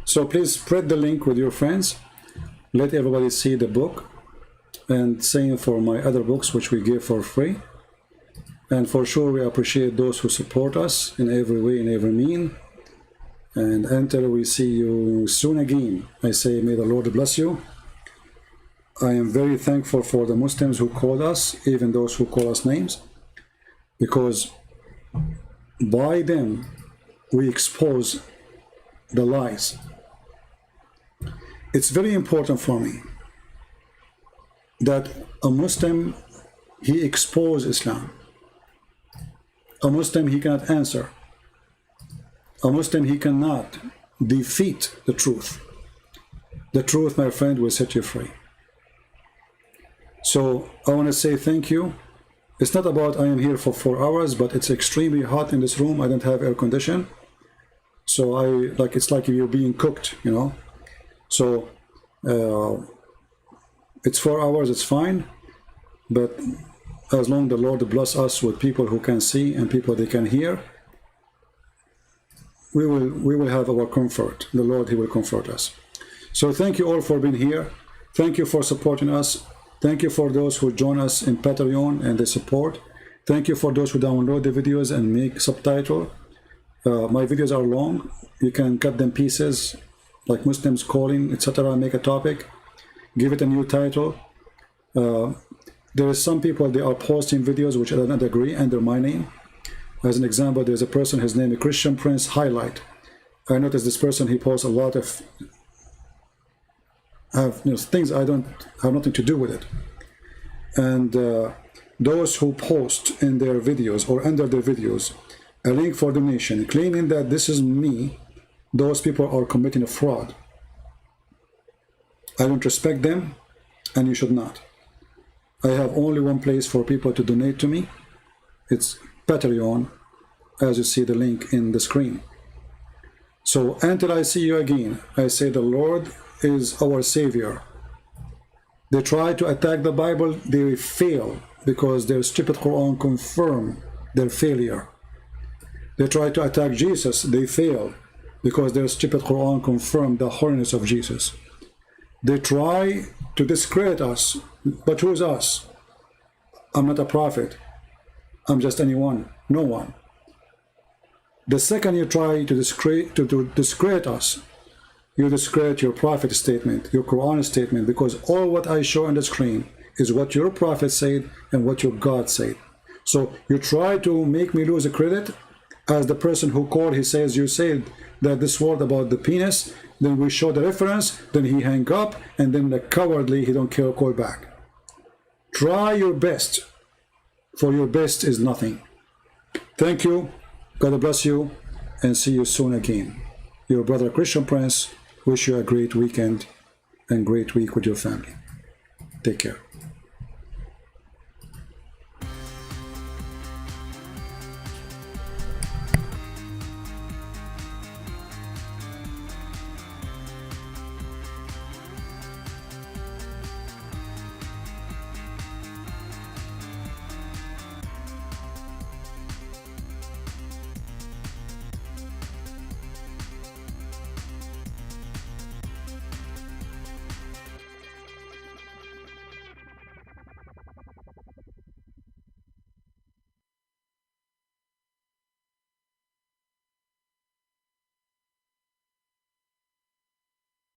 So please spread the link with your friends. Let everybody see the book, and same for my other books, which we give for free. And for sure, we appreciate those who support us in every way, in every mean. And until we see you soon again, I say, may the Lord bless you. I am very thankful for the Muslims who called us, even those who call us names, because by them, we expose the lies. It's very important for me that a Muslim, he exposes Islam. A Muslim, he cannot answer. A Muslim, he cannot defeat the truth. The truth, my friend, will set you free. So I want to say thank you. It's not about I am here for 4 hours, but it's extremely hot in this room. I don't have air condition. So it's like you're being cooked, you know. So it's 4 hours, it's fine. But as long as the Lord bless us with people who can see and people they can hear, we will have our comfort. The Lord, he will comfort us. So thank you all for being here. Thank you for supporting us. Thank you for those who join us in Patreon and the support. Thank you for those who download the videos and make subtitle. My videos are long. You can cut them pieces, like Muslims calling, etc. Make a topic, give it a new title. There is some people, they are posting videos which I don't agree under my name. As an example, there's a person, his name is Christian Prince Highlight. I noticed this person, he posts a lot of things I don't have nothing to do with it. And those who post in their videos or under their videos a link for donation, claiming that this is me, those people are committing a fraud. I don't respect them, and you should not. I have only one place for people to donate to me. It's Patreon, as you see the link in the screen. So until I see you again, I say the Lord is our Savior. They try to attack the Bible, they fail because their stupid Quran confirm their failure. They try to attack Jesus, they fail because their stupid Quran confirm the holiness of Jesus. They try to discredit us, but who's us? I'm not a prophet. I'm just anyone, no one. The second you try to discredit us, you discredit your prophet statement, your Quran statement, because all what I show on the screen is what your prophet said and what your God said. So you try to make me lose a credit as the person who called, he says, you said that this word about the penis, then we show the reference, then he hang up, and then the cowardly, he don't care, call back. Try your best, for your best is nothing. Thank you, God bless you, and see you soon again. Your brother Christian Prince, wish you a great weekend and great week with your family. Take care.